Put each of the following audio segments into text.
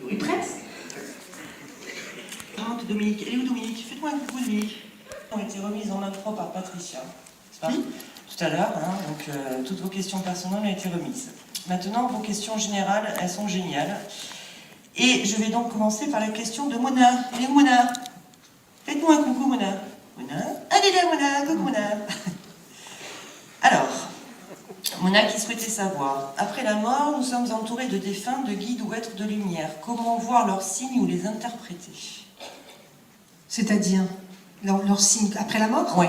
Oui, presque. Dominique, elle est où Dominique? Faites-moi un coucou Dominique. Ont été remises en main propre par Patricia, n'est-ce pas? Tout à l'heure, hein, donc toutes vos questions personnelles ont été remises. Maintenant, vos questions générales, elles sont géniales. Et je vais donc commencer par la question de Mona. Elle est où Mona? Faites-moi un coucou Mona. Mona? Allez là Mona, coucou Mona. Alors, Mona qui souhaitait savoir, après la mort, nous sommes entourés de défunts, de guides ou êtres de lumière. Comment voir leurs signes ou les interpréter? C'est-à-dire leurs signes après la mort? Oui.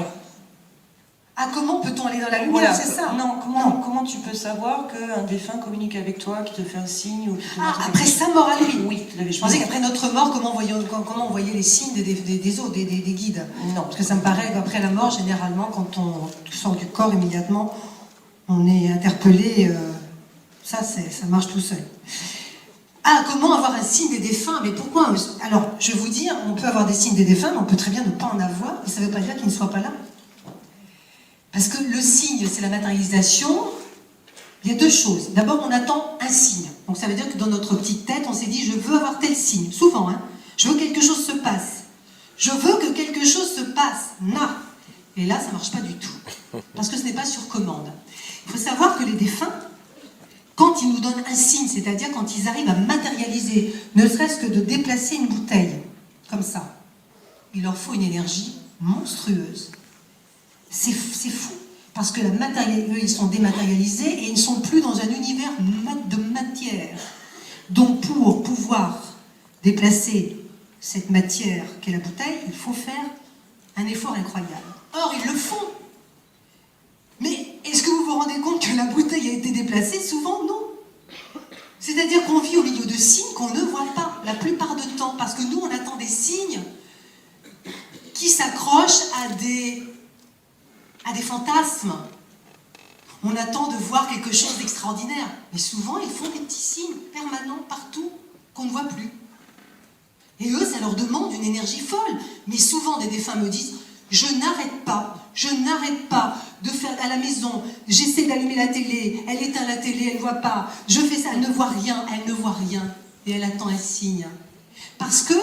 Ah, comment peut-on aller dans la lumière, Voilà, c'est ça? Non, comment tu peux savoir qu'un défunt communique avec toi, qui te fait un signe ou après sa mort à lui? Oui, tu l'avais Je pensais qu'après notre mort, comment on voyait les signes des autres, des guides? Non. Parce que ça me paraît qu'après la mort, généralement, quand on sort du corps immédiatement, on est interpellé, ça marche tout seul. Ah, comment avoir un signe des défunts? Mais pourquoi? Alors, je vais vous dire, on peut avoir des signes des défunts, mais on peut très bien ne pas en avoir, et ça ne veut pas dire qu'ils ne soient pas là. Parce que le signe, c'est la matérialisation. Il y a deux choses. D'abord, on attend un signe. Donc ça veut dire que dans notre petite tête, on s'est dit, je veux avoir tel signe. Souvent, hein. Je veux que quelque chose se passe. Je veux que quelque chose se passe. Non. Et là, ça ne marche pas du tout. Parce que ce n'est pas sur commande. Il faut savoir que les défunts, quand ils nous donnent un signe, c'est-à-dire quand ils arrivent à matérialiser, ne serait-ce que de déplacer une bouteille, comme ça, il leur faut une énergie monstrueuse. C'est fou, parce que eux, ils sont dématérialisés et ils ne sont plus dans un univers de matière. Donc pour pouvoir déplacer cette matière qu'est la bouteille, il faut faire un effort incroyable. Or, ils le font. Mais est-ce que vous vous rendez compte que la bouteille a été déplacée? Souvent, non. C'est-à-dire qu'on vit au milieu de signes qu'on ne voit pas, la plupart du temps, parce que nous, on attend des signes qui s'accrochent à des fantasmes. On attend de voir quelque chose d'extraordinaire. Mais souvent, ils font des petits signes permanents partout qu'on ne voit plus. Et eux, ça leur demande une énergie folle. Mais souvent, des défunts me disent, je n'arrête pas de faire à la maison, j'essaie d'allumer la télé, elle éteint la télé, elle ne voit pas, je fais ça, elle ne voit rien, et elle attend un signe. Parce que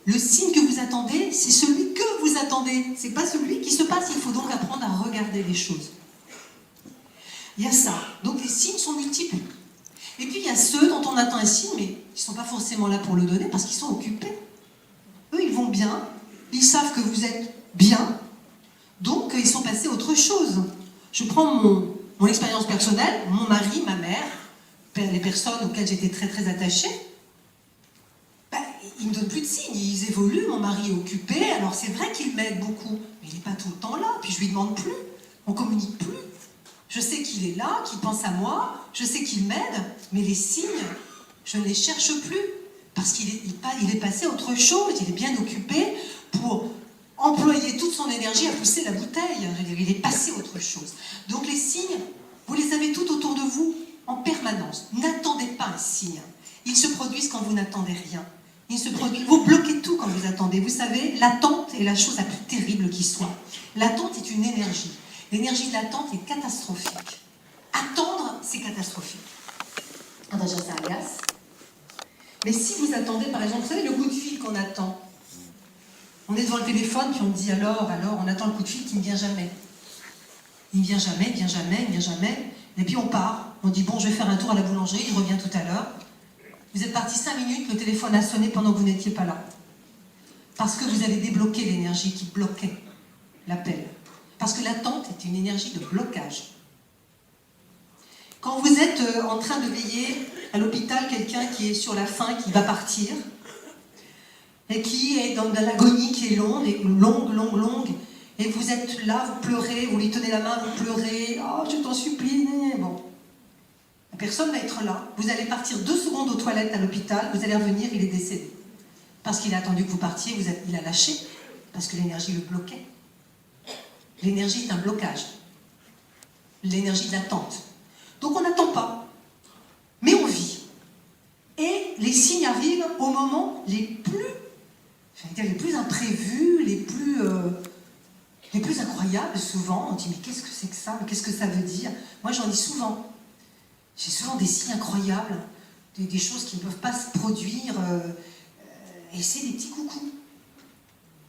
le signe que vous attendez, c'est celui que vous attendez, c'est pas celui qui se passe. Il faut donc apprendre à regarder les choses. Il y a ça. Donc les signes sont multiples. Et puis il y a ceux dont on attend un signe, mais ils ne sont pas forcément là pour le donner parce qu'ils sont occupés. Eux, ils vont bien, ils savent que vous êtes bien, donc ils sont passés à autre chose. Je prends mon expérience personnelle, mon mari, ma mère, les personnes auxquelles j'étais très très attachée, ils ne me donnent plus de signes, ils évoluent, mon mari est occupé, alors c'est vrai qu'il m'aide beaucoup, mais il n'est pas tout le temps là, puis je lui demande plus, on communique plus. Je sais qu'il est là, qu'il pense à moi, je sais qu'il m'aide, mais les signes, je ne les cherche plus, parce qu'il est passé à autre chose, il est bien occupé pour employer toute son énergie à pousser la bouteille, il est passé à autre chose. Donc les signes, vous les avez tout autour de vous, en permanence. N'attendez pas un signe, ils se produisent quand vous n'attendez rien. Vous bloquez tout quand vous attendez. Vous savez, l'attente est la chose la plus terrible qui soit. L'attente est une énergie. L'énergie de l'attente est catastrophique. Attendre, c'est catastrophique. Déjà, ça agace. Mais si vous attendez, par exemple, vous savez, le coup de fil qu'on attend. On est devant le téléphone, puis on dit alors, on attend le coup de fil qui ne vient jamais. Il ne vient jamais, il ne vient jamais, il ne vient jamais. Et puis on part. On dit, bon, je vais faire un tour à la boulangerie, il revient tout à l'heure. Vous êtes parti 5 minutes, le téléphone a sonné pendant que vous n'étiez pas là. Parce que vous avez débloqué l'énergie qui bloquait l'appel. Parce que l'attente est une énergie de blocage. Quand vous êtes en train de veiller à l'hôpital, quelqu'un qui est sur la fin, qui va partir, et qui est dans l'agonie qui est longue, et vous êtes là, vous pleurez, vous lui tenez la main, vous pleurez, oh je t'en supplie, bon. Personne ne va être là. Vous allez partir 2 secondes aux toilettes à l'hôpital, vous allez revenir, il est décédé. Parce qu'il a attendu que vous partiez, il a lâché, parce que l'énergie le bloquait. L'énergie est un blocage. L'énergie de l'attente. Donc on n'attend pas. Mais on vit. Et les signes arrivent au moment les plus imprévus, les plus incroyables souvent. On dit mais qu'est-ce que c'est que ça? Mais qu'est-ce que ça veut dire? Moi j'en dis souvent. J'ai souvent des signes incroyables. des choses qui ne peuvent pas se produire, et c'est des petits coucous.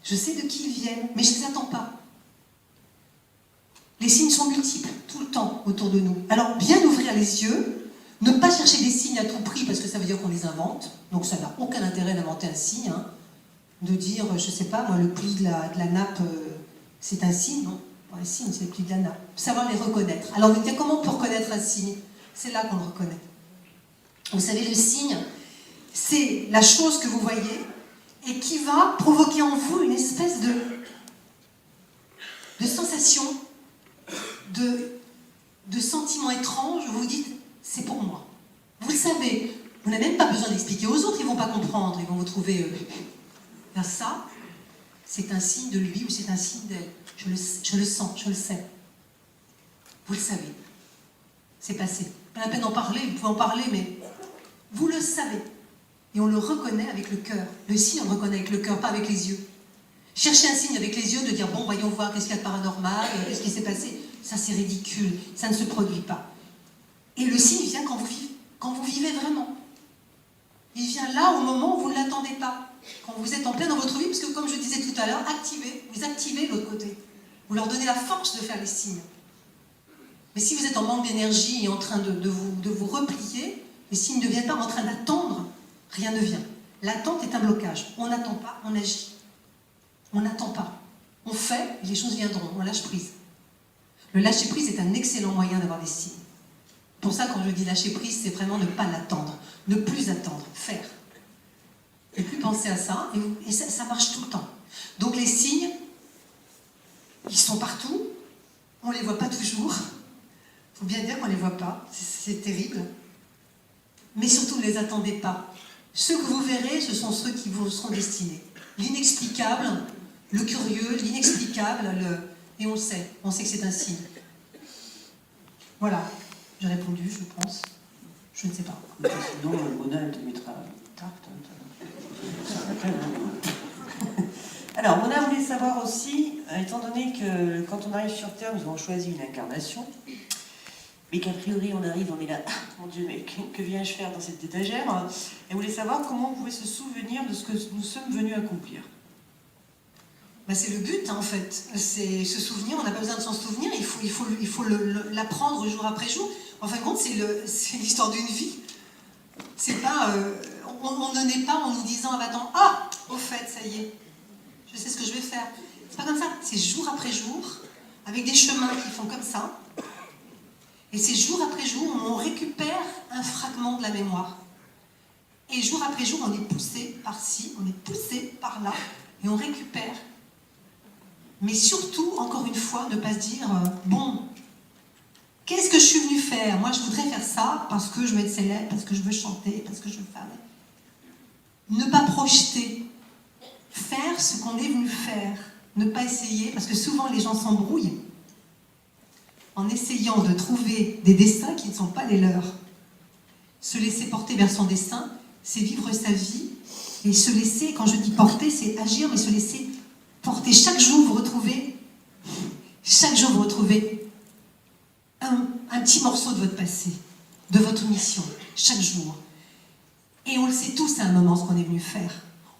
Je sais de qui ils viennent, mais je ne les attends pas. Les signes sont multiples, tout le temps, autour de nous. Alors, bien ouvrir les yeux, ne pas chercher des signes à tout prix, parce que ça veut dire qu'on les invente. Donc, ça n'a aucun intérêt d'inventer un signe. Hein. De dire, je ne sais pas, moi, le pli de la nappe, c'est un signe. Non, pas un signe, c'est le pli de la nappe. Savoir les reconnaître. Alors, vous dites, comment on peut reconnaître un signe? C'est là qu'on le reconnaît. Vous savez, le signe, c'est la chose que vous voyez et qui va provoquer en vous une espèce de sensation, de sentiment étrange. Vous vous dites, c'est pour moi. Vous le savez, vous n'avez même pas besoin d'expliquer aux autres, ils ne vont pas comprendre, ils vont vous trouver... Là, ça, c'est un signe de lui ou c'est un signe d'elle. Je le sens, je le sais. Vous le savez. C'est passé. Pas la peine d'en parler, vous pouvez en parler, mais vous le savez. Et on le reconnaît avec le cœur. Le signe, on le reconnaît avec le cœur, pas avec les yeux. Chercher un signe avec les yeux, de dire, bon, voyons voir, qu'est-ce qu'il y a de paranormal, qu'est-ce qui s'est passé. Ça, c'est ridicule, ça ne se produit pas. Et le signe vient quand vous vivez vraiment. Il vient là, au moment où vous ne l'attendez pas. Quand vous êtes en plein dans votre vie, parce que comme je disais tout à l'heure, vous activez l'autre côté. Vous leur donnez la force de faire les signes. Mais si vous êtes en manque d'énergie et en train de vous replier, les signes ne viennent pas en train d'attendre, rien ne vient. L'attente est un blocage. On n'attend pas, on agit. On n'attend pas. On fait, et les choses viendront. On lâche prise. Le lâcher prise est un excellent moyen d'avoir des signes. Pour ça, quand je dis lâcher prise, c'est vraiment ne pas l'attendre. Ne plus attendre, faire. Et plus penser à ça, et ça marche tout le temps. Donc les signes, ils sont partout, on ne les voit pas toujours. Il faut bien dire qu'on ne les voit pas, c'est terrible. Mais surtout, ne les attendez pas. Ceux que vous verrez, ce sont ceux qui vous seront destinés. L'inexplicable, le curieux, l'inexplicable, et on le sait que c'est un signe. Voilà, j'ai répondu, je pense. Je ne sais pas. Sinon, Mona, elle te mettra tarte. Alors, Mona voulait savoir aussi, étant donné que quand on arrive sur Terre, nous avons choisi une incarnation, mais qu'a priori on arrive, on est là, ah, mon Dieu, mais que viens-je faire dans cette étagère? Elle voulait savoir comment on pouvait se souvenir de ce que nous sommes venus accomplir. Ben, c'est le but, hein, en fait. C'est se souvenir, on n'a pas besoin de s'en souvenir, il faut l'apprendre jour après jour. En fin de compte, c'est l'histoire d'une vie. C'est pas... on ne naît pas en nous disant, ah, attends, ah, au fait, ça y est, je sais ce que je vais faire. C'est pas comme ça, c'est jour après jour, avec des chemins qui font comme ça. Et c'est jour après jour où on récupère un fragment de la mémoire. Et jour après jour, on est poussé par-ci, on est poussé par-là, et on récupère. Mais surtout, encore une fois, ne pas se dire, bon, qu'est-ce que je suis venue faire? Moi, je voudrais faire ça parce que je veux être célèbre, parce que je veux chanter, parce que je veux faire... Ne pas projeter. Faire ce qu'on est venu faire. Ne pas essayer, parce que souvent les gens s'embrouillent en essayant de trouver des destins qui ne sont pas les leurs. Se laisser porter vers son destin, c'est vivre sa vie. Et se laisser, quand je dis porter, c'est agir, mais se laisser porter. Chaque jour, vous retrouvez un petit morceau de votre passé, de votre mission, chaque jour. Et on le sait tous à un moment ce qu'on est venu faire.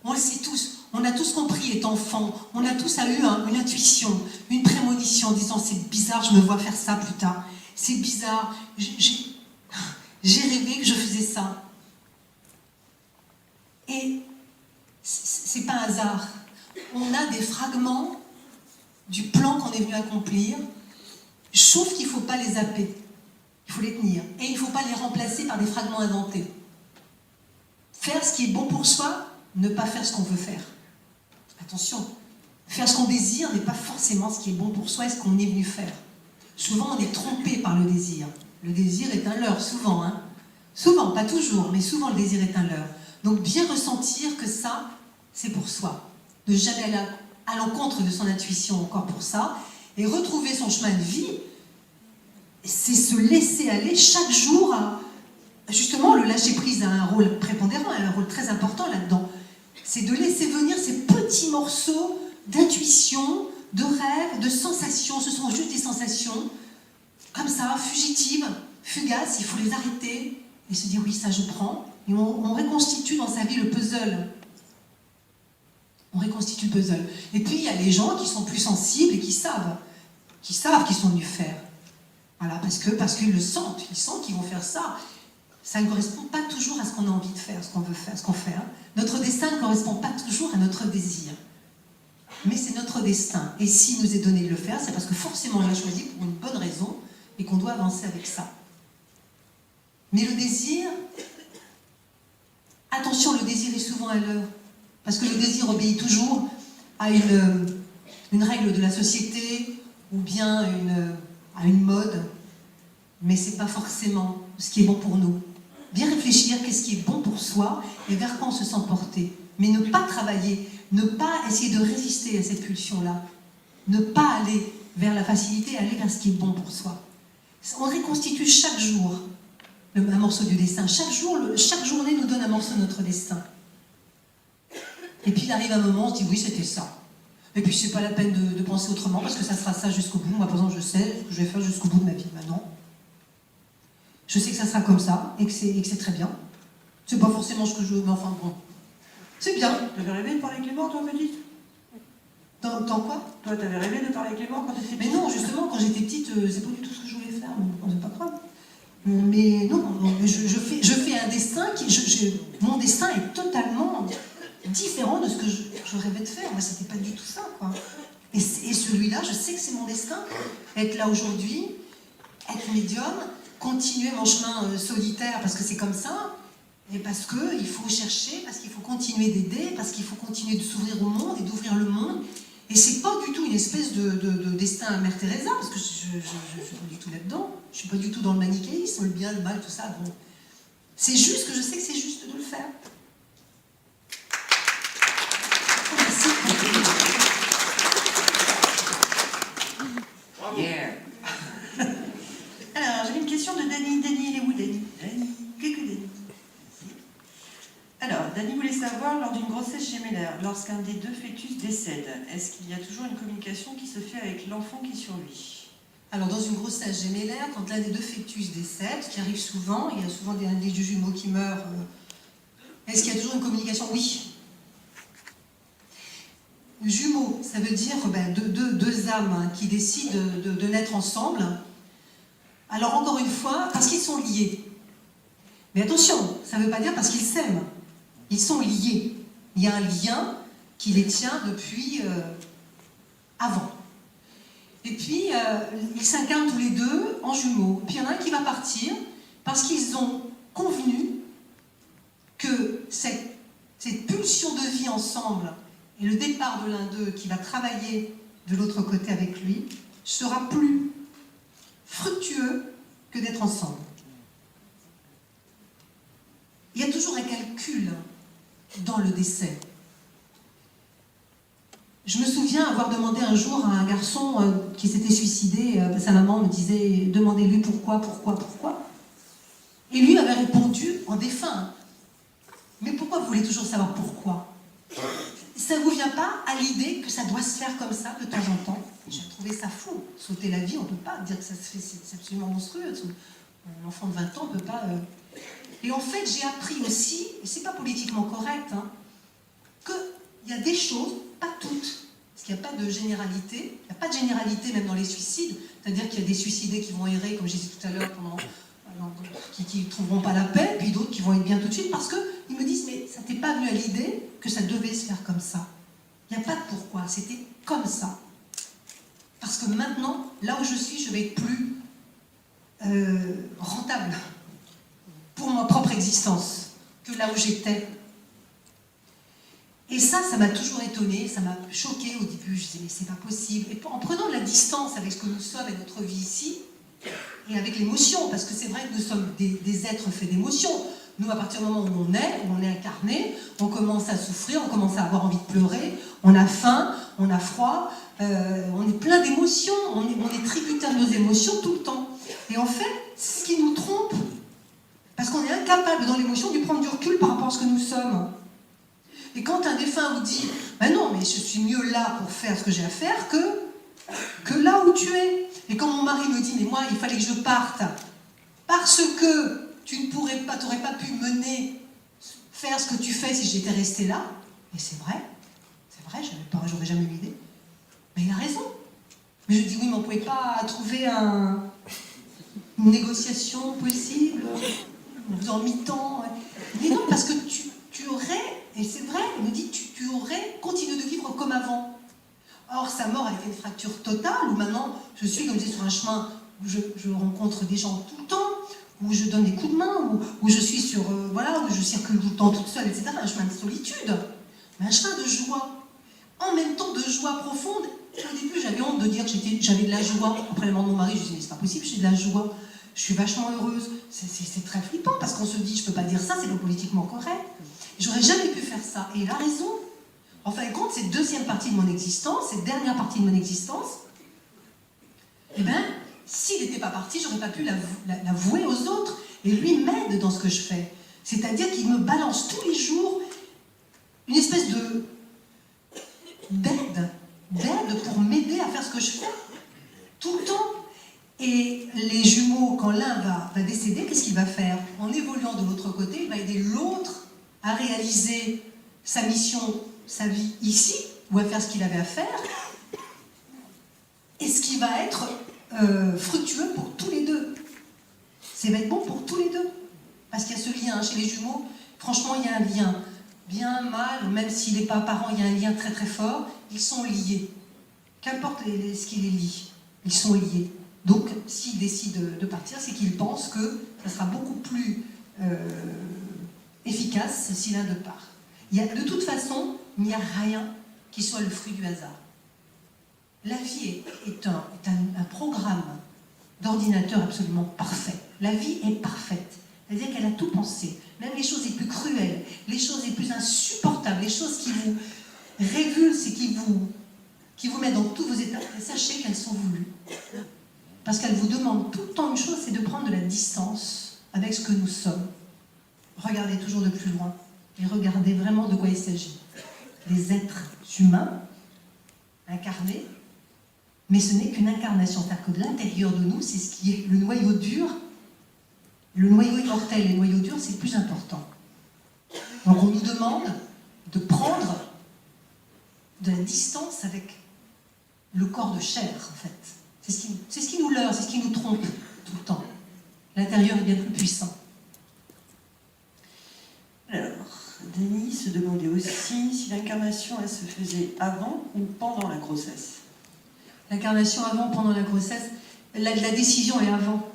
On le sait tous. On a tous compris, étant enfant, on a tous eu une intuition, une prémonition en disant c'est bizarre, je me vois faire ça plus tard. C'est bizarre, j'ai rêvé que je faisais ça. Et c'est pas un hasard. On a des fragments du plan qu'on est venu accomplir, sauf qu'il ne faut pas les zapper. Il faut les tenir. Et il ne faut pas les remplacer par des fragments inventés. Faire ce qui est bon pour soi, ne pas faire ce qu'on veut faire. Attention, faire ce qu'on désire n'est pas forcément ce qui est bon pour soi et ce qu'on est venu faire. Souvent, on est trompé par le désir. Le désir est un leurre, souvent. Hein. Souvent, pas toujours, mais souvent le désir est un leurre. Donc bien ressentir que ça, c'est pour soi. Ne jamais aller à l'encontre de son intuition encore pour ça. Et retrouver son chemin de vie, c'est se laisser aller chaque jour à... Justement, le lâcher-prise a un rôle prépondérant, un rôle très important là-dedans. C'est de laisser venir ces petits morceaux d'intuition, de rêve, de sensations. Ce sont juste des sensations, comme ça, fugitives, fugaces. Il faut les arrêter et se dire, oui, ça je prends. Et on reconstitue dans sa vie le puzzle. On reconstitue le puzzle. Et puis, il y a les gens qui sont plus sensibles et qui savent qu'ils sont venus faire. Voilà, parce qu'ils le sentent. Ils sentent qu'ils vont faire ça. Ça ne correspond pas toujours à ce qu'on a envie de faire, ce qu'on veut faire, ce qu'on fait. Hein. Notre destin ne correspond pas toujours à notre désir. Mais c'est notre destin. Et s'il nous est donné de le faire, c'est parce que forcément on l'a choisi pour une bonne raison et qu'on doit avancer avec ça. Mais le désir, attention, le désir est souvent à l'heure. Parce que le désir obéit toujours à une règle de la société ou bien à une mode. Mais ce n'est pas forcément ce qui est bon pour nous. Bien réfléchir, qu'est-ce qui est bon pour soi et vers quoi on se sent porté. Mais ne pas travailler, ne pas essayer de résister à cette pulsion-là. Ne pas aller vers la facilité, aller vers ce qui est bon pour soi. On reconstitue chaque jour un morceau du destin. Chaque journée nous donne un morceau de notre destin. Et puis il arrive un moment, on se dit oui, c'était ça. Et puis c'est pas la peine de penser autrement parce que ça sera ça jusqu'au bout. Moi, par exemple, je sais ce que je vais faire jusqu'au bout de ma vie maintenant. Je sais que ça sera comme ça et que c'est très bien. C'est pas forcément ce que je veux, mais enfin bon. C'est bien. T'avais rêvé de parler avec les morts, toi, petite? Dans quoi? Toi, t'avais rêvé de parler avec les morts quand t'étais petite? Mais non, justement, quand j'étais petite, c'est pas du tout ce que je voulais faire. Bon, c'est pas grave. Mais non, je fais un destin mon destin est totalement différent de ce que je rêvais de faire. Moi, c'était pas du tout ça, quoi. Et celui-là, je sais que c'est mon destin. Être là aujourd'hui, être médium, continuer mon chemin solitaire parce que c'est comme ça, et parce qu'il faut chercher, parce qu'il faut continuer d'aider, parce qu'il faut continuer de s'ouvrir au monde et d'ouvrir le monde. Et c'est pas du tout une espèce de destin à Mère Teresa, parce que je suis pas du tout là-dedans. Je suis pas du tout dans le manichéisme, le bien, le mal, tout ça. Bon. C'est juste que je sais que c'est juste de le faire. Merci. Yeah. Alors, j'avais une question de Dany. Dany, elle est où, Dany? Dany, que Dany? Alors, Dany voulait savoir, lors d'une grossesse gémellaire, lorsqu'un des deux fœtus décède, est-ce qu'il y a toujours une communication qui se fait avec l'enfant qui survit? Alors, dans une grossesse gémellaire, quand l'un des deux fœtus décède, ce qui arrive souvent, il y a souvent des jumeaux qui meurent, est-ce qu'il y a toujours une communication? Oui. Jumeaux, ça veut dire deux âmes qui décident de naître ensemble. Alors, encore une fois, parce qu'ils sont liés. Mais attention, ça ne veut pas dire parce qu'ils s'aiment. Ils sont liés. Il y a un lien qui les tient depuis avant. Et puis, ils s'incarnent tous les deux en jumeaux. Puis, il y en a un qui va partir parce qu'ils ont convenu que cette pulsion de vie ensemble et le départ de l'un d'eux qui va travailler de l'autre côté avec lui sera plus fructueux que d'être ensemble. Il y a toujours un calcul dans le décès. Je me souviens avoir demandé un jour à un garçon qui s'était suicidé, sa maman me disait « Demandez-lui pourquoi ?» Et lui m'avait répondu en défunt. Mais pourquoi vous voulez toujours savoir pourquoi? Ça ne vous vient pas à l'idée que ça doit se faire comme ça de temps en temps? J'ai trouvé ça fou. Sauter la vie, on ne peut pas dire que ça se fait, c'est absolument monstrueux. Un enfant de 20 ans ne peut pas... Et en fait, j'ai appris aussi, et c'est pas politiquement correct, hein, qu'il y a des choses, pas toutes, parce qu'il n'y a pas de généralité, il n'y a pas de généralité même dans les suicides, c'est-à-dire qu'il y a des suicidés qui vont errer, comme j'ai dit tout à l'heure, qui ne trouveront pas la paix, puis d'autres qui vont être bien tout de suite, parce qu'ils me disent, mais ça t'est pas venu à l'idée que ça devait se faire comme ça. Il n'y a pas de pourquoi, c'était comme ça. Parce que maintenant, là où je suis, je vais être plus rentable pour ma propre existence que là où j'étais. Et ça m'a toujours étonnée, ça m'a choquée au début. Je disais, mais c'est pas possible. Et en prenant de la distance avec ce que nous sommes et notre vie ici, et avec l'émotion, parce que c'est vrai que nous sommes des êtres faits d'émotions. Nous, à partir du moment où on est incarné, on commence à souffrir, on commence à avoir envie de pleurer, on a faim, on a froid, on est plein d'émotions, on est tributaire de nos émotions tout le temps. Et en fait, ce qui nous trompe, parce qu'on est incapable dans l'émotion de prendre du recul par rapport à ce que nous sommes. Et quand un défunt vous dit « Ben non, mais je suis mieux là pour faire ce que j'ai à faire que là où tu es. » Et quand mon mari me dit « Mais moi, il fallait que je parte parce que tu n'aurais pas pu mener faire ce que tu fais si j'étais restée là. Et c'est vrai, j'aurais jamais eu l'idée. Mais il a raison. Mais je dis oui, mais on ne pouvait pas trouver une négociation possible en mi-temps. Mais non, parce que tu aurais, et c'est vrai, il me dit, tu aurais continué de vivre comme avant. Or, sa mort a été une fracture totale, où maintenant, je suis, comme je dis, sur un chemin où je rencontre des gens tout le temps, où je donne des coups de main, où je suis sur, voilà, où je circule tout le temps toute seule, etc. Un chemin de solitude, mais un chemin de joie. En même temps, de joie profonde. Au début, j'avais honte de dire que j'avais de la joie. Après la mort de mon mari, je me suis dit, mais c'est pas possible, j'ai de la joie. Je suis vachement heureuse. C'est très flippant, parce qu'on se dit, je peux pas dire ça, c'est pas politiquement correct. J'aurais jamais pu faire ça. Et il a raison. En fin de compte, cette deuxième partie de mon existence, cette dernière partie de mon existence, eh bien, s'il n'était pas parti, j'aurais pas pu l'avouer aux autres. Et lui m'aide dans ce que je fais. C'est-à-dire qu'il me balance tous les jours une espèce d'aide pour m'aider à faire ce que je fais. Tout le temps. Et les jumeaux, quand l'un va décéder, qu'est-ce qu'il va faire? En évoluant de l'autre côté, il va aider l'autre à réaliser sa mission, sa vie ici, ou à faire ce qu'il avait à faire, et ce qui va être fructueux pour tous les deux. Ça va être bon pour tous les deux. Parce qu'il y a ce lien chez les jumeaux, franchement, il y a un lien. Bien, mal, même s'il n'est pas parent, il y a un lien très très fort. Ils sont liés. Qu'importe ce qui les lie, ils sont liés. Donc, s'ils décident de partir, c'est qu'ils pensent que ça sera beaucoup plus efficace si l'un d'eux part. De toute façon, il n'y a rien qui soit le fruit du hasard. La vie est un programme d'ordinateur absolument parfait. La vie est parfaite. C'est-à-dire qu'elle a tout pensé. Même les choses les plus cruelles, les choses les plus insupportables, les choses qui vous révulsent et qui vous mettent dans tous vos états, sachez qu'elles sont voulues. Parce qu'elles vous demandent tout le temps une chose, c'est de prendre de la distance avec ce que nous sommes. Regardez toujours de plus loin et regardez vraiment de quoi il s'agit. Des êtres humains, incarnés, mais ce n'est qu'une incarnation. C'est-à-dire que de l'intérieur de nous, c'est ce qui est le noyau dur. Le noyau immortel et le noyau dur, c'est le plus important. Donc on nous demande de prendre de la distance avec le corps de chair, en fait. C'est ce qui nous leurre, c'est ce qui nous trompe tout le temps. L'intérieur est bien plus puissant. Alors, Denis se demandait aussi si l'incarnation, elle se faisait avant ou pendant la grossesse. L'incarnation avant, pendant la grossesse, la décision est avant.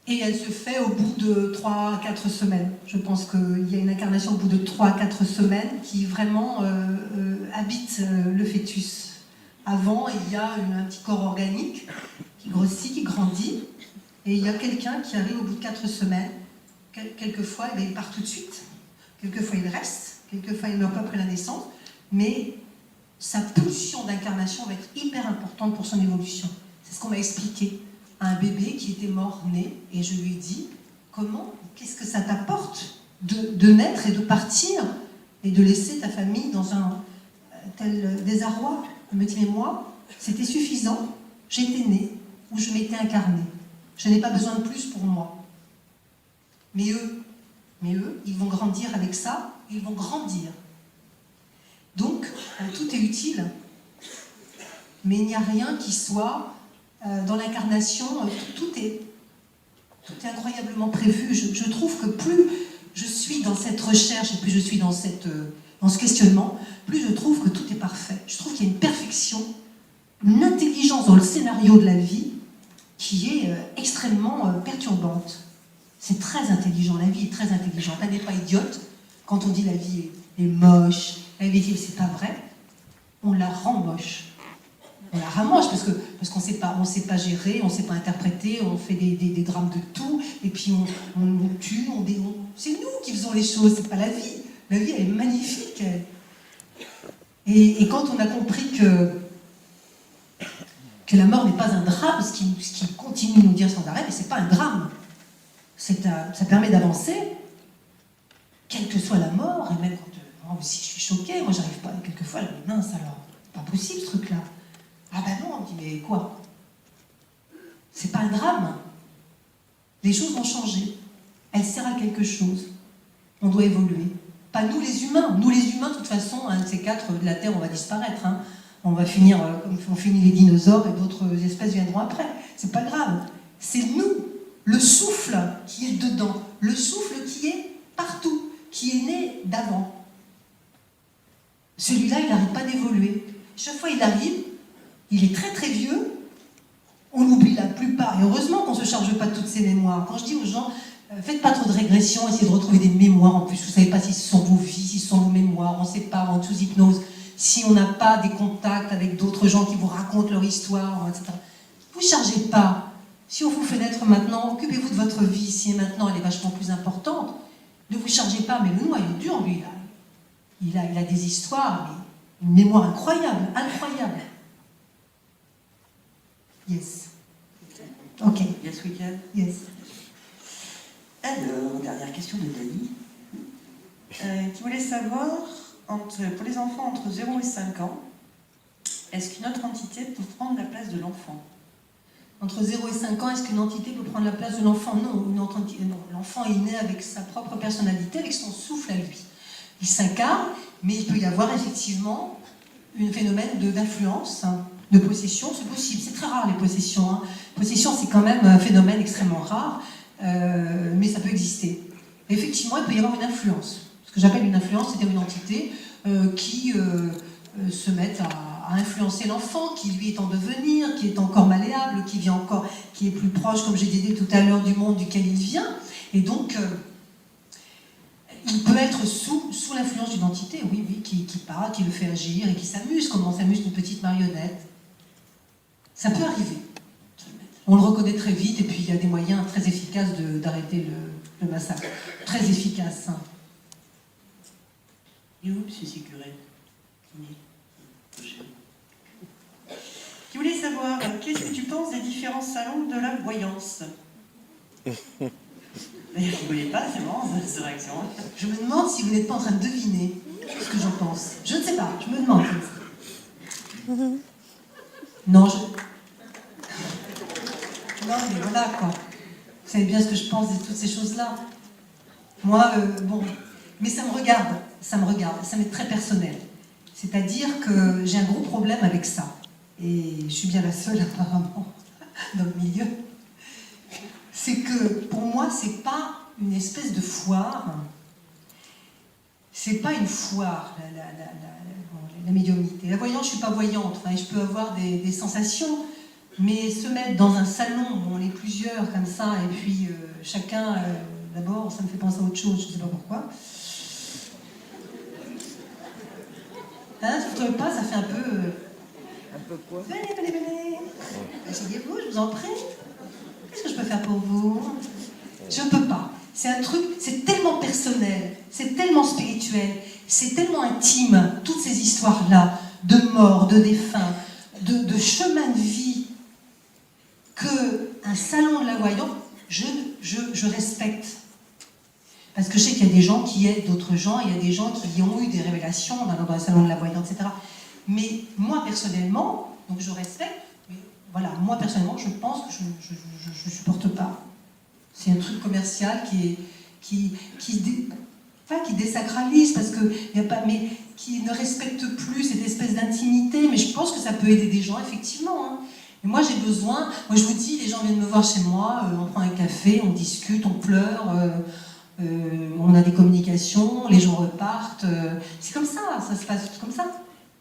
Et elle se fait au bout de 3 à 4 semaines. Je pense qu'il y a une incarnation au bout de 3 à 4 semaines qui vraiment habite le fœtus. Avant, il y a un petit corps organique qui grossit, qui grandit, et il y a quelqu'un qui arrive au bout de 4 semaines. Quelquefois, il part tout de suite, quelquefois il reste, quelquefois il meurt pas après la naissance, mais sa pulsion d'incarnation va être hyper importante pour son évolution. C'est ce qu'on m'a expliqué à un bébé qui était mort-né, et je lui ai dit, qu'est-ce que ça t'apporte de naître et de partir, et de laisser ta famille dans un tel désarroi? Elle me dit, mais moi, c'était suffisant, j'étais née, où je m'étais incarnée. Je n'ai pas besoin de plus pour moi. Mais eux, ils vont grandir avec ça, ils vont grandir. Donc, tout est utile, mais il n'y a rien qui soit dans l'incarnation, tout est incroyablement prévu. Je trouve que plus je suis dans cette recherche et plus je suis dans ce questionnement, plus je trouve que tout est parfait. Je trouve qu'il y a une perfection, une intelligence dans le scénario de la vie qui est extrêmement perturbante. C'est très intelligent, la vie est très intelligente. Elle n'est pas idiote. Quand on dit la vie est moche, la vie c'est pas vrai, on la rend moche. On la rend moche parce qu'on ne sait pas gérer, on ne sait pas interpréter, on fait des drames de tout, et puis on tue, c'est nous qui faisons les choses, c'est pas la vie. La vie, elle est magnifique. Et quand on a compris que la mort n'est pas un drame, ce qui continue de nous dire sans arrêt, mais c'est pas un drame. Ça permet d'avancer, quelle que soit la mort, et même quand moi aussi je suis choquée, moi j'arrive pas, quelquefois, mais mince alors, pas possible ce truc-là. Ah ben non, on me dit, mais quoi? C'est pas un drame. Les choses ont changé. Elles servent à quelque chose. On doit évoluer. Pas nous les humains. Nous les humains, de toute façon, un de ces quatre, de la Terre, on va disparaître. Hein. On va finir comme on finit les dinosaures et d'autres espèces viendront après. C'est pas grave. C'est nous, le souffle qui est dedans, le souffle qui est partout, qui est né d'avant. Celui-là, il n'arrête pas d'évoluer. Chaque fois il arrive, il est très très vieux, on oublie la plupart. Et heureusement qu'on ne se charge pas de toutes ces mémoires. Quand je dis aux gens, faites pas trop de régression, essayez de retrouver des mémoires en plus. Vous ne savez pas si ce sont vos vies, si ce sont vos mémoires, on ne sait pas, on est sous hypnose. Si on n'a pas des contacts avec d'autres gens qui vous racontent leur histoire, etc. Vous ne chargez pas. Si on vous fait naître maintenant, occupez-vous de votre vie. Si maintenant elle est vachement plus importante, ne vous chargez pas. Mais le noyau dur, lui, il a des histoires, mais une mémoire incroyable, incroyable. Yes. Ok. Yes, we can. Yes. Alors, dernière question de Dani, qui voulait savoir, pour les enfants entre 0 et 5 ans, est-ce qu'une autre entité peut prendre la place de l'enfant? Entre 0 et 5 ans, est-ce qu'une entité peut prendre la place de l'enfant? Non, non. L'enfant est né avec sa propre personnalité, avec son souffle à lui. Il s'incarne, mais il peut y avoir effectivement un phénomène d'influence, de possession, c'est possible. C'est très rare les possessions. Hein. Possession, c'est quand même un phénomène extrêmement rare, mais ça peut exister. Et effectivement, il peut y avoir une influence. Ce que j'appelle une influence, c'est-à-dire une entité qui se met à influencer l'enfant, qui lui est en devenir, qui est encore malléable, qui est plus proche, comme j'ai dit tout à l'heure, du monde duquel il vient. Et donc, il peut être sous l'influence d'une entité, oui, qui parle, qui le fait agir et qui s'amuse, comme on s'amuse d'une petite marionnette. Ça peut arriver. On le reconnaît très vite, et puis il y a des moyens très efficaces d'arrêter le massacre. Très efficaces. Hein. Et où, M. Sécurel? Qui voulait savoir, qu'est-ce que tu penses des différents salons de la voyance? Vous ne voyez pas, c'est marrant cette réaction. Je me demande si vous n'êtes pas en train de deviner ce que j'en pense. Je ne sais pas, je me demande. Non, Non, mais voilà, quoi. Vous savez bien ce que je pense de toutes ces choses-là. Moi, bon... Mais ça me regarde, ça m'est très personnel. C'est-à-dire que j'ai un gros problème avec ça. Et je suis bien la seule, apparemment, dans le milieu. C'est que, pour moi, c'est pas une espèce de foire. C'est pas une foire, la médiumnité. La voyance, je suis pas voyante. Enfin, je peux avoir des sensations, mais se mettre dans un salon où on est plusieurs, comme ça, et puis chacun... D'abord, ça me fait penser à autre chose, je ne sais pas pourquoi. Hein, vous ne trouvez pas, ça fait un peu... Un peu quoi? Venez. Asseyez-vous, je vous en prie. Qu'est-ce que je peux faire pour vous? Je ne peux pas. C'est un truc, c'est tellement personnel, c'est tellement spirituel, c'est tellement intime, toutes ces histoires-là, de mort, de défunt, de chemin de vie, qu'un salon de la voyance, je respecte. Parce que je sais qu'il y a des gens qui aident d'autres gens, il y a des gens qui ont eu des révélations dans le salon de la voyance, etc. Mais moi, personnellement, donc je respecte, mais voilà, moi, personnellement, je pense que je ne supporte pas. C'est un truc commercial qui désacralise, parce que y a pas, mais qui ne respecte plus cette espèce d'intimité. Mais je pense que ça peut aider des gens, effectivement. Hein. Et moi, j'ai besoin, moi je vous dis, les gens viennent me voir chez moi, on prend un café, on discute, on pleure, on a des communications, les gens repartent. C'est comme ça se passe comme ça.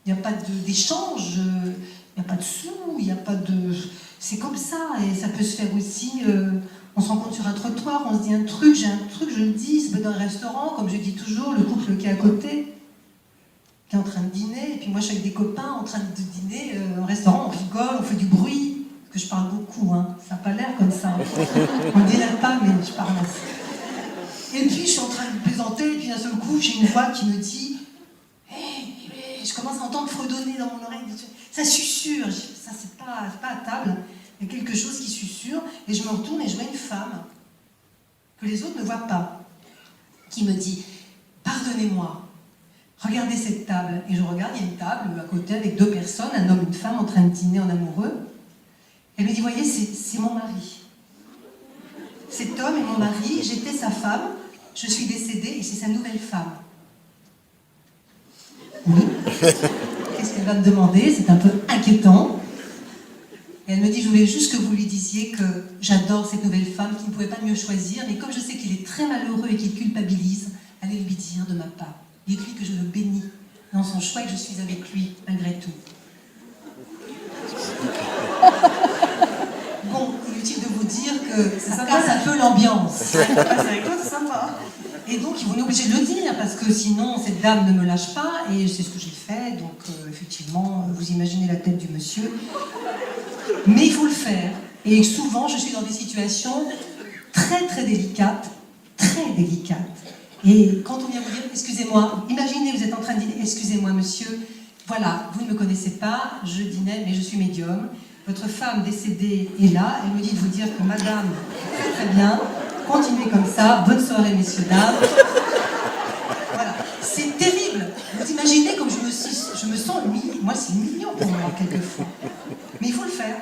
Il n'y a pas d'échange, il n'y a pas de sous, il n'y a pas de... C'est comme ça, et ça peut se faire aussi... on se rencontre sur un trottoir, on se dit un truc, j'ai un truc, je le dis, ça peut être dans un restaurant, comme je dis toujours, le couple qui est à côté, qui est en train de dîner, et puis moi je suis avec des copains en train de dîner au restaurant, on rigole, on fait du bruit, parce que je parle beaucoup, hein. Ça n'a pas l'air comme ça. On ne dirait pas, mais je parle assez. Et puis je suis en train de plaisanter, et puis d'un seul coup, j'ai une voix qui me dit hey, je commence à entendre fredonner dans mon oreille, ça susurre, ça c'est pas à table. Il y a quelque chose qui susurre, et je me retourne et je vois une femme que les autres ne voient pas, qui me dit « Pardonnez-moi, regardez cette table ». Et je regarde, il y a une table à côté avec deux personnes, un homme et une femme en train de dîner en amoureux. Elle me dit « Voyez, c'est mon mari. Cet homme est mon mari, j'étais sa femme, je suis décédée et c'est sa nouvelle femme. Oui. Qu'est-ce qu'elle va me demander? C'est un peu inquiétant. Et elle me dit, je voulais juste que vous lui disiez que j'adore cette nouvelle femme, qu'il ne pouvait pas mieux choisir, mais comme je sais qu'il est très malheureux et qu'il culpabilise, allez lui dire de ma part. Dites-lui que je le bénis dans son choix et que je suis avec lui, malgré tout. Bon, inutile de vous dire que ça casse un peu l'ambiance. C'est avec toi, c'est sympa. Et donc, ils vont être obligés de le dire, parce que sinon, cette dame ne me lâche pas, et c'est ce que j'ai fait, donc effectivement, vous imaginez la tête du monsieur. Mais il faut le faire. Et souvent, je suis dans des situations très très délicates, Et quand on vient vous dire, excusez-moi, imaginez, vous êtes en train de dire, excusez-moi monsieur, voilà, vous ne me connaissez pas, je dînais, mais je suis médium. Votre femme décédée est là, elle me dit de vous dire que madame, très bien, continuez comme ça, bonne soirée messieurs, dames. Voilà, c'est terrible. Vous imaginez comme je me sens humiliée. Moi, c'est humiliant pour moi, quelquefois. Mais il faut le faire.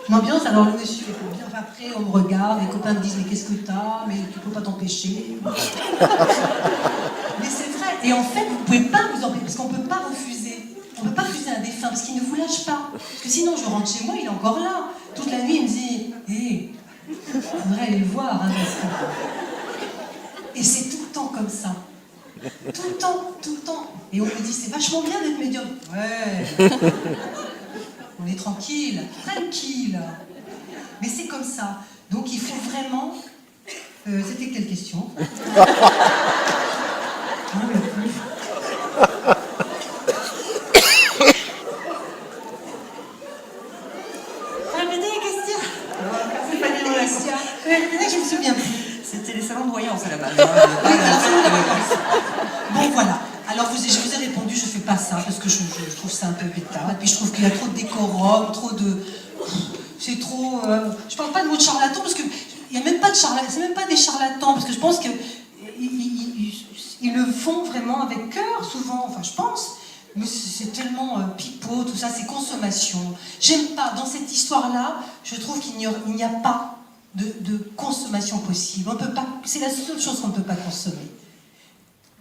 L'ambiance, alors le monsieur est bien, après on me regarde, les copains me disent, mais qu'est-ce que t'as? Mais tu peux pas t'empêcher. Mais c'est vrai, et en fait, vous pouvez pas vous empêcher, parce qu'on peut pas refuser. On peut pas refuser un défunt, parce qu'il ne vous lâche pas. Parce que sinon, je rentre chez moi, il est encore là. Toute la nuit, il me dit, hé, faudrait aller le voir, hein, parce que... Et c'est tout le temps comme ça. Tout le temps. Et on me dit, c'est vachement bien d'être médium. Ouais. On est tranquille. Mais c'est comme ça. Donc il faut vraiment... c'était quelle question? Répétez les questions. C'est pas des questions. Je me souviens plus. C'était les salons de voyance à la base. Bon voilà. Alors je vous ai répondu, je fais pas ça parce que je trouve ça un peu bêta. Et puis je trouve qu'il y a trop de décorum, trop de... C'est trop... Je parle pas de mots de charlatan parce que il y a même pas de charlatans, c'est même pas des charlatans parce que je pense que ils le font vraiment avec cœur souvent. Enfin je pense. Mais c'est tellement pipeau, tout ça, c'est consommation. J'aime pas, dans cette histoire-là, je trouve qu'il n'y a pas de consommation possible. On peut pas, c'est la seule chose qu'on ne peut pas consommer.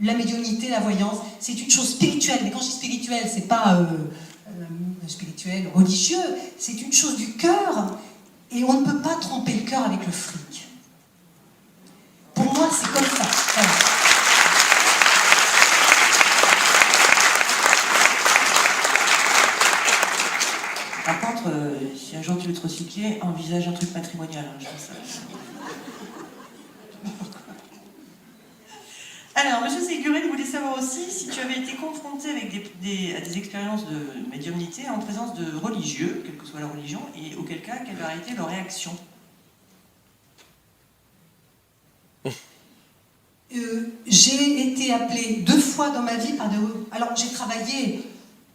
La médiumnité, la voyance, c'est une chose spirituelle. Mais quand je dis spirituelle, c'est pas spirituel, religieux, c'est une chose du cœur. Et on ne peut pas tromper le cœur avec le fric. Pour moi, c'est comme ça. Voilà. Par contre, si un jour tu veux te recycler, envisage un truc matrimonial, hein, je pense ça. Alors, M. Ségurel voulait savoir aussi si tu avais été confronté avec à des expériences de médiumnité en présence de religieux, quelle que soit la religion, et auquel cas, quelle aurait été leur réaction? J'ai été appelée 2 fois dans ma vie par des... Alors, j'ai travaillé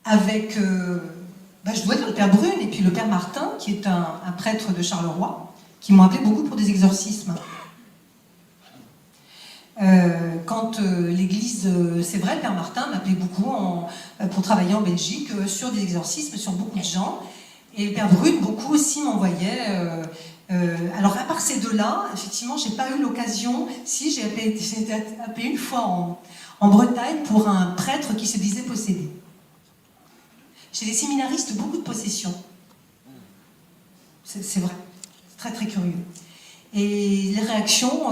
avec... je dois dire le père Brune et puis le père Martin, qui est un prêtre de Charleroi, qui m'ont appelé beaucoup pour des exorcismes. Quand l'église, c'est vrai, le père Martin m'appelait beaucoup pour travailler en Belgique sur des exorcismes, sur beaucoup de gens. Et le père Brune, beaucoup aussi m'envoyait. Alors, à part ces deux-là, effectivement, j'ai pas eu l'occasion. Si, j'ai été appelée une fois en Bretagne pour un prêtre qui se disait possédé. Chez les séminaristes, beaucoup de possessions. C'est vrai. C'est très, très curieux. Et les réactions,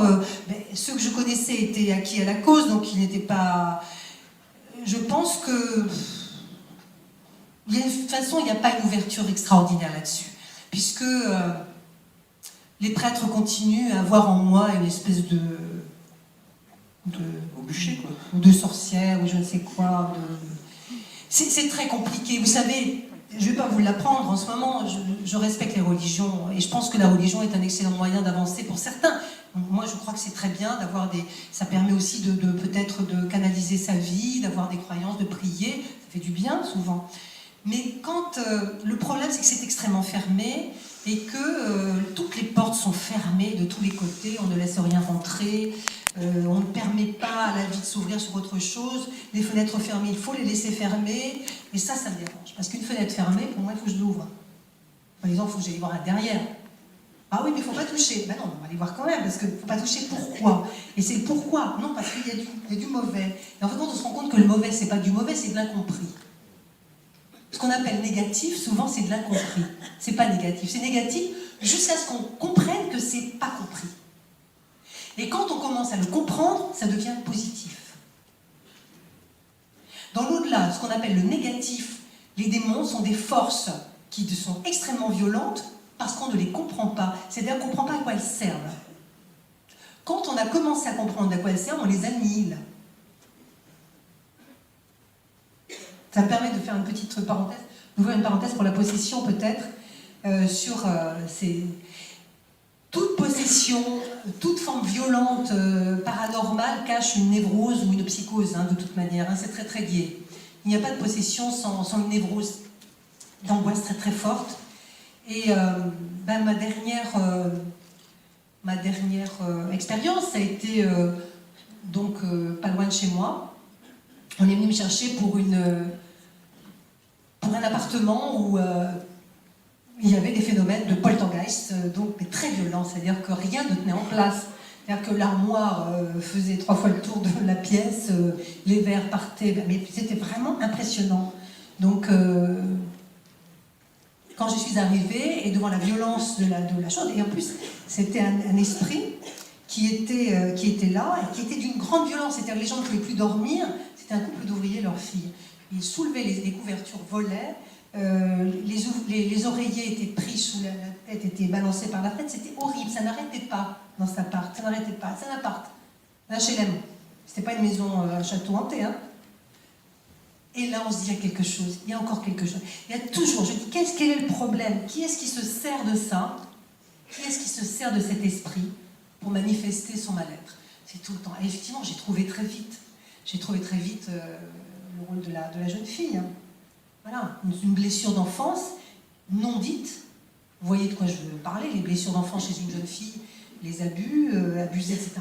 ceux que je connaissais étaient acquis à la cause, donc ils n'étaient pas... Je pense que... De toute façon, il n'y a pas une ouverture extraordinaire là-dessus. Puisque les prêtres continuent à avoir en moi une espèce Au bûcher, quoi. de sorcière, ou je ne sais quoi. C'est très compliqué. Vous savez... Je ne vais pas vous l'apprendre, en ce moment, je respecte les religions, et je pense que la religion est un excellent moyen d'avancer pour certains. Moi, je crois que c'est très bien d'avoir des... Ça permet aussi peut-être de canaliser sa vie, d'avoir des croyances, de prier, ça fait du bien, souvent. Mais quand... le problème, c'est que c'est extrêmement fermé, et que toutes les portes sont fermées de tous les côtés, on ne laisse rien rentrer, on ne permet pas à la vie de s'ouvrir sur autre chose, les fenêtres fermées, il faut les laisser fermer, et ça me dérange. Parce qu'une fenêtre fermée, pour moi, il faut que je l'ouvre. Par exemple, il faut que j'aille voir un derrière. Ah oui, mais il ne faut pas toucher. Ben non, on va aller voir quand même, parce qu'il ne faut pas toucher. Pourquoi? Et c'est le pourquoi. Non, parce qu'il y a du mauvais. Et en fait, on se rend compte que le mauvais, c'est pas du mauvais, c'est de l'incompris. Ce qu'on appelle négatif, souvent, c'est de l'incompris. C'est pas négatif. C'est négatif jusqu'à ce qu'on comprenne que c'est pas compris. Et quand on commence à le comprendre, ça devient positif. Dans l'au-delà, ce qu'on appelle le négatif, les démons sont des forces qui sont extrêmement violentes parce qu'on ne les comprend pas. C'est-à-dire qu'on ne comprend pas à quoi elles servent. Quand on a commencé à comprendre à quoi elles servent, on les annihile. Ça me permet de faire une petite parenthèse, d'ouvrir une parenthèse pour la possession peut-être, sur toute possession, toute forme violente, paranormale, cache une névrose ou une psychose, de toute manière. C'est très très lié. Il n'y a pas de possession sans une névrose d'angoisse très très forte. Et ma dernière expérience, ça a été pas loin de chez moi. On est venu me chercher pour un appartement où il y avait des phénomènes de poltergeist, mais très violents, c'est-à-dire que rien ne tenait en place. C'est-à-dire que l'armoire faisait 3 fois le tour de la pièce, les verres partaient, mais c'était vraiment impressionnant. Donc, quand je suis arrivée, et devant la violence de la chose, et en plus, c'était un esprit qui était là, et qui était d'une grande violence, c'est-à-dire que les gens ne pouvaient plus dormir, c'était un couple d'ouvriers, leur fille. Ils soulevaient les couvertures, volaient, les oreillers étaient pris sous la tête, étaient balancés par la tête, c'était horrible, ça n'arrêtait pas dans cet appart, ça n'arrêtait pas, c'est un appart, un HLM, c'était pas une maison à château hanté, Et là, on se dit, il y a quelque chose, il y a encore quelque chose. Il y a toujours, je dis, quel est le problème? Qui est-ce qui se sert de ça? Qui est-ce qui se sert de cet esprit pour manifester son mal-être? C'est tout le temps. Et effectivement, j'ai trouvé très vite le rôle de la jeune fille. Voilà, une blessure d'enfance non dite. Vous voyez de quoi je veux parler, les blessures d'enfance chez une jeune fille, les abus, abusés, etc.,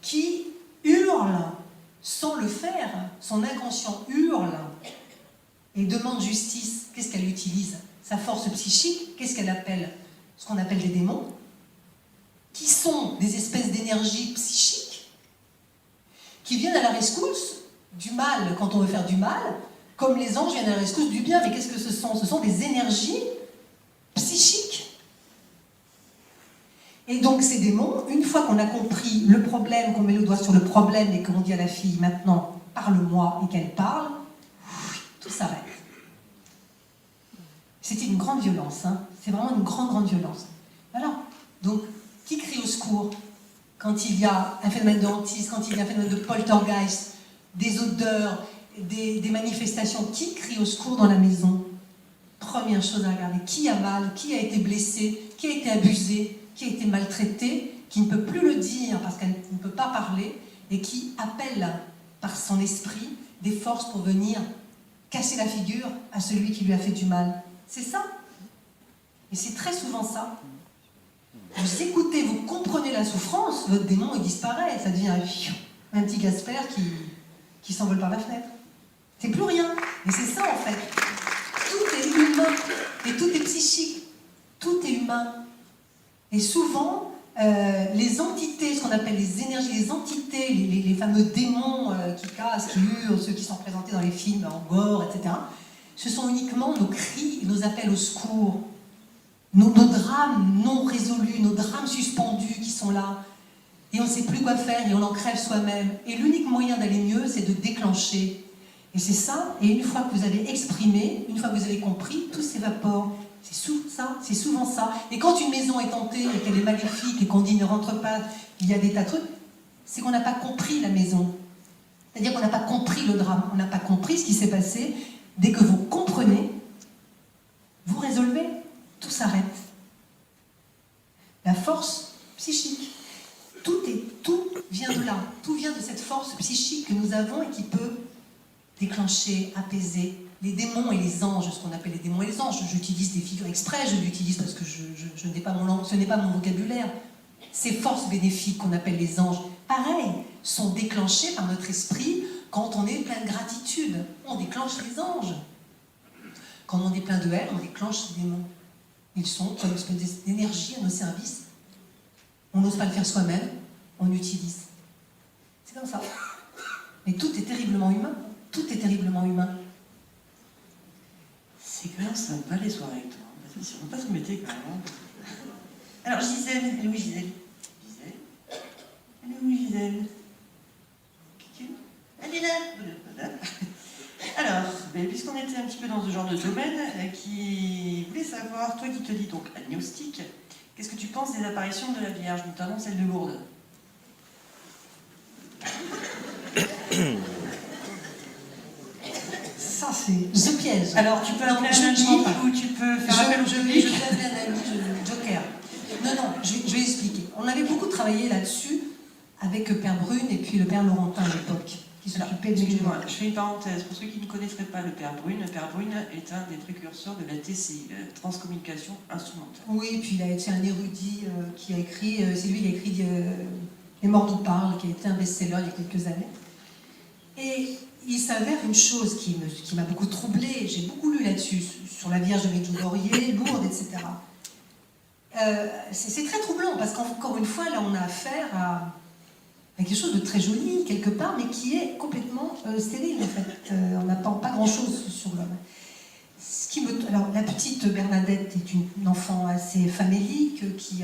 qui hurlent sans le faire, son inconscient hurle et demande justice. Qu'est-ce qu'elle utilise? Sa force psychique, qu'est-ce qu'elle appelle? Ce qu'on appelle des démons, qui sont des espèces d'énergie psychique, qui viennent à la rescousse du mal quand on veut faire du mal, comme les anges viennent à la rescousse du bien. Mais qu'est-ce que ce sont? Ce sont des énergies psychiques. Et donc ces démons, une fois qu'on a compris le problème, qu'on met le doigt sur le problème et qu'on dit à la fille, maintenant, parle-moi, et qu'elle parle, tout s'arrête. C'était une grande violence, c'est vraiment une grande, grande violence. Voilà. Donc, qui crie au secours quand il y a un phénomène de hantise, quand il y a un phénomène de poltergeist, des odeurs, des manifestations? Qui crie au secours dans la maison? Première chose à regarder, qui a mal, qui a été blessé, qui a été abusé, qui a été maltraité, qui ne peut plus le dire parce qu'elle ne peut pas parler, et qui appelle par son esprit des forces pour venir casser la figure à celui qui lui a fait du mal. C'est ça. Et c'est très souvent ça. Vous écoutez, vous comprenez la souffrance, votre démon il disparaît, ça devient un petit Gasper qui s'envole par la fenêtre. C'est plus rien. Et c'est ça en fait. Tout est humain et tout est psychique. Tout est humain. Et souvent, les entités, ce qu'on appelle les énergies, les entités, les fameux démons qui cassent, qui hurlent, ceux qui sont représentés dans les films en gore, etc., ce sont uniquement nos cris, nos appels au secours, nos drames non résolus, nos drames suspendus qui sont là. Et on ne sait plus quoi faire et on en crève soi-même. Et l'unique moyen d'aller mieux, c'est de déclencher. Et c'est ça, et une fois que vous avez exprimé, une fois que vous avez compris, tout s'évapore. C'est souvent ça. Et quand une maison est hantée et qu'elle est maléfique et qu'on dit ne rentre pas, il y a des tas de trucs, c'est qu'on n'a pas compris la maison. C'est-à-dire qu'on n'a pas compris le drame, on n'a pas compris ce qui s'est passé. Dès que vous comprenez, vous résolvez, tout s'arrête. La force psychique, tout vient de là, tout vient de cette force psychique que nous avons et qui peut déclencher, apaiser les démons et les anges, ce qu'on appelle les démons et les anges. J'utilise des figures exprès, je l'utilise parce que ce n'est pas mon vocabulaire. Ces forces bénéfiques qu'on appelle les anges, pareil, sont déclenchées par notre esprit quand on est plein de gratitude. On déclenche les anges. Quand on est plein de haine, on déclenche les démons. Ils sont comme une espèce d'énergie à nos services. On n'ose pas le faire soi-même, on utilise. C'est comme ça. Mais tout est terriblement humain. Tout est terriblement humain. C'est que ça n'aime pas les soirées, toi. Parce que on va pas se mettre quand même. Hein. Alors, Gisèle, elle est où Gisèle? Gisèle? Elle est où Gisèle? Elle est là. Voilà. Alors, puisqu'on était un petit peu dans ce genre de domaine, qui voulait savoir, toi qui te dis donc agnostique, qu'est-ce que tu penses des apparitions de la Vierge, notamment celle de Lourdes? Ça, c'est The Piège. Alors, tu peux appeler je un ne crois ami pas. ou tu peux faire appel au public. Je vais appeler un ami, Joker. Non, je vais expliquer. On avait beaucoup travaillé là-dessus avec Père Brune et puis le Père Laurentin à l'époque, qui s'occupait de Excusez-moi, je fais une parenthèse. Pour ceux qui ne connaîtraient pas le Père Brune est un des précurseurs de la TCI, la transcommunication instrumentale. Oui, puis il a été un érudit qui a écrit, c'est lui qui a écrit Les Morts nous parlent, qui a été un best-seller il y a quelques années. Et il s'avère une chose qui m'a beaucoup troublée, j'ai beaucoup lu là-dessus, sur la Vierge de Medjugorje, Lourdes, etc. C'est très troublant, parce qu'encore une fois, là, on a affaire à quelque chose de très joli, quelque part, mais qui est complètement stérile, en fait. On n'attend pas grand-chose sur l'homme. Alors, la petite Bernadette est une enfant assez famélique, qui,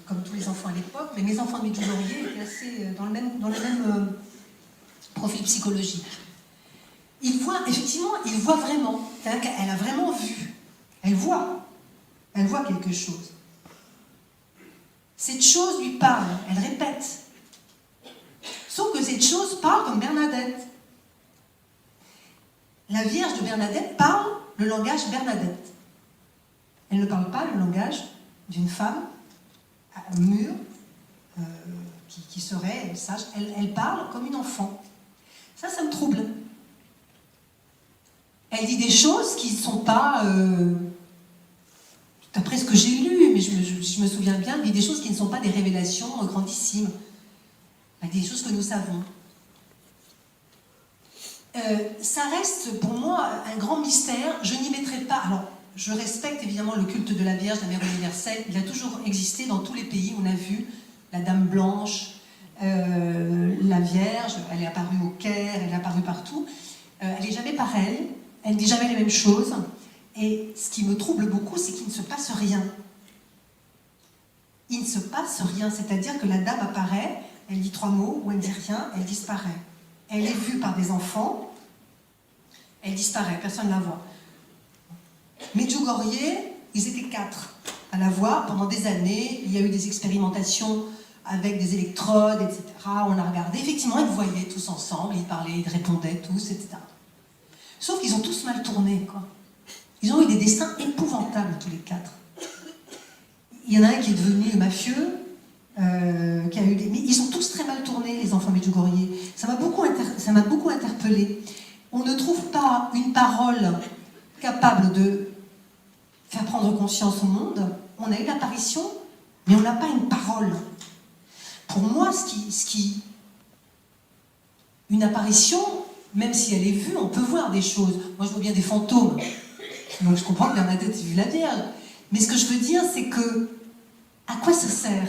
comme tous les enfants à l'époque, mais mes enfants de Medjugorje étaient assez dans le même profil psychologique. Il voit vraiment, c'est-à-dire qu'elle a vraiment vu, elle voit quelque chose. Cette chose lui parle, elle répète. Sauf que cette chose parle comme Bernadette. La Vierge de Bernadette parle le langage Bernadette. Elle ne parle pas le langage d'une femme mûre, qui serait sage. Elle parle comme une enfant. Ça me trouble. Elle dit des choses qui ne sont pas... d'après ce que j'ai lu, mais je me souviens bien, elle dit des choses qui ne sont pas des révélations grandissimes. Elle dit des choses que nous savons. Ça reste pour moi un grand mystère. Je n'y mettrai pas... Alors, je respecte évidemment le culte de la Vierge, la Mère universelle. Il a toujours existé dans tous les pays. On a vu la Dame Blanche, la Vierge, elle est apparue au Caire, elle est apparue partout. Elle n'est jamais pareille, elle ne dit jamais les mêmes choses. Et ce qui me trouble beaucoup, c'est qu'il ne se passe rien. Il ne se passe rien, c'est-à-dire que la dame apparaît, elle dit 3 mots, ou elle ne dit rien, elle disparaît. Elle est vue par des enfants, elle disparaît, personne ne la voit. Medjugorje, ils étaient 4 à la voir pendant des années. Il y a eu des expérimentations avec des électrodes, etc. On a regardé. Effectivement, ils voyaient tous ensemble, ils parlaient, ils répondaient tous, etc. Sauf qu'ils ont tous mal tourné, quoi. Ils ont eu des destins épouvantables, tous les 4. Il y en a un qui est devenu mafieux, qui a eu des... Mais ils ont tous très mal tourné, les enfants Medjugorje. Ça m'a beaucoup interpellée. On ne trouve pas une parole capable de faire prendre conscience au monde. On a eu l'apparition, mais on n'a pas une parole. Pour moi, une apparition, même si elle est vue, on peut voir des choses. Moi, je vois bien des fantômes. Donc, je comprends que Bernadette ait vu la Vierge. Mais ce que je veux dire, c'est que, à quoi ça sert?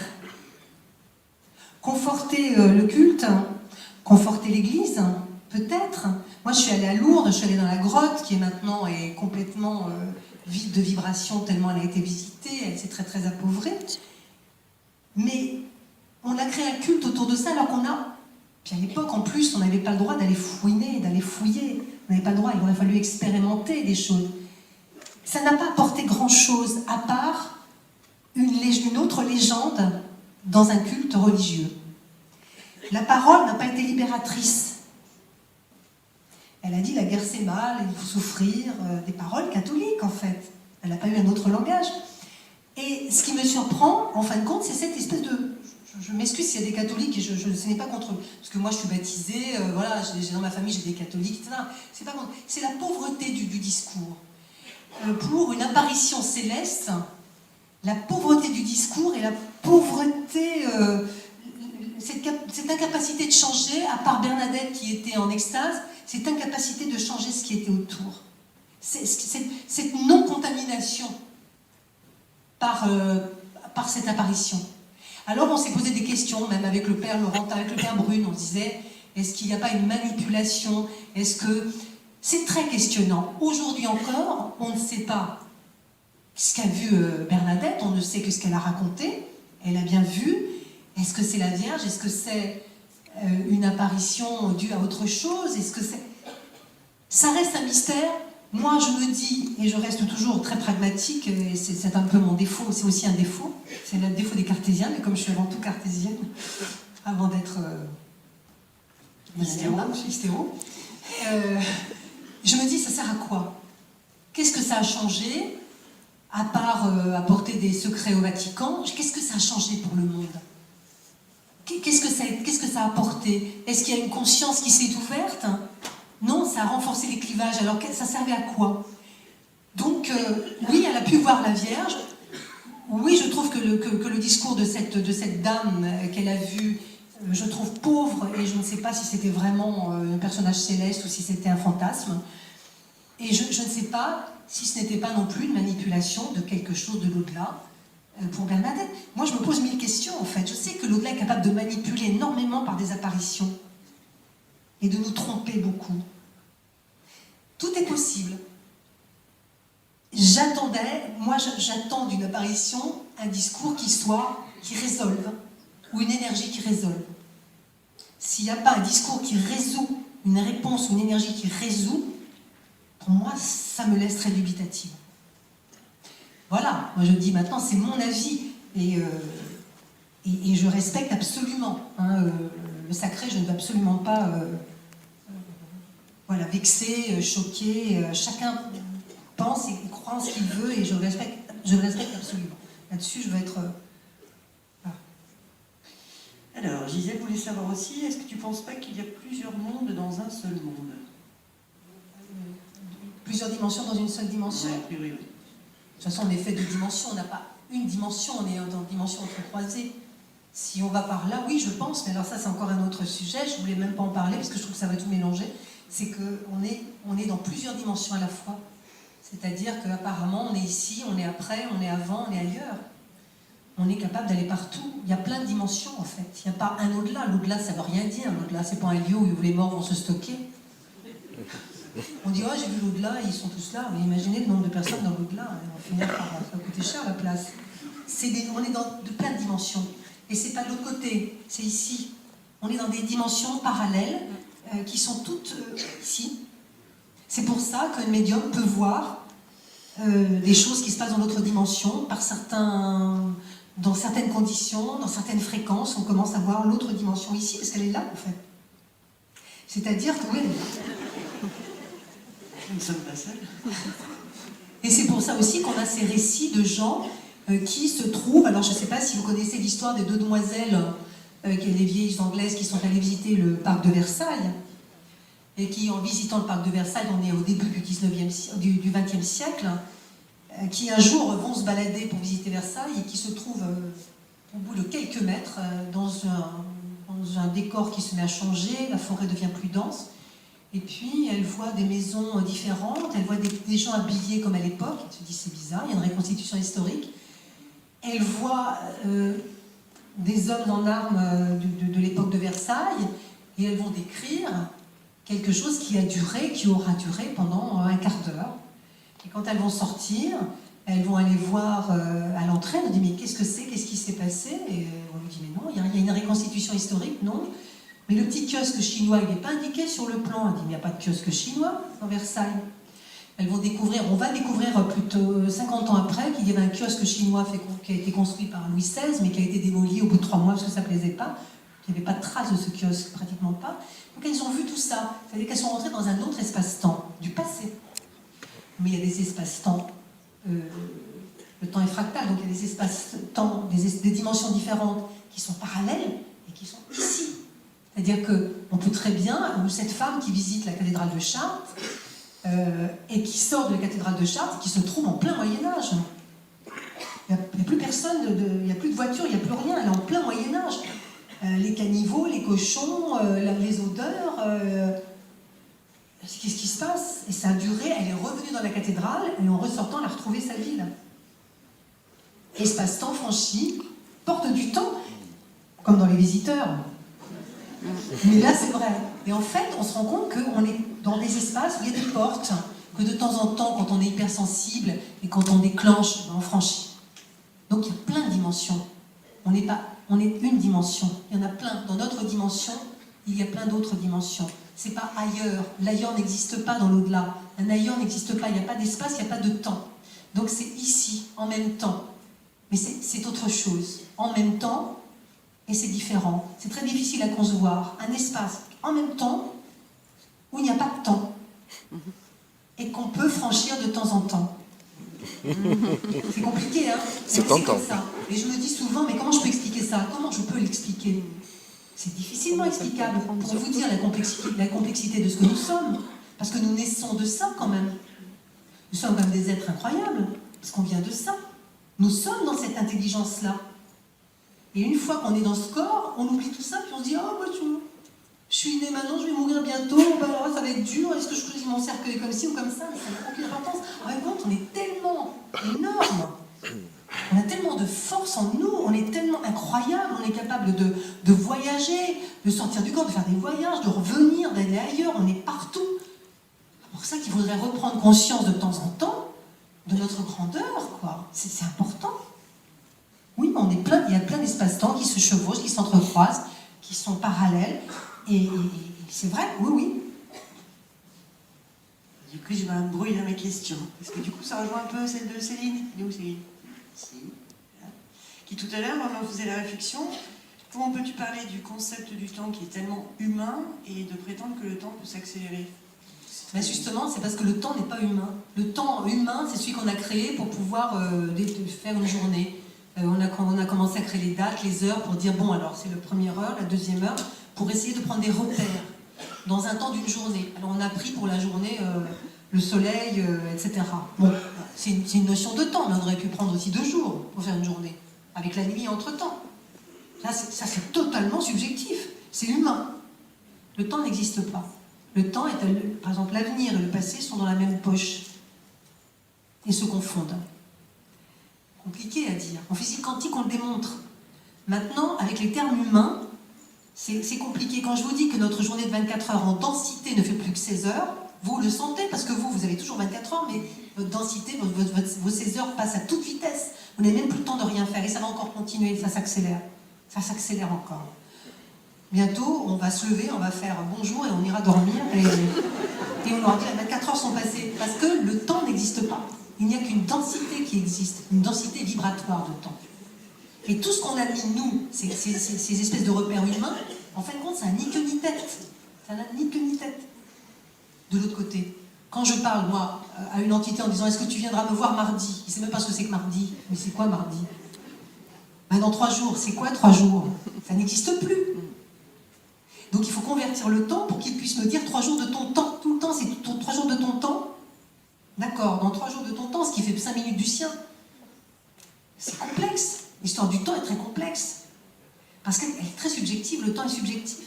Conforter le culte, conforter l'Église, peut-être. Moi, je suis allée à Lourdes, je suis allée dans la grotte, qui maintenant est complètement vide de vibrations, tellement elle a été visitée, elle s'est très très appauvrie. Mais on a créé un culte autour de ça, alors qu'on a... Puis à l'époque, en plus, on n'avait pas le droit d'aller fouiner, d'aller fouiller. On n'avait pas le droit, il aurait fallu expérimenter des choses. Ça n'a pas apporté grand-chose, à part une autre légende dans un culte religieux. La parole n'a pas été libératrice. Elle a dit la guerre c'est mal, il faut souffrir, des paroles catholiques en fait. Elle n'a pas eu un autre langage. Et ce qui me surprend, en fin de compte, c'est cette espèce de... Je m'excuse s'il y a des catholiques, et ce n'est pas contre eux. Parce que moi je suis baptisée, voilà, dans ma famille j'ai des catholiques, etc. C'est pas contre... C'est la pauvreté du discours. Pour une apparition céleste, la pauvreté du discours et la pauvreté... cette incapacité de changer, à part Bernadette qui était en extase, cette incapacité de changer ce qui était autour. cette non-contamination par cette apparition. Alors on s'est posé des questions, même avec le père Laurentin, avec le père Brune, on se disait, est-ce qu'il n'y a pas une manipulation? Est-ce que... C'est très questionnant. Aujourd'hui encore, on ne sait pas ce qu'a vu Bernadette, on ne sait que ce qu'elle a raconté, elle a bien vu. Est-ce que c'est la Vierge? Est-ce que c'est une apparition due à autre chose? Est-ce que c'est... Ça reste un mystère. Moi, je me dis, et je reste toujours très pragmatique, et c'est un peu mon défaut, c'est aussi un défaut, c'est le défaut des cartésiens, mais comme je suis avant tout cartésienne, avant d'être hystéro, je me dis, ça sert à quoi? Qu'est-ce que ça a changé, à part apporter des secrets au Vatican? Qu'est-ce que ça a changé pour le monde? Qu'est-ce que ça a apporté? Est-ce qu'il y a une conscience qui s'est ouverte? Non, ça a renforcé les clivages. Alors ça servait à quoi? Donc, oui, elle a pu voir la Vierge. Oui, je trouve que le discours de cette dame qu'elle a vue, je trouve pauvre, et je ne sais pas si c'était vraiment un personnage céleste ou si c'était un fantasme. Et je ne sais pas si ce n'était pas non plus une manipulation de quelque chose de l'au-delà pour Bernadette. Moi, je me pose 1000 questions, en fait. Je sais que l'au-delà est capable de manipuler énormément par des apparitions et de nous tromper beaucoup. Tout est possible. J'attends d'une apparition un discours qui résolve, ou une énergie qui résolve. S'il n'y a pas un discours qui résout, une réponse ou une énergie qui résout, pour moi, ça me laisse très dubitative. Voilà, moi je dis maintenant, c'est mon avis, et je respecte absolument. Le sacré, je ne veux absolument pas vexer, choquer. Chacun pense et croit en ce qu'il veut, et je le respecte absolument. Là-dessus, je veux être... Alors, Gisèle voulait savoir aussi, est-ce que tu ne penses pas qu'il y a plusieurs mondes dans un seul monde? Plusieurs dimensions dans une seule dimension? Oui. De toute façon, on est fait de dimensions, on n'a pas une dimension, on est dans une dimension entrecroisée. Si on va par là, oui, je pense, mais alors ça, c'est encore un autre sujet, je ne voulais même pas en parler, parce que je trouve que ça va tout mélanger. C'est qu'on est dans plusieurs dimensions à la fois. C'est-à-dire qu'apparemment, on est ici, on est après, on est avant, on est ailleurs. On est capable d'aller partout. Il y a plein de dimensions, en fait. Il n'y a pas un au-delà. L'au-delà, ça ne veut rien dire. L'au-delà, c'est pas un lieu où les morts vont se stocker. On dit, oh, j'ai vu l'au-delà, ils sont tous là. Mais imaginez le nombre de personnes dans l'au-delà. On va finir par ça va coûter cher, la place. On est dans de plein de dimensions. Et c'est pas de l'autre côté, c'est ici. On est dans des dimensions parallèles qui sont toutes ici. C'est pour ça qu'un médium peut voir des choses qui se passent dans l'autre dimension, dans certaines conditions, dans certaines fréquences, on commence à voir l'autre dimension ici, parce qu'elle est là, en fait. C'est-à-dire que, oui, elle est là. Nous ne sommes pas seuls. Et c'est pour ça aussi qu'on a ces récits de gens qui se trouvent... Alors, je ne sais pas si vous connaissez l'histoire des deux demoiselles, les vieilles anglaises qui sont allées visiter le parc de Versailles, et qui, en visitant le parc de Versailles, on est au début du XXe siècle, qui un jour vont se balader pour visiter Versailles et qui se trouvent au bout de quelques mètres dans un décor qui se met à changer, la forêt devient plus dense, et puis elles voient des maisons différentes, elles voient des gens habillés comme à l'époque, elles se disent c'est bizarre, il y a une reconstitution historique, elles voient des hommes en armes de l'époque de Versailles, et elles vont décrire quelque chose qui aura duré pendant un quart d'heure. Et quand elles vont sortir, elles vont aller voir à l'entrée, on dit mais qu'est-ce que c'est, qu'est-ce qui s'est passé? Et on lui dit mais non, il y a une reconstitution historique, non. Mais le petit kiosque chinois, il n'est pas indiqué sur le plan. Elle dit mais il n'y a pas de kiosque chinois dans Versailles. On va découvrir plutôt 50 ans après qu'il y avait un kiosque chinois qui a été construit par Louis XVI, mais qui a été démoli au bout de 3 mois parce que ça ne plaisait pas. Il n'y avait pas de trace de ce kiosque, pratiquement pas. Donc elles ont vu tout ça. C'est-à-dire qu'elles sont rentrées dans un autre espace-temps, du passé. Mais il y a des espaces-temps, le temps est fractal, donc il y a des espaces-temps, des dimensions différentes qui sont parallèles et qui sont ici. C'est-à-dire qu'on peut très bien, ou cette femme qui visite la cathédrale de Chartres, et qui sort de la cathédrale de Chartres, qui se trouve en plein Moyen-Âge. Il n'y a plus personne, il n'y a plus de voiture, il n'y a plus rien, elle est en plein Moyen-Âge. Les caniveaux, les cochons, les odeurs, qu'est-ce qui se passe? Et ça a duré, elle est revenue continue dans la cathédrale et en ressortant, elle a retrouvé sa ville. Espace-temps franchi, porte du temps, comme dans Les Visiteurs. Mais là, c'est vrai. Et en fait, on se rend compte qu'on est dans des espaces où il y a des portes, que de temps en temps, quand on est hypersensible et quand on déclenche, on franchit. Donc il y a plein de dimensions. On est une dimension. Il y en a plein. Dans notre dimension, il y a plein d'autres dimensions. C'est pas ailleurs. L'ailleurs n'existe pas dans l'au-delà. Un ailleurs n'existe pas. Il n'y a pas d'espace, il n'y a pas de temps. Donc c'est ici, en même temps. Mais c'est autre chose. En même temps, et c'est différent. C'est très difficile à concevoir. Un espace en même temps où il n'y a pas de temps. Et qu'on peut franchir de temps en temps. C'est compliqué, hein? C'est tentant. Ça. Et je me dis souvent, mais comment je peux expliquer ça? Comment je peux l'expliquer? C'est difficilement explicable. Pour vous dire la complexité de ce que nous sommes. Parce que nous naissons de ça, quand même. Nous sommes comme des êtres incroyables. Parce qu'on vient de ça. Nous sommes dans cette intelligence-là. Et une fois qu'on est dans ce corps, on oublie tout ça, puis on se dit, oh, bah, je suis né maintenant, je vais mourir bientôt, bah, alors, ça va être dur, est-ce que je choisis mon cercueil comme ci ou comme ça? Mais ça n'a aucune importance. En fin de compte, on est tellement énorme, on a tellement de force en nous, on est tellement incroyable, on est capable de voyager, de sortir du corps, de faire des voyages, de revenir, d'aller ailleurs, on est partout. C'est pour ça qu'il faudrait reprendre conscience de temps en temps de notre grandeur, quoi. C'est important. Oui, mais il y a plein d'espaces-temps qui se chevauchent, qui s'entrecroisent, qui sont parallèles. Et c'est vrai, oui, oui. Du coup, je m'embrouille dans mes questions. Parce que du coup, ça rejoint un peu celle de Céline. Elle est où, Céline? Ici. Là. Qui tout à l'heure, on faisait la réflexion. Comment peux-tu parler du concept du temps qui est tellement humain et de prétendre que le temps peut s'accélérer? Mais justement, c'est parce que le temps n'est pas humain. Le temps humain, c'est celui qu'on a créé pour pouvoir faire une journée. On a commencé à créer les dates, les heures, pour dire, bon, alors c'est la première heure, la deuxième heure, pour essayer de prendre des repères dans un temps d'une journée. Alors on a pris pour la journée le soleil, etc. Bon, c'est une notion de temps, mais on aurait pu prendre aussi 2 jours pour faire une journée, avec la nuit entre-temps. Ça, c'est totalement subjectif, c'est humain. Le temps n'existe pas. Le temps est, par exemple, l'avenir et le passé sont dans la même poche et se confondent. Compliqué à dire. En physique quantique, on le démontre. Maintenant, avec les termes humains, c'est compliqué. Quand je vous dis que notre journée de 24 heures en densité ne fait plus que 16 heures, vous le sentez parce que vous avez toujours 24 heures, mais votre densité, vos 16 heures passent à toute vitesse. Vous n'avez même plus le temps de rien faire et ça va encore continuer, ça s'accélère. Ça s'accélère encore. Bientôt, on va se lever, on va faire bonjour et on ira dormir et on leur dit les 24 heures sont passées parce que le temps n'existe pas. Il n'y a qu'une densité qui existe, une densité vibratoire de temps. Et tout ce qu'on a mis, nous, ces espèces de repères humains, en fin de compte, ça n'a ni queue ni tête. Ça n'a ni queue ni tête. De l'autre côté, quand je parle, moi, à une entité en disant « Est-ce que tu viendras me voir mardi ?» Il ne sait même pas ce que c'est que mardi. Mais c'est quoi mardi? Ben, dans 3 jours. C'est quoi 3 jours? Ça n'existe plus. Donc il faut convertir le temps pour qu'il puisse me dire 3 jours de ton temps. Tout le temps, c'est 3 jours de ton temps. D'accord, dans 3 jours de ton temps, ce qui fait 5 minutes du sien. C'est complexe. L'histoire du temps est très complexe. Parce qu'elle est très subjective, le temps est subjectif.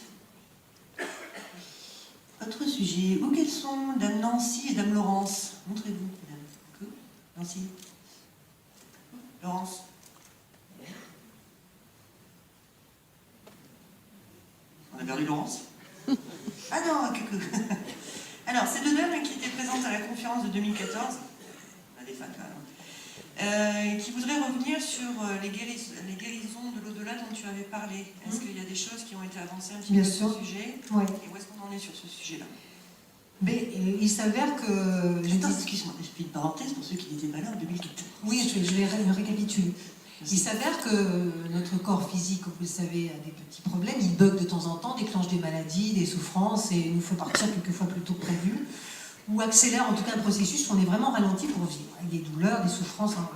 Autre sujet, où qu'elles sont Dame Nancy et Dame Laurence? Montrez-vous, Madame. Nancy. Laurence. On a perdu Laurence? Ah non, coucou. Alors, ces 2 dames qui étaient présentes à la conférence de 2014, on a des fans quand même, qui voudraient revenir sur les guérisons de l'au-delà dont tu avais parlé. Est-ce qu'il y a des choses qui ont été avancées un petit peu sur ce sujet? Oui. Et où est-ce qu'on en est sur ce sujet-là? Mais il s'avère que... Excuse-moi, je fais une parenthèse pour ceux qui n'étaient pas là en 2014. Oui, je vais récapituler. Il s'avère que notre corps physique, comme vous le savez, a des petits problèmes. Il bug de temps en temps, déclenche des maladies, des souffrances et nous fait partir quelquefois plus tôt que prévu. Ou accélère en tout cas un processus où on est vraiment ralenti pour vivre, avec des douleurs, des souffrances. Hein,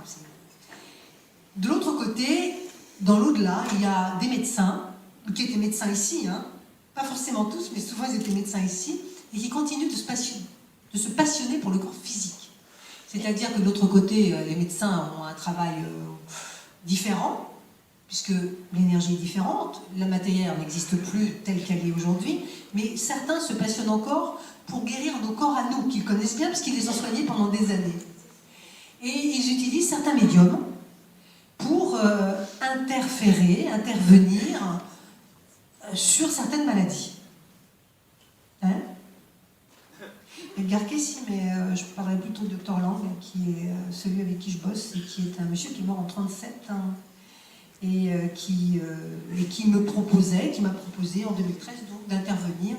de l'autre côté, dans l'au-delà, il y a des médecins, qui étaient médecins ici, hein, pas forcément tous, mais souvent ils étaient médecins ici, et qui continuent de se passionner pour le corps physique. C'est-à-dire que de l'autre côté, les médecins ont un travail différent, puisque l'énergie est différente, la matière n'existe plus telle qu'elle est aujourd'hui, mais certains se passionnent encore pour guérir nos corps à nous, qu'ils connaissent bien, parce qu'ils les ont soignés pendant des années. Et ils utilisent certains médiums pour intervenir sur certaines maladies. Hein? Edgar Cayce, mais je parlerai plutôt de Dr Lang, qui est celui avec qui je bosse, et qui est un monsieur qui est mort en 1937, hein, et qui m'a proposé en 2013 donc d'intervenir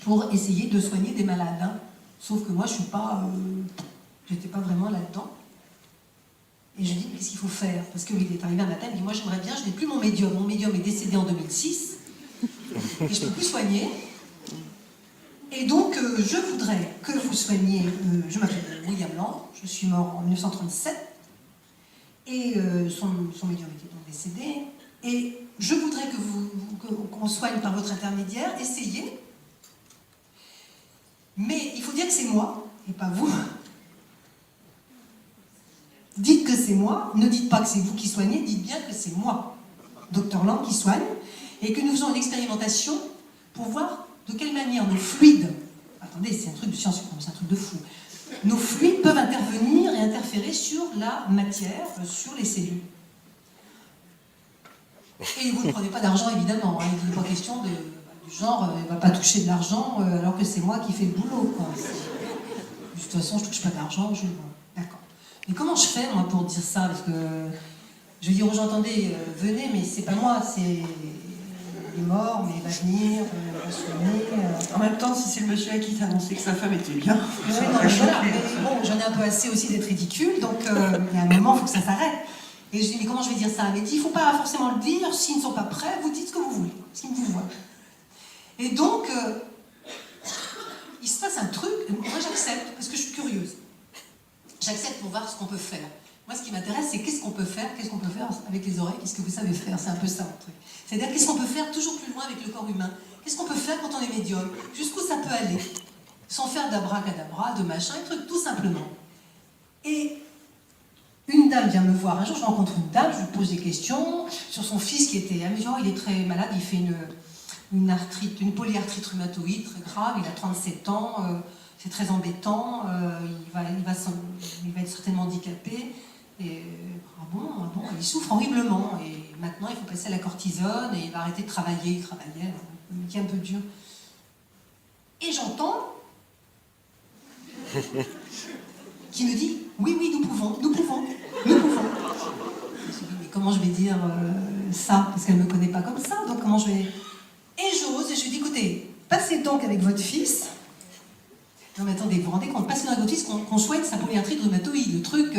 pour essayer de soigner des malades. Hein. Sauf que moi, j'étais pas vraiment là-dedans. Et je dis, qu'est-ce qu'il faut faire? Parce qu'il est arrivé un matin, il me dit, moi j'aimerais bien, je n'ai plus mon médium. Mon médium est décédé en 2006, et je ne peux plus soigner. Et donc, je voudrais que vous soigniez, je m'appelle William Land, je suis mort en 1937, et son médium était donc décédé, et je voudrais qu'on soigne par votre intermédiaire, essayez, mais il faut dire que c'est moi, et pas vous. Dites que c'est moi, ne dites pas que c'est vous qui soignez, dites bien que c'est moi, Dr Lang, qui soigne, et que nous faisons une expérimentation pour voir de quelle manière nos fluides, attendez, c'est un truc de science, c'est un truc de fou, nos fluides peuvent intervenir et interférer sur la matière, sur les cellules. Et vous ne prenez pas d'argent, évidemment, hein, il n'est pas question du genre, il ne va pas toucher de l'argent alors que c'est moi qui fais le boulot, quoi. De toute façon, je ne touche pas d'argent, d'accord. Mais comment je fais, moi, pour dire ça? Parce que je vais dire aux gens, attendez, venez, mais c'est pas moi, c'est... Il est mort, mais il va venir, il va soigner. En même temps, si c'est le monsieur à qui t'as annoncé que sa femme était bien, oui, non, mais voilà, mais bon, j'en ai un peu assez aussi d'être ridicule, donc il y a un moment, il faut que ça s'arrête. Et je dis, mais comment je vais dire ça? Elle m'a dit, il ne faut pas forcément le dire, s'ils ne sont pas prêts, vous dites ce que vous voulez, s'ils vous voient. Et donc, il se passe un truc, moi j'accepte, parce que je suis curieuse. J'accepte pour voir ce qu'on peut faire. Moi, ce qui m'intéresse, c'est qu'est-ce qu'on peut faire avec les oreilles, qu'est-ce que vous savez faire, c'est un peu ça, mon truc. C'est-à-dire, qu'est-ce qu'on peut faire toujours plus loin avec le corps humain? Qu'est-ce qu'on peut faire quand on est médium? Jusqu'où ça peut aller? Sans faire d'abracadabra, de machin, un truc, tout simplement. Et une dame vient me voir. Un jour, je rencontre une dame, je lui pose des questions sur son fils qui était... Elle me dit, oh, il est très malade, il fait une polyarthrite rhumatoïde très grave, il a 37 ans, c'est très embêtant, il va être certainement handicapé. Et ah bon, il souffre horriblement, et maintenant il faut passer à la cortisone, et il va arrêter de travailler, il travaillait, un métier un peu dur. Et j'entends qui me dit, oui, nous pouvons. Je me suis dit, mais comment je vais dire ça? Parce qu'elle ne me connaît pas comme ça, donc comment je vais... Et j'ose, et je lui dis, écoutez, passez donc avec votre fils. Non mais attendez, vous vous rendez compte, passez dans votre fils qu'on soigne sa polyarthrite rhumatoïde, le truc...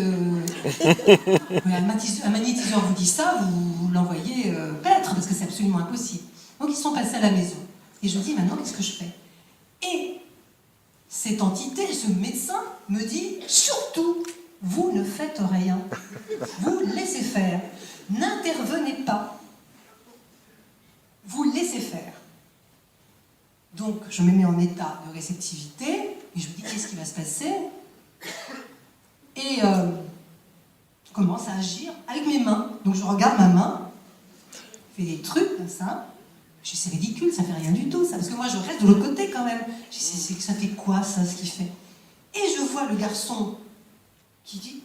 un magnétiseur vous dit ça, vous l'envoyez paître, parce que c'est absolument impossible. Donc ils sont passés à la maison. Et je dis, maintenant, qu'est-ce que je fais? Et cette entité, ce médecin, me dit, surtout, vous ne faites rien. Vous laissez faire. N'intervenez pas. Vous laissez faire. Donc, je me mets en état de réceptivité, et je me dis, qu'est-ce qui va se passer? Et je commence à agir avec mes mains. Donc, je regarde ma main, je fais des trucs comme ça. Je dis, c'est ridicule, ça fait rien du tout, ça. Parce que moi, je reste de l'autre côté quand même. Je dis, ça fait quoi, ça, ce qu'il fait? Et je vois le garçon qui dit,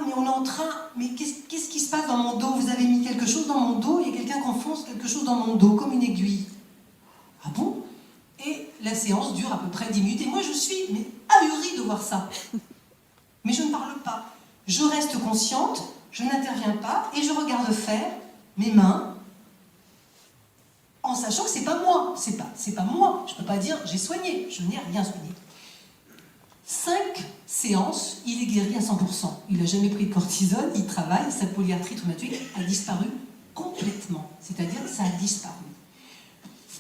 mais on est en train, mais qu'est-ce qui se passe dans mon dos? Vous avez mis quelque chose dans mon dos, il y a quelqu'un qui enfonce quelque chose dans mon dos, comme une aiguille. Ah bon? Et la séance dure à peu près 10 minutes, et moi je suis ahurie de voir ça. Mais je ne parle pas. Je reste consciente, je n'interviens pas, et je regarde faire mes mains, en sachant que c'est pas moi. C'est pas moi. Je peux pas dire j'ai soigné, je n'ai rien soigné. 5 séances, il est guéri à 100%. Il n'a jamais pris de cortisone, il travaille, sa polyarthrite rhumatoïde a disparu complètement. C'est-à-dire que ça a disparu.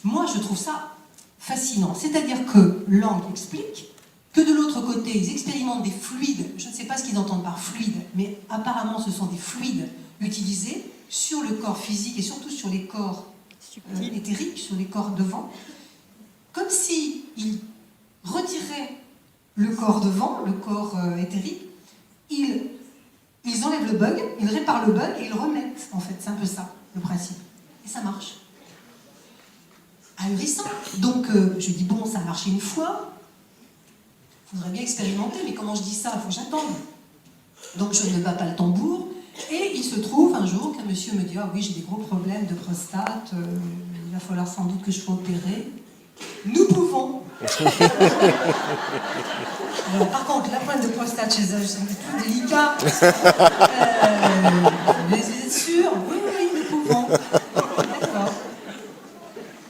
Moi, je trouve ça fascinant. C'est-à-dire que Lang explique que de l'autre côté, ils expérimentent des fluides, je ne sais pas ce qu'ils entendent par fluide, mais apparemment ce sont des fluides utilisés sur le corps physique et surtout sur les corps éthériques, sur les corps devant, comme s'ils retiraient le corps devant, le corps éthérique, ils enlèvent le bug, ils réparent le bug et ils le remettent, en fait. C'est un peu ça, le principe. Et ça marche. Ahurissant. Donc, je dis, bon, ça a marché une fois. Il faudrait bien expérimenter, mais comment je dis ça? Il faut que j'attende. Donc, je ne bats pas le tambour. Et il se trouve un jour qu'un monsieur me dit, ah oui, j'ai des gros problèmes de prostate, il va falloir sans doute que je sois opéré. Nous pouvons. Alors, par contre, la pointe de prostate chez eux, c'est un peu délicat. Vous êtes sûr? Oui, oui, nous pouvons. D'accord.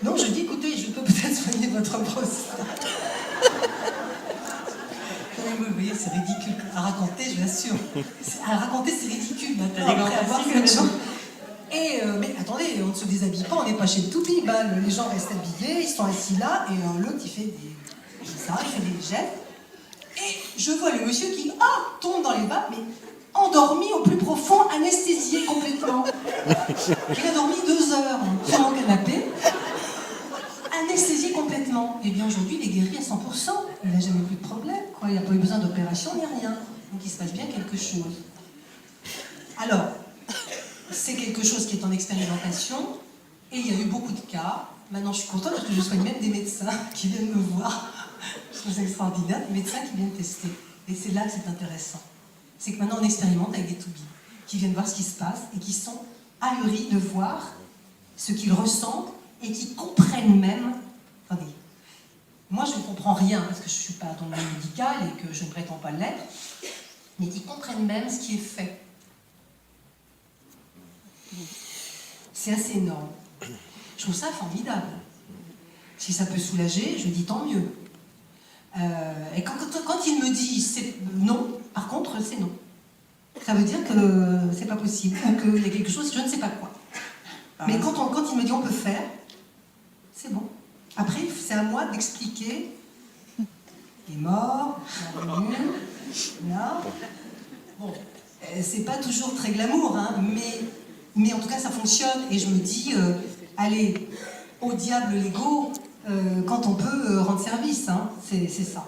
Donc je dis, écoutez, je peux peut-être soigner votre prostate. Vous voyez, c'est ridicule à raconter, je l'assure. À raconter, c'est ridicule maintenant. Après avoir fait le genre. Et mais attendez, on ne se déshabille pas, on n'est pas chez le Toupie. Les gens restent habillés, ils sont assis là, et l'autre il fait il fait des gestes. Et je vois le monsieur qui tombe dans les bas, mais endormi au plus profond, anesthésié complètement. Il a dormi 2 heures sur mon canapé, anesthésié complètement. Et bien aujourd'hui, il est guéri à 100%. Il n'a jamais eu de problème, quoi. Il n'a pas eu besoin d'opération ni rien. Donc il se passe bien quelque chose. Alors, c'est quelque chose qui est en expérimentation, et il y a eu beaucoup de cas. Maintenant, je suis contente parce que je soigne même des médecins qui viennent me voir. Je trouve ça extraordinaire, des médecins qui viennent tester. Et c'est là que c'est intéressant. C'est que maintenant, on expérimente avec des toubibs qui viennent voir ce qui se passe et qui sont ahuris de voir ce qu'ils ressentent et qui comprennent même. Attendez, moi, je ne comprends rien parce que je ne suis pas dans le monde médical et que je ne prétends pas l'être, mais qui comprennent même ce qui est fait. C'est assez énorme. Je trouve ça formidable. Si ça peut soulager, je dis tant mieux. Et quand il me dit c'est non, par contre, c'est non. Ça veut dire que c'est pas possible, ou qu'il y a quelque chose, je ne sais pas quoi. Mais quand il me dit on peut faire, c'est bon. Après, c'est à moi d'expliquer. Il est mort, là. Bon, c'est pas toujours très glamour, hein, mais en tout cas ça fonctionne. Et je me dis, allez, au diable l'ego, quand on peut rendre service, hein, c'est ça.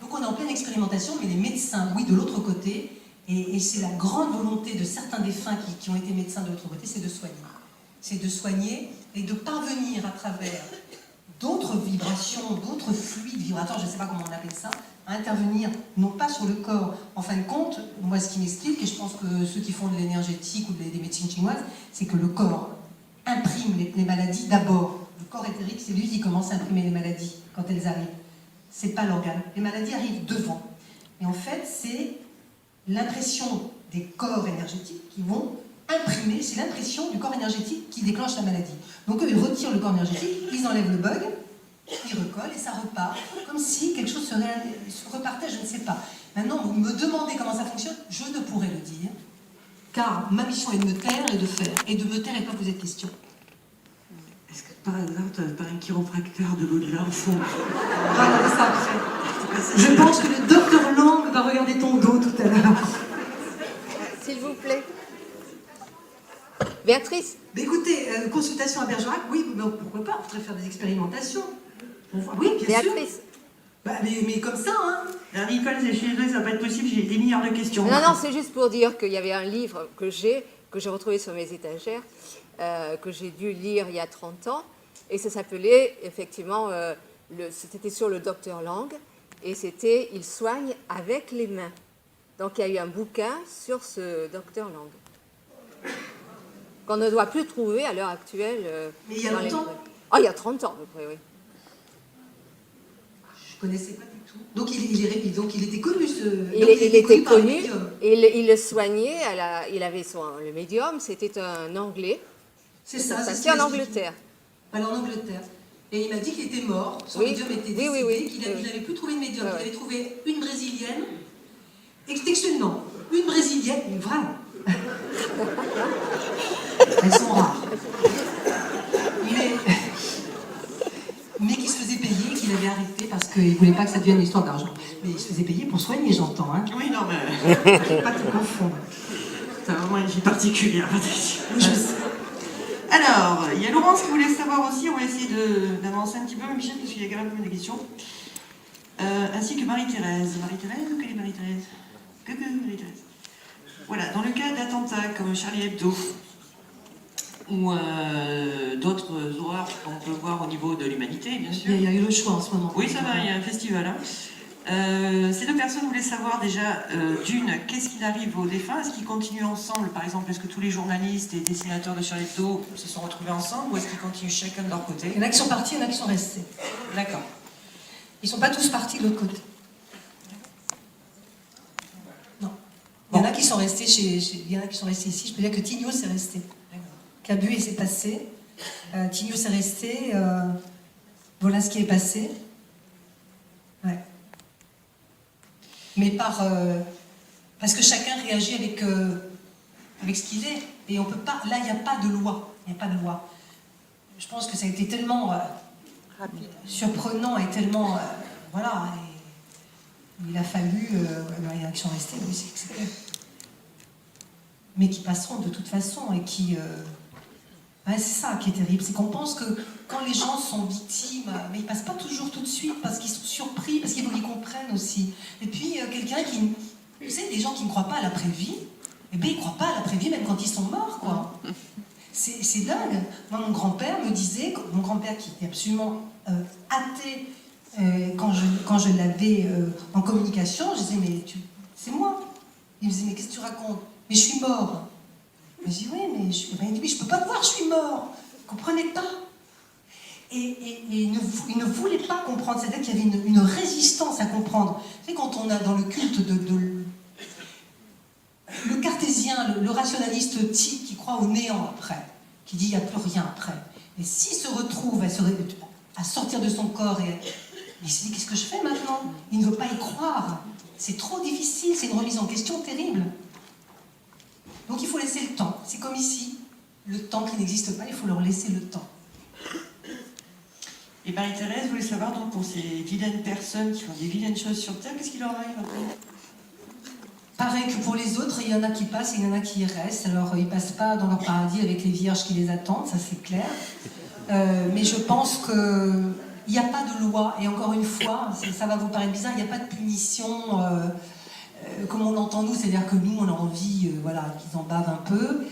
Donc on est en pleine expérimentation, mais les médecins, oui, de l'autre côté, et c'est la grande volonté de certains défunts qui ont été médecins de l'autre côté, c'est de soigner. C'est de soigner et de parvenir à travers d'autres vibrations, d'autres fluides vibrateurs, je ne sais pas comment on appelle ça, à intervenir, non pas sur le corps. En fin de compte, moi ce qui m'explique, et je pense que ceux qui font de l'énergétique ou des médecines chinoises, c'est que le corps imprime les maladies d'abord. Le corps éthérique, c'est lui qui commence à imprimer les maladies quand elles arrivent. C'est pas l'organe. Les maladies arrivent devant. Et en fait, c'est l'impression des corps énergétiques qui vont imprimer, c'est l'impression du corps énergétique qui déclenche la maladie. Donc eux, ils retirent le corps énergétique, ils enlèvent le bug, ils recollent et ça repart, comme si quelque chose se repartait, je ne sais pas. Maintenant, vous me demandez comment ça fonctionne, je ne pourrais le dire, car ma mission est de me taire et de faire, et de me taire et de pas poser de questions. Est-ce que par hasard, tu n'as pas un chiropracteur de l'au-delà au fond? On va regarder ça après. Je pense que le docteur Lang va regarder ton dos tout à l'heure. S'il vous plaît. Béatrice. Mais écoutez, consultation à Bergerac, oui, mais pourquoi pas, on pourrait faire des expérimentations. Oui, bien sûr. Béatrice. Mais comme ça, hein. Alors Nicole, c'est chez eux, ça va pas être possible, j'ai des milliards de questions. Non, c'est juste pour dire qu'il y avait un livre que j'ai retrouvé sur mes étagères, que j'ai dû lire il y a 30 ans, et ça s'appelait effectivement, c'était sur le docteur Lang, et c'était « Il soigne avec les mains ». Donc il y a eu un bouquin sur ce docteur Lang, qu'on ne doit plus trouver à l'heure actuelle. Mais il y a longtemps. Il y a 30 ans à peu près, oui. Je ne connaissais pas du tout. Donc il était connu, ce... Il était connu, il le soignait, il avait le médium, c'était un Anglais. C'est ça, c'est en Angleterre. Alors en Angleterre. Et il m'a dit qu'il était mort, son médium était décédé, qu'il n'avait plus trouvé de médium, qu'il avait trouvé une brésilienne, exceptionnellement, une brésilienne, mais vraiment. Elles sont rares. Mais qui se faisait payer, qu'il avait arrêté parce qu'il ne voulait pas que ça devienne une histoire d'argent. Mais il se faisait payer pour soigner, j'entends. Hein. Oui, non, mais... Pas tout confondre. C'est vraiment une vie particulière. Je sais. Alors, il y a Laurence qui voulait savoir aussi, on va essayer d'avancer un petit peu, Michel, parce qu'il y a quand même des questions. Ainsi que Marie-Thérèse. Marie-Thérèse ou quelle est Marie-Thérèse? Que Marie-Thérèse? Voilà, dans le cas d'attentats comme Charlie Hebdo, ou d'autres horreurs qu'on peut voir au niveau de l'humanité, bien sûr. Il y a eu le choix en ce moment. Oui, ça va, il y a un festival. Hein. Ces deux personnes voulaient savoir déjà, d'une, qu'est-ce qu'il arrive aux défunts? Est-ce qu'ils continuent ensemble? Par exemple, est-ce que tous les journalistes et dessinateurs de Charlie Hebdo se sont retrouvés ensemble ou est-ce qu'ils continuent chacun de leur côté? Il y en a qui sont partis, il y en a qui sont restés. D'accord. Ils ne sont pas tous partis de l'autre côté. Non. Il y en a qui sont restés il y en a qui sont restés ici. Je peux dire que Tignos est resté. Cabu s'est passé. Tignos est resté. Voilà ce qui est passé. Ouais. Mais parce que chacun réagit avec ce qu'il est. Et on peut pas. Là, il n'y a pas de loi. Il n'y a pas de loi. Je pense que ça a été tellement surprenant et tellement. Voilà. Et il a fallu. Il y en a qui sont restés, oui, c'est clair. Mais qui passeront de toute façon et qui. Ouais, c'est ça qui est terrible. C'est qu'on pense que quand les gens sont victimes, mais ils passent pas toujours tout de suite parce qu'ils sont surpris, parce qu'il faut qu'ils comprennent aussi. Et puis, quelqu'un qui. Vous savez, des gens qui ne croient pas à l'après-vie, eh bien, ils ne croient pas à l'après-vie même quand ils sont morts, quoi. C'est dingue. Moi, mon grand-père me disait, mon grand-père qui était absolument athée, quand je l'avais en communication, je disais, mais c'est moi. Il me disait, mais qu'est-ce que tu racontes? Mais je suis mort. Je dis, oui, mais je ne peux pas te voir, je suis mort. Vous ne comprenez pas. Et il ne voulait pas comprendre. C'est-à-dire qu'il y avait une résistance à comprendre. Vous savez, quand on a dans le culte le cartésien, le rationaliste type qui croit au néant après, qui dit qu'il n'y a plus rien après. Et s'il se retrouve à sortir de son corps et il se dit, qu'est-ce que je fais maintenant? Il ne veut pas y croire. C'est trop difficile, c'est une remise en question terrible. Donc il faut laisser le temps. C'est comme ici, le temps qui n'existe pas, il faut leur laisser le temps. Et Marie-Thérèse voulait savoir donc pour ces vilaines personnes qui font des vilaines choses sur Terre, qu'est-ce qui leur arrive après? Pareil que pour les autres, il y en a qui passent et il y en a qui y restent. Alors ils ne passent pas dans leur paradis avec les vierges qui les attendent, ça c'est clair. Mais je pense qu'il n'y a pas de loi. Et encore une fois, ça va vous paraître bizarre, il n'y a pas de punition comme on l'entend nous, c'est-à-dire que nous on a envie voilà, qu'ils en bavent un peu.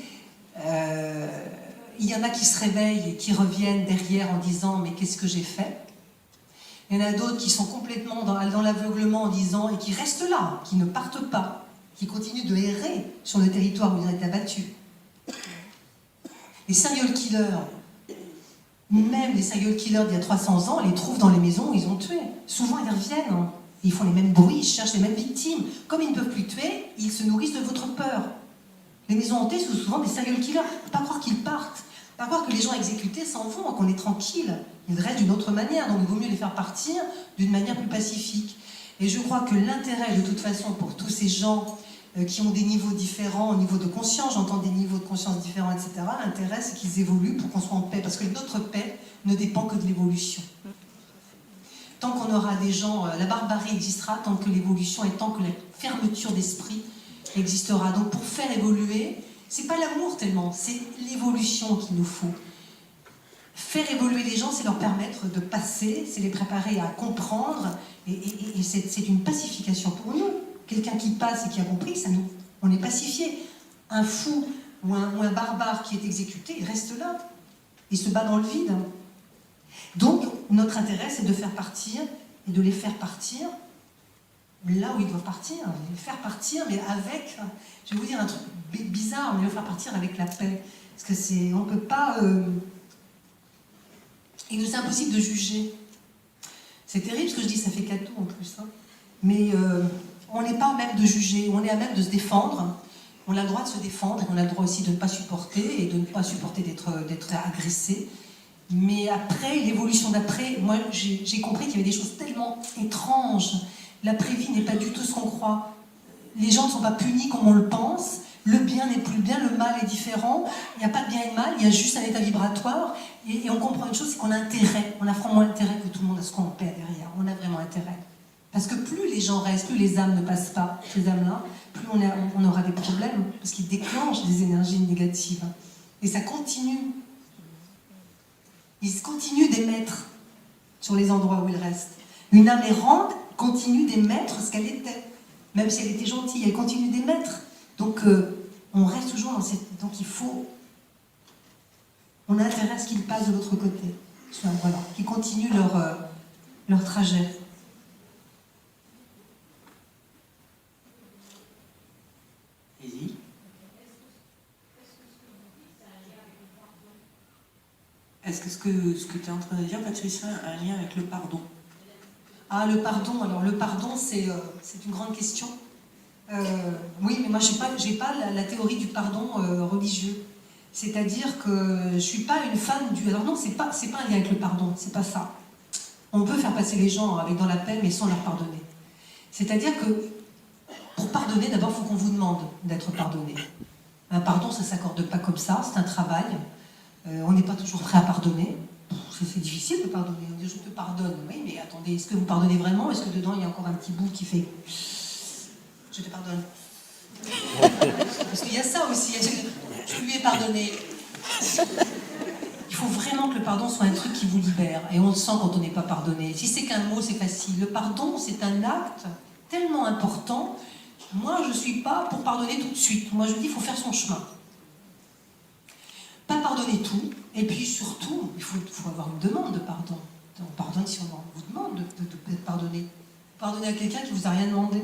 Il y en a qui se réveillent et qui reviennent derrière en disant mais qu'est-ce que j'ai fait? Il y en a d'autres qui sont complètement dans l'aveuglement en disant et qui restent là, qui ne partent pas, qui continuent de errer sur le territoire où ils ont été abattus. Les serial killers, même les serial killers d'il y a 300 ans, on les trouve dans les maisons où ils ont tué. Souvent ils reviennent, hein. Ils font les mêmes bruits, ils cherchent les mêmes victimes. Comme ils ne peuvent plus tuer, ils se nourrissent de votre peur. Les maisons hantées sont souvent des serial killers. Il ne faut pas croire qu'ils partent. Il ne faut pas croire que les gens exécutés s'en vont, qu'on est tranquille. Ils restent d'une autre manière. Donc il vaut mieux les faire partir d'une manière plus pacifique. Et je crois que l'intérêt, de toute façon, pour tous ces gens qui ont des niveaux différents, au niveau de conscience, j'entends des niveaux de conscience différents, etc., l'intérêt, c'est qu'ils évoluent pour qu'on soit en paix. Parce que notre paix ne dépend que de l'évolution. Tant qu'on aura des gens, la barbarie existera, tant que l'évolution et tant que la fermeture d'esprit existera. Donc pour faire évoluer, c'est pas l'amour tellement, c'est l'évolution qu'il nous faut. Faire évoluer les gens, c'est leur permettre de passer, c'est les préparer à comprendre, et c'est une pacification pour nous. Quelqu'un qui passe et qui a compris, on est pacifié. Un fou ou un barbare qui est exécuté, il reste là. Il se bat dans le vide. Donc, notre intérêt, c'est de faire partir et de les faire partir là où ils doivent partir. Les faire partir, mais avec, je vais vous dire un truc bizarre, mais les faire partir avec la paix. Parce que on ne peut pas... il nous est impossible de juger. C'est terrible ce que je dis, ça fait cadeau en plus. Hein. Mais on n'est pas à même de juger, on est à même de se défendre. On a le droit de se défendre et on a le droit aussi de ne pas supporter et de ne pas supporter d'être agressé. Mais après, l'évolution d'après, moi j'ai compris qu'il y avait des choses tellement étranges. L'après-vie n'est pas du tout ce qu'on croit. Les gens ne sont pas punis comme on le pense. Le bien n'est plus le bien, le mal est différent. Il n'y a pas de bien et de mal, il y a juste un état vibratoire. Et on comprend une chose, c'est qu'on a intérêt. On a vraiment intérêt que tout le monde à ce qu'on en paie derrière. On a vraiment intérêt. Parce que plus les gens restent, plus les âmes ne passent pas, ces âmes-là, plus on aura des problèmes. Parce qu'ils déclenchent des énergies négatives. Et ça continue. Ils continuent d'émettre sur les endroits où ils restent. Une âme errante continue d'émettre ce qu'elle était. Même si elle était gentille, elle continue d'émettre. Donc on reste toujours dans cette... Donc il faut... On a intérêt à ce qu'ils passent de l'autre côté. Voilà, qu'ils continuent leur trajet. Vas-y. Est-ce que ce que tu es en train de dire, Patricia, a un lien avec le pardon? Ah, le pardon. Alors, le pardon, c'est une grande question. Oui, mais moi, j'ai pas la théorie du pardon religieux. C'est-à-dire que je suis pas une fan du... Alors non, c'est pas un lien avec le pardon, c'est pas ça. On peut faire passer les gens avec dans la paix, mais sans leur pardonner. C'est-à-dire que, pour pardonner, d'abord, il faut qu'on vous demande d'être pardonné. Un pardon, ça ne s'accorde pas comme ça, c'est un travail. On n'est pas toujours prêt à pardonner. C'est difficile de pardonner. On dit, je te pardonne. Oui, mais attendez, est-ce que vous pardonnez vraiment? Est-ce que dedans, il y a encore un petit bout qui fait... Je te pardonne. Parce qu'il y a ça aussi. Je lui ai pardonné. Il faut vraiment que le pardon soit un truc qui vous libère. Et on le sent quand on n'est pas pardonné. Si c'est qu'un mot, c'est facile. Le pardon, c'est un acte tellement important. Moi, je ne suis pas pour pardonner tout de suite. Moi, je dis, il faut faire son chemin. Pas pardonner tout. Et puis, surtout, il faut avoir une demande de pardon. On pardonne si on vous demande de pardonner. Pardonner à quelqu'un qui ne vous a rien demandé.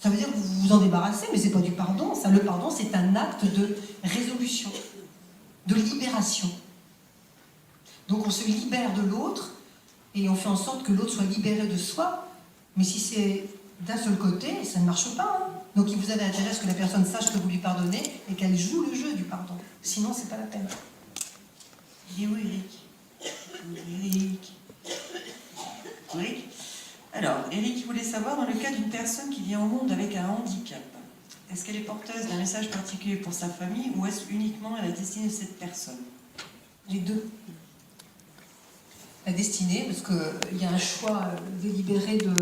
Ça veut dire que vous vous en débarrassez, mais ce n'est pas du pardon. Ça, le pardon, c'est un acte de résolution, de libération. Donc on se libère de l'autre et on fait en sorte que l'autre soit libéré de soi. Mais si c'est d'un seul côté, ça ne marche pas. Hein. Donc vous avez intérêt à ce que la personne sache que vous lui pardonnez et qu'elle joue le jeu du pardon. Sinon, c'est pas la peine. Il est où, Eric? Eric? Alors, Eric voulait savoir, dans le cas d'une personne qui vient au monde avec un handicap, est-ce qu'elle est porteuse d'un message particulier pour sa famille ou est-ce uniquement à la destinée de cette personne? Les deux. La destinée, parce qu'il y a un choix délibéré de...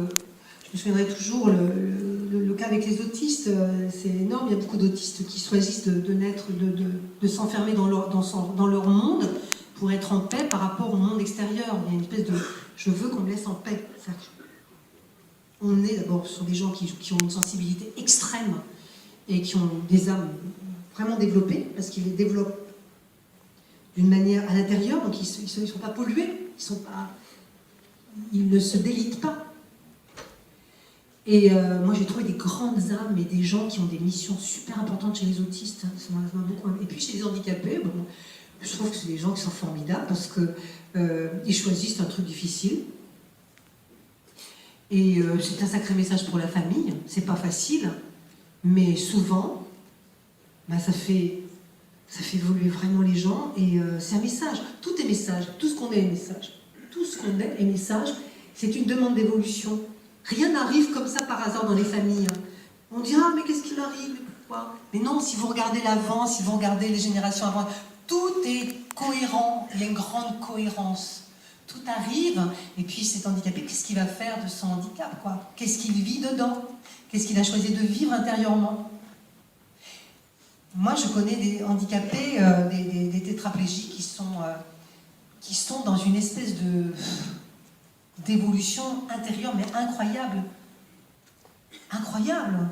Je me souviendrai toujours, le cas avec les autistes, c'est énorme. Il y a beaucoup d'autistes qui choisissent de naître, de s'enfermer dans leur monde pour être en paix par rapport au monde extérieur. Il y a une espèce de... Je veux qu'on me laisse en paix. On est d'abord sur des gens qui ont une sensibilité extrême et qui ont des âmes vraiment développées, parce qu'ils les développent d'une manière à l'intérieur, donc ils ne sont pas pollués, ils ne se délitent pas. Et moi j'ai trouvé des grandes âmes et des gens qui ont des missions super importantes chez les autistes. Hein, ça m'a beaucoup... Et puis chez les handicapés, bon, je trouve que c'est des gens qui sont formidables parce qu'ils choisissent un truc difficile. Et c'est un sacré message pour la famille, c'est pas facile, mais souvent, ça fait évoluer vraiment les gens, et c'est un message. Tout est message, tout ce qu'on est message. Tout ce qu'on est message, c'est une demande d'évolution. Rien n'arrive comme ça par hasard dans les familles. On dit, ah mais qu'est-ce qui m'arrive, mais pourquoi? Mais non, si vous regardez l'avant, si vous regardez les générations avant, tout est cohérent, il y a une grande cohérence. Tout arrive, et puis cet handicapé, qu'est-ce qu'il va faire de son handicap, quoi? Qu'est-ce qu'il vit dedans? Qu'est-ce qu'il a choisi de vivre intérieurement? Moi, je connais des handicapés, des tétraplégiques qui sont dans une espèce d'évolution intérieure, mais incroyable. Incroyable.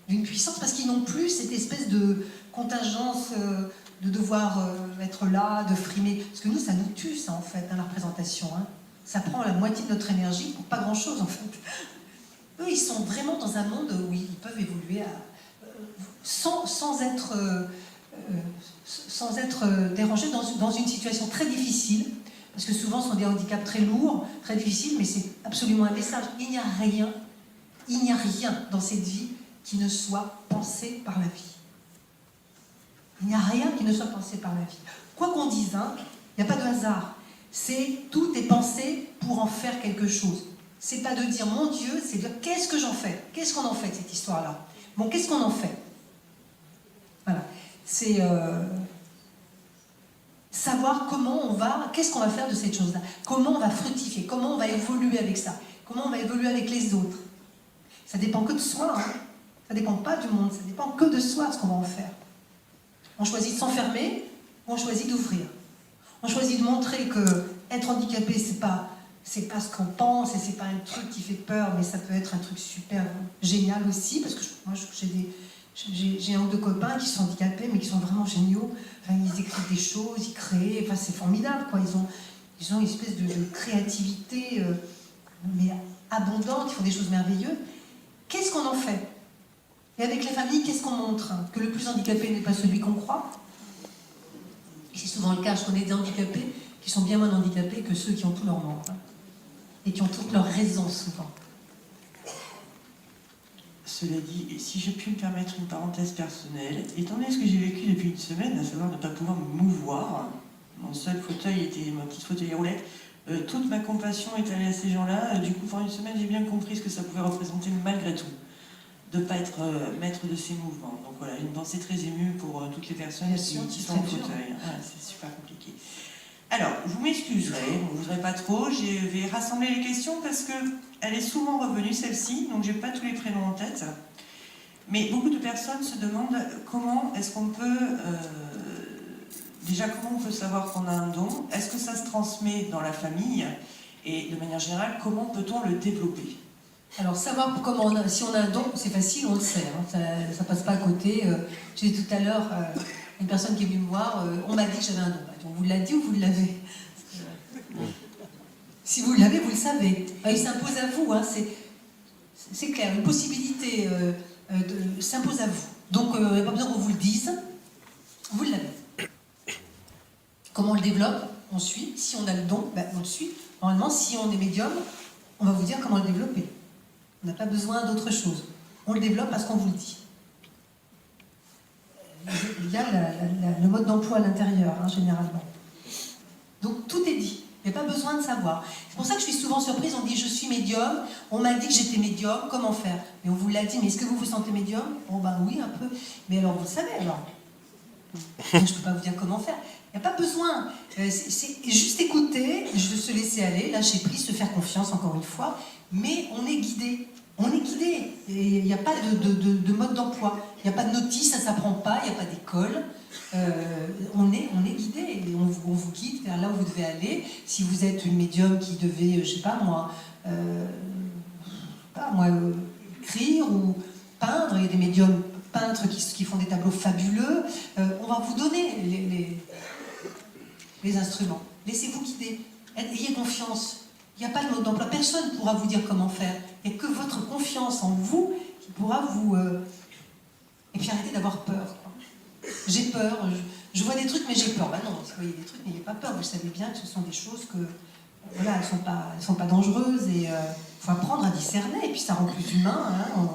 D'une puissance, parce qu'ils n'ont plus cette espèce de contingence... de devoir être là, de frimer. Parce que nous, ça nous tue, ça, en fait, dans la représentation. Hein. Ça prend la moitié de notre énergie pour pas grand-chose, en fait. Eux, ils sont vraiment dans un monde où ils peuvent évoluer sans être dérangés dans une situation très difficile, parce que souvent, ce sont des handicaps très lourds, très difficiles, mais c'est absolument un message. Il n'y a rien dans cette vie qui ne soit pensé par la vie. Il n'y a rien qui ne soit pensé par la vie. Quoi qu'on dise, hein, il n'y a pas de hasard. Tout est pensé pour en faire quelque chose. C'est pas de dire, mon Dieu, c'est de dire, qu'est-ce que j'en fais? Qu'est-ce qu'on en fait de cette histoire-là? Bon, qu'est-ce qu'on en fait? Voilà. C'est savoir qu'est-ce qu'on va faire de cette chose-là? Comment on va fructifier? Comment on va évoluer avec ça? Comment on va évoluer avec les autres? Ça dépend que de soi. Hein. Ça dépend pas du monde. Ça dépend que de soi, ce qu'on va en faire. On choisit de s'enfermer ou on choisit d'ouvrir. On choisit de montrer que être handicapé, c'est pas ce qu'on pense et c'est pas un truc qui fait peur, mais ça peut être un truc super génial aussi, parce que moi j'ai J'ai un ou deux copains qui sont handicapés, mais qui sont vraiment géniaux. Enfin, ils écrivent des choses, ils créent, enfin, c'est formidable, quoi. Ils ont une espèce de créativité, mais abondante, ils font des choses merveilleuses. Qu'est-ce qu'on en fait? Et avec les familles, qu'est-ce qu'on montre? Que le plus handicapé n'est pas celui qu'on croit. Et c'est souvent le cas, je connais des handicapés qui sont bien moins handicapés que ceux qui ont tous leurs membres. Et qui ont toutes leurs raisons, souvent. Cela dit, et si je puis me permettre une parenthèse personnelle, étant donné ce que j'ai vécu depuis une semaine, à savoir ne pas pouvoir me mouvoir, mon seul fauteuil était ma petite fauteuil roulette, toute ma compassion est allée à ces gens-là. Du coup, pendant une semaine, j'ai bien compris ce que ça pouvait représenter malgré tout, de ne pas être maître de ces mouvements. Donc voilà, une pensée très émue pour toutes les personnes qui sont en fauteuil. Ah, c'est super compliqué. Alors, vous m'excuserez, vous ne voudrez pas trop, je vais rassembler les questions parce qu'elle est souvent revenue, celle-ci, donc je n'ai pas tous les prénoms en tête. Mais beaucoup de personnes se demandent comment est-ce qu'on peut... déjà, comment on peut savoir qu'on a un don? Est-ce que ça se transmet dans la famille? Et de manière générale, comment peut-on le développer? Alors, savoir si on a un don, c'est facile, on le sait. Hein, ça passe pas à côté. J'ai dit tout à l'heure... une personne qui est venue me voir, on m'a dit que j'avais un don. On vous l'a dit ou vous l'avez? Si vous l'avez, vous le savez. Il s'impose à vous, hein, c'est clair. Une possibilité s'impose à vous. Donc, il n'y a pas besoin qu'on vous le dise. Vous l'avez. Comment on le développe? On suit. Si on a le don, on le suit. Normalement, si on est médium, on va vous dire comment le développer. On n'a pas besoin d'autre chose. On le développe parce qu'on vous le dit. Il y a le mode d'emploi à l'intérieur, hein, généralement. Donc tout est dit, il n'y a pas besoin de savoir. C'est pour ça que je suis souvent surprise, on dit je suis médium, on m'a dit que j'étais médium, comment faire? Mais on vous l'a dit, mais est-ce que vous vous sentez médium? Oh ben oui, un peu. Mais alors vous le savez alors. Je ne peux pas vous dire comment faire. Il n'y a pas besoin. C'est juste écouter, se laisser aller, lâcher prise, se faire confiance encore une fois, mais on est guidé. On est guidé. Il n'y a pas de mode d'emploi. Il n'y a pas de notice, ça ne s'apprend pas, il n'y a pas d'école. On est guidé. Et on vous guide vers là où vous devez aller. Si vous êtes une médium qui devait, je ne sais pas moi, écrire ou peindre, il y a des médiums peintres qui font des tableaux fabuleux, on va vous donner les instruments. Laissez-vous guider. Ayez confiance. Il n'y a pas de mode d'emploi. Personne ne pourra vous dire comment faire. Il n'y a que votre confiance en vous qui pourra vous... Et puis arrêtez d'avoir peur. J'ai peur. Je vois des trucs, mais j'ai peur. Ben non, vous voyez des trucs, n'ayez pas peur. Vous savez bien que ce sont des choses que... Voilà, elles sont pas dangereuses. Et il faut apprendre à discerner. Et puis ça rend plus humain. Hein,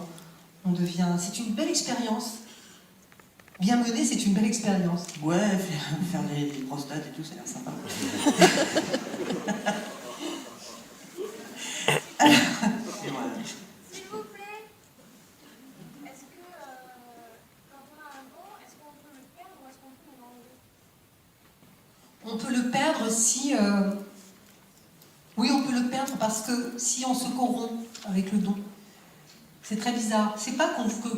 on devient... C'est une belle expérience. Bien menée, c'est une belle expérience. Ouais, faire des prostates et tout, ça a l'air sympa. S'il vous plaît, est-ce que quand on a un don, est-ce qu'on peut le perdre ou est-ce qu'on peut l'enlever? On peut le perdre si... Oui, on peut le perdre parce que si on se corrompt avec le don, c'est très bizarre. C'est pas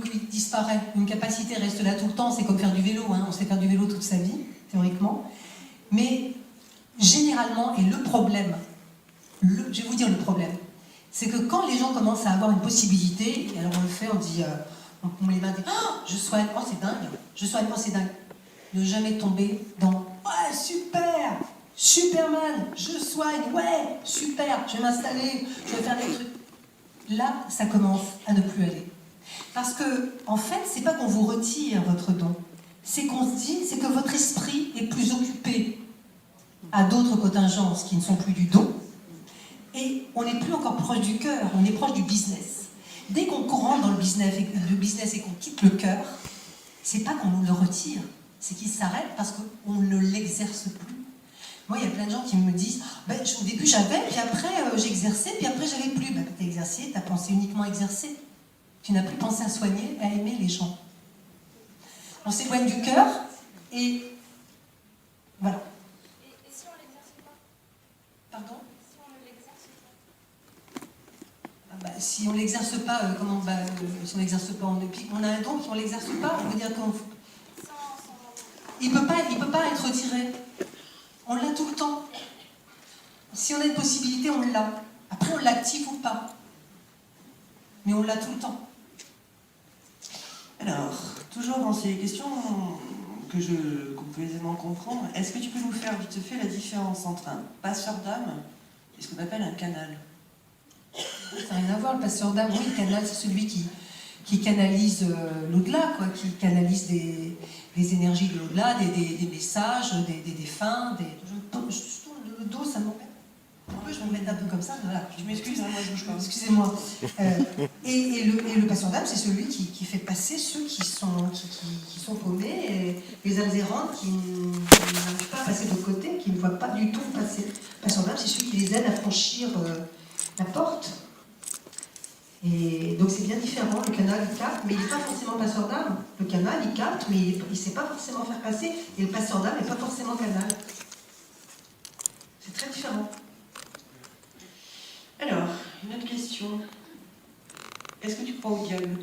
qu'il disparaît. Une capacité reste là tout le temps. C'est comme faire du vélo. Hein. On sait faire du vélo toute sa vie, théoriquement. Mais généralement, et le problème, je vais vous dire le problème, c'est que quand les gens commencent à avoir une possibilité, et alors on le fait, on dit, on met les mains, dit, oh, je soigne, oh c'est dingue, je soigne, oh c'est dingue. Ne jamais tomber dans, ouais, super, Superman, je soigne, ouais, super, je vais m'installer, je vais faire des trucs. Là, ça commence à ne plus aller. Parce que, en fait, c'est pas qu'on vous retire votre don, c'est qu'on se dit, c'est que votre esprit est plus occupé à d'autres contingences qui ne sont plus du don, et on n'est plus encore proche du cœur, on est proche du business. Dès qu'on rentre dans le business et qu'on quitte le cœur, c'est pas qu'on nous le retire, c'est qu'il s'arrête parce qu'on ne l'exerce plus. Moi, il y a plein de gens qui me disent au début j'avais, puis après j'exerçais, puis après j'avais plus. T'as exercé, t'as pensé uniquement à exercer. Tu n'as plus pensé à soigner, à aimer les gens. On s'éloigne du cœur et voilà. Et si on ne l'exerce pas? Pardon? Si on ne l'exerce pas? Si on ne l'exerce pas, si on l'exerce pas, on a un don, puis on ne l'exerce pas, on veut dire qu'on... Il peut pas être retiré. On l'a tout le temps. Si on a une possibilité, on l'a. Après, on l'active ou pas. Mais on l'a tout le temps. Alors, toujours dans ces questions qu'on peut aisément comprendre, est-ce que tu peux nous faire vite fait la différence entre un passeur d'âme et ce qu'on appelle un canal? Ça n'a rien à voir, le passeur d'âme. Oui, le canal, c'est celui qui canalise l'au-delà, quoi, qui canalise des énergies de l'au-delà, des messages, des défunts. Je tourne le dos, ça m'embête. Je vais me mettre un peu comme ça, voilà. Je m'excuse, hein, moi je bouge pas. Excusez-moi. Et le passeur d'âme, c'est celui qui fait passer ceux qui sont paumés, et les âmes errantes qui n'arrivent pas à passer de l'autre côté, qui ne voient pas du tout passer. Le passeur d'âme, c'est celui qui les aide à franchir la porte. Et donc c'est bien différent. Le canal, il capte, mais il n'est pas forcément passeur d'âme. Le canal, il capte, mais il ne sait pas forcément faire passer. Et le passeur d'âme n'est pas forcément canal. C'est très différent. Alors, une autre question. Est-ce que tu crois au diable?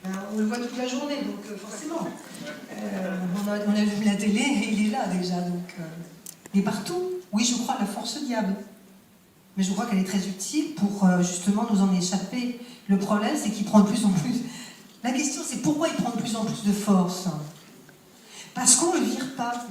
Ben, on le voit toute la journée, donc forcément. On a vu la télé, et il est là déjà. Donc, il est partout. Oui, je crois à la force diable. Mais je crois qu'elle est très utile pour justement nous en échapper. Le problème, c'est qu'il prend de plus en plus... La question, c'est pourquoi il prend de plus en plus de force? Parce qu'on ne le vire pas.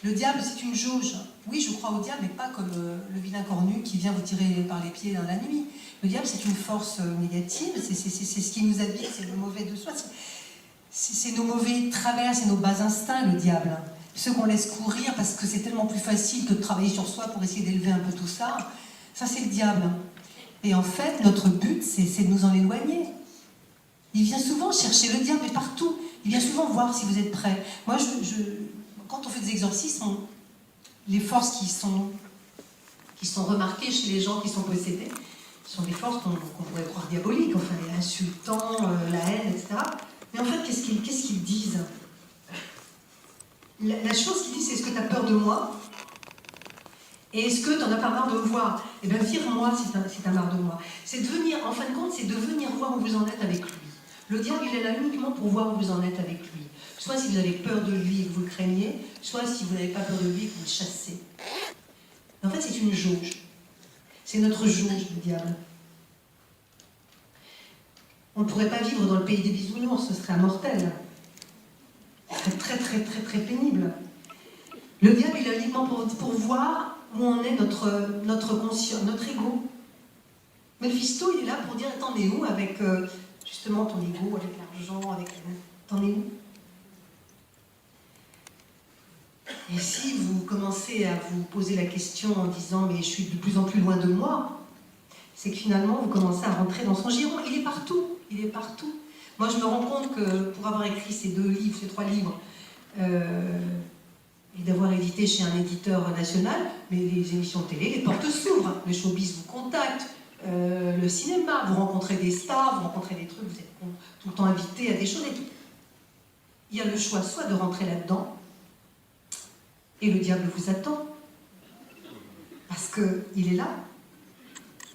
Le diable, c'est une jauge. Oui, je crois au diable, mais pas comme le vilain cornu qui vient vous tirer par les pieds dans la nuit. Le diable, c'est une force négative, c'est ce qui nous habite, c'est le mauvais de soi. C'est nos mauvais travers, c'est nos bas instincts, le diable. Ceux qu'on laisse courir parce que c'est tellement plus facile que de travailler sur soi pour essayer d'élever un peu tout ça. Ça, c'est le diable. Et en fait, notre but, c'est de nous en éloigner. Il vient souvent chercher, le diable est partout. Il vient souvent voir si vous êtes prêts. Moi, quand on fait des exorcismes, les forces qui sont remarquées chez les gens qui sont possédés sont des forces qu'on pourrait croire diaboliques, enfin les insultants, la haine, etc. Mais en fait, qu'est-ce qu'ils disent? La chose qu'ils disent, c'est: est-ce que tu as peur de moi? Et est-ce que tu n'en as pas marre de me voir? Eh bien, vire-moi si tu as marre de moi. C'est de venir, en fin de compte, c'est de venir voir où vous en êtes avec lui. Le diable, il est là uniquement pour voir où vous en êtes avec lui. Soit si vous avez peur de lui et que vous le craignez, soit si vous n'avez pas peur de lui et que vous le chassez. En fait, c'est une jauge. C'est notre jauge, le diable. On ne pourrait pas vivre dans le pays des bisounours, ce serait immortel. Ce serait très, très, très, très pénible. Le diable, il est uniquement pour voir où en est notre conscience, notre ego. Mephisto, il est là pour dire: t'en es où avec justement ton ego, avec l'argent, avec... T'en es où? Et si vous commencez à vous poser la question en disant: mais je suis de plus en plus loin de moi, c'est que finalement vous commencez à rentrer dans son giron. Il est partout, il est partout. Moi je me rends compte que pour avoir écrit ces 3 livres, et d'avoir édité chez un éditeur national, mais les émissions de télé, les portes s'ouvrent, le showbiz vous contacte, le cinéma, vous rencontrez des stars, vous rencontrez des trucs, vous êtes tout le temps invité à des choses et tout. Il y a le choix soit de rentrer là-dedans, et le diable vous attend, parce qu'il est là.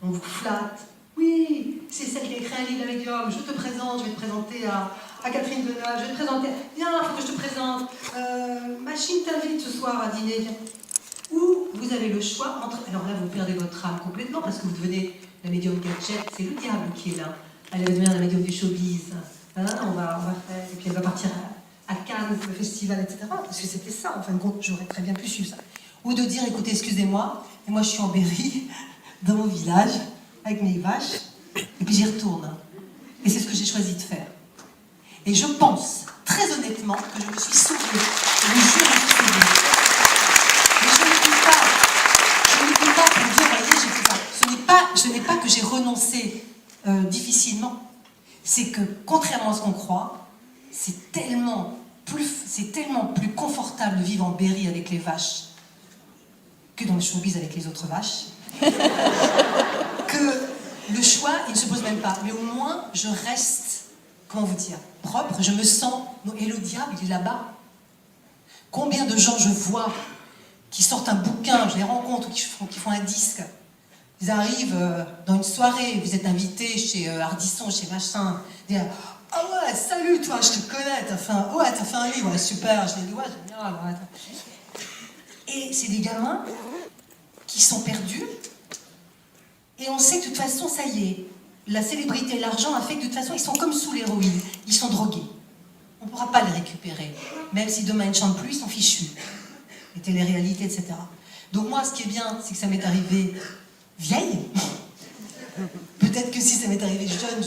On vous flatte. Oui, c'est celle qui a écrit un livre, la médium. Je te présente, je vais te présenter à Catherine Deneuve. Je vais te présenter. Viens, il faut que je te présente. Machine t'invite ce soir à dîner. Viens. Ou vous avez le choix entre. Alors là, vous perdez votre âme complètement parce que vous devenez la médium gadget. C'est le diable qui est là. Elle va devenir la médium du showbiz. Hein, on va faire. Et puis elle va partir à Cannes pour le festival, etc. Parce que c'était ça. En fin de compte, j'aurais très bien pu suivre ça. Ou de dire: écoutez, excusez-moi, et moi je suis en Berry, dans mon village, avec mes vaches, et puis j'y retourne. Et c'est ce que j'ai choisi de faire. Et je pense, très honnêtement, que je me suis sauvée. Je me suis sauvée. Mais je ne dis pas pour dire: voyez, j'ai fait ça. Ce n'est pas que j'ai renoncé difficilement. C'est que, contrairement à ce qu'on croit, c'est tellement plus confortable de vivre en Berry avec les vaches que dans le showbiz avec les autres vaches. Que le choix, il ne se pose même pas. Mais au moins, je reste, comment vous dire, propre. Je me sens... Et le diable, il est là-bas. Combien de gens je vois qui sortent un bouquin, je les rencontre, ou qui font un disque. Ils arrivent dans une soirée, vous êtes invité chez Ardisson, chez machin. Ils disent: ah ouais, salut toi, je te connais, t'as fait un livre, ouais, super, je l'ai lu, ouais, génial. Ouais. Et c'est des gamins qui sont perdus, et on sait que de toute façon, ça y est, la célébrité et l'argent a fait que de toute façon, ils sont comme sous l'héroïne. Ils sont drogués. On ne pourra pas les récupérer. Même si demain ils ne chantent plus, ils sont fichus. Les téléréalités, etc. Donc moi, ce qui est bien, c'est que ça m'est arrivé vieille. Peut-être que si ça m'est arrivé jeune,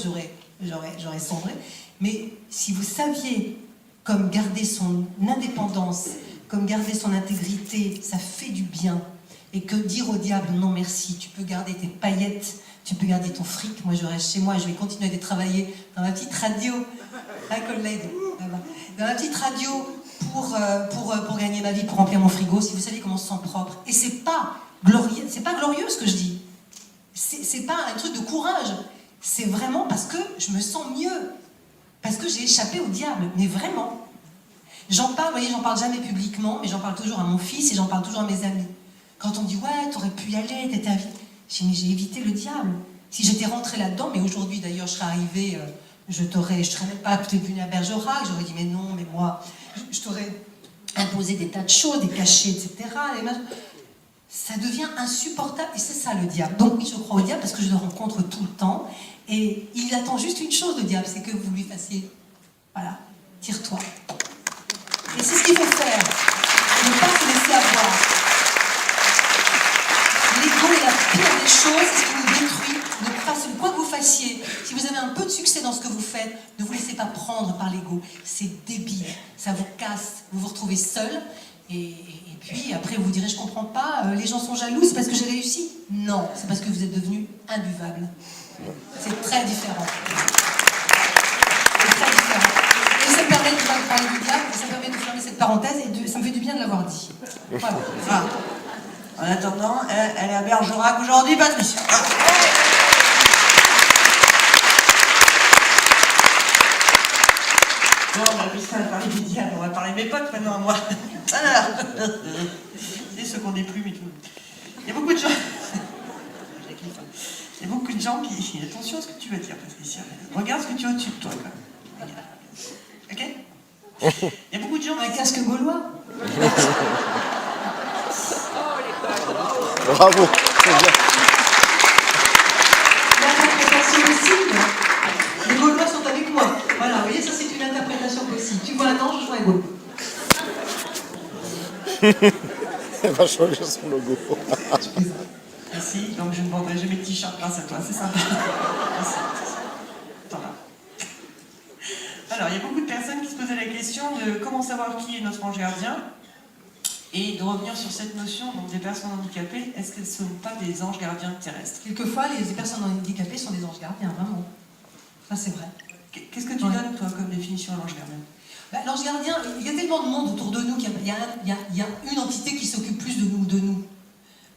j'aurais sombré. Mais si vous saviez comme garder son indépendance, comme garder son intégrité, ça fait du bien. Et que dire au diable non merci, tu peux garder tes paillettes, tu peux garder ton fric. Moi je reste chez moi, je vais continuer à travailler dans ma petite radio, un collègue là-bas, dans ma petite radio pour gagner ma vie, pour remplir mon frigo. Si vous savez comment on se sent propre. Et c'est pas glorieux ce que je dis. C'est pas un truc de courage. C'est vraiment parce que je me sens mieux. Parce que j'ai échappé au diable. Mais vraiment. J'en parle, vous voyez, j'en parle jamais publiquement, mais j'en parle toujours à mon fils et j'en parle toujours à mes amis. Quand on dit, ouais, t'aurais pu y aller, t'étais invité. Je dis, mais j'ai évité le diable. Si j'étais rentrée là-dedans, mais aujourd'hui d'ailleurs, je serais arrivée, je serais même pas peut-être venue à Bergerac, j'aurais dit, mais non, mais moi, je t'aurais imposé des tas de choses, des cachets, etc. Ça devient insupportable, et c'est ça le diable. Donc oui, je crois au diable parce que je le rencontre tout le temps, et il attend juste une chose, le diable, c'est que vous lui fassiez, voilà, tire-toi. Et c'est ce qu'il faut faire, ne pas se laisser avoir. L'ego est la pire des choses, c'est ce qui nous détruit. Quoi que vous fassiez, si vous avez un peu de succès dans ce que vous faites, ne vous laissez pas prendre par l'ego. C'est débile, ça vous casse, vous vous retrouvez seul, et puis après vous direz, je comprends pas, les gens sont jaloux, c'est parce que j'ai réussi. Non, c'est parce que vous êtes devenu imbuvable. C'est très différent. C'est très différent. Et ça me permet de parler du diable, et ça me permet de fermer cette parenthèse, et ça me fait du bien de l'avoir dit. Voilà. Ah. En attendant, elle est à Bergerac aujourd'hui, Patricia. Bon, puisqu'on a parlé du diable, on va parler de mes potes maintenant à moi. Alors, c'est ceux qu'on n'est plus, mais tout. Il y a beaucoup de gens. Il y a beaucoup de gens qui. Attention à ce que tu vas dire, Patricia. Regarde ce que tu as au-dessus de toi, quand même. Ok? Il y a beaucoup de gens. Un casque gaulois. Bravo, c'est bien. L'interprétation possible. Les Gaulois sont avec moi. Voilà, vous voyez, ça c'est une interprétation possible. Tu vois un ange, je vois un Gaulois. Elle va changer son logo. Merci, donc je ne vendrai jamais de t-shirt grâce à toi, c'est sympa. Merci. Attends là. Alors, il y a beaucoup de personnes qui se posaient la question de comment savoir qui est notre ange gardien. Et de revenir sur cette notion, donc des personnes handicapées, est-ce qu'elles ne sont pas des anges gardiens terrestres? Quelquefois, les personnes handicapées sont des anges gardiens, vraiment. Ça, c'est vrai. Qu'est-ce que tu donnes, toi, comme définition à l'ange gardien? L'ange gardien, il y a tellement de monde autour de nous qu'il y a une entité qui s'occupe plus de nous.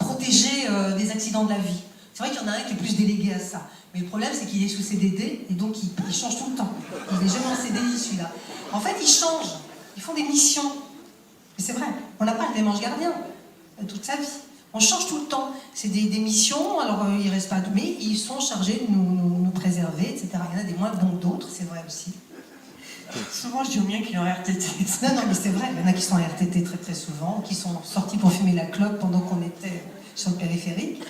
Protéger des accidents de la vie. C'est vrai qu'il y en a un qui est plus délégué à ça. Mais le problème, c'est qu'il est sous CDD, et donc il change tout le temps. Il n'est jamais en CDI, celui-là. En fait, ils changent. Ils font des missions. Mais c'est vrai, on n'a pas le même ange gardien toute sa vie. On change tout le temps. C'est des missions, alors ils restent pas, mais ils sont chargés de nous préserver, etc. Il y en a des moins bons que d'autres, c'est vrai aussi. Souvent, je dis au mien qu'il est en RTT. Non, mais c'est vrai, il y en a qui sont en RTT très très souvent, qui sont sortis pour fumer la clope pendant qu'on était sur le périphérique.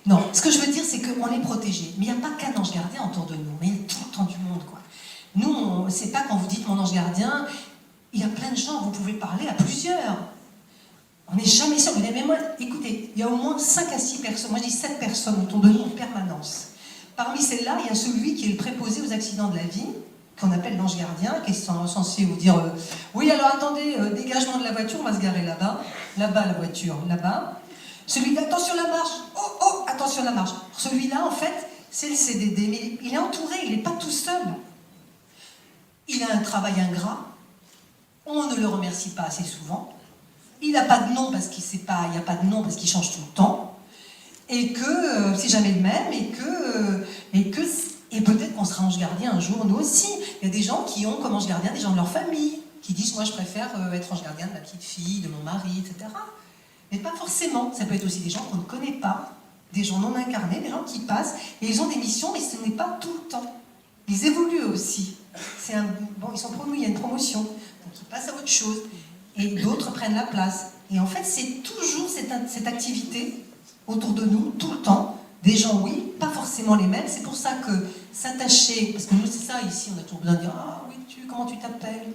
Non, ce que je veux dire, c'est qu'on est protégés. Mais il n'y a pas qu'un ange gardien autour de nous, mais il y a tout le temps du monde, quoi. Nous, c'est pas quand vous dites mon ange gardien, il y a plein de gens, vous pouvez parler à plusieurs. On n'est jamais sûr. Mais moi, écoutez, il y a au moins 5 à 6 personnes, moi je dis 7 personnes autour de nous en permanence. Parmi celles-là, il y a celui qui est le préposé aux accidents de la vie, qu'on appelle l'ange gardien, qui est censé vous dire oui, alors attendez, dégagement de la voiture, on va se garer là-bas. Là-bas, la voiture, là-bas. Celui-là, attention la marche. Oh, attention la marche. Celui-là, en fait, c'est le CDD. Mais il est entouré, il n'est pas tout seul. Il a un travail ingrat. On ne le remercie pas assez souvent. Il n'a pas de nom parce qu'il sait pas, il n'y a pas de nom parce qu'il change tout le temps. Et que c'est jamais le même, et peut-être qu'on sera ange gardien un jour, nous aussi. Il y a des gens qui ont comme ange gardien des gens de leur famille, qui disent moi je préfère être ange gardien de ma petite fille, de mon mari, etc. Mais pas forcément. Ça peut être aussi des gens qu'on ne connaît pas, des gens non incarnés, des gens qui passent, et ils ont des missions, mais ce n'est pas tout le temps. Ils évoluent aussi. Ils sont promus, il y a une promotion. Donc ils passent à autre chose. Et d'autres prennent la place. Et en fait, c'est toujours cette activité autour de nous, tout le temps, Des gens, oui, pas forcément les mêmes. C'est pour ça que s'attacher, parce que nous, c'est ça ici, on a toujours besoin de dire ah oui, comment tu t'appelles?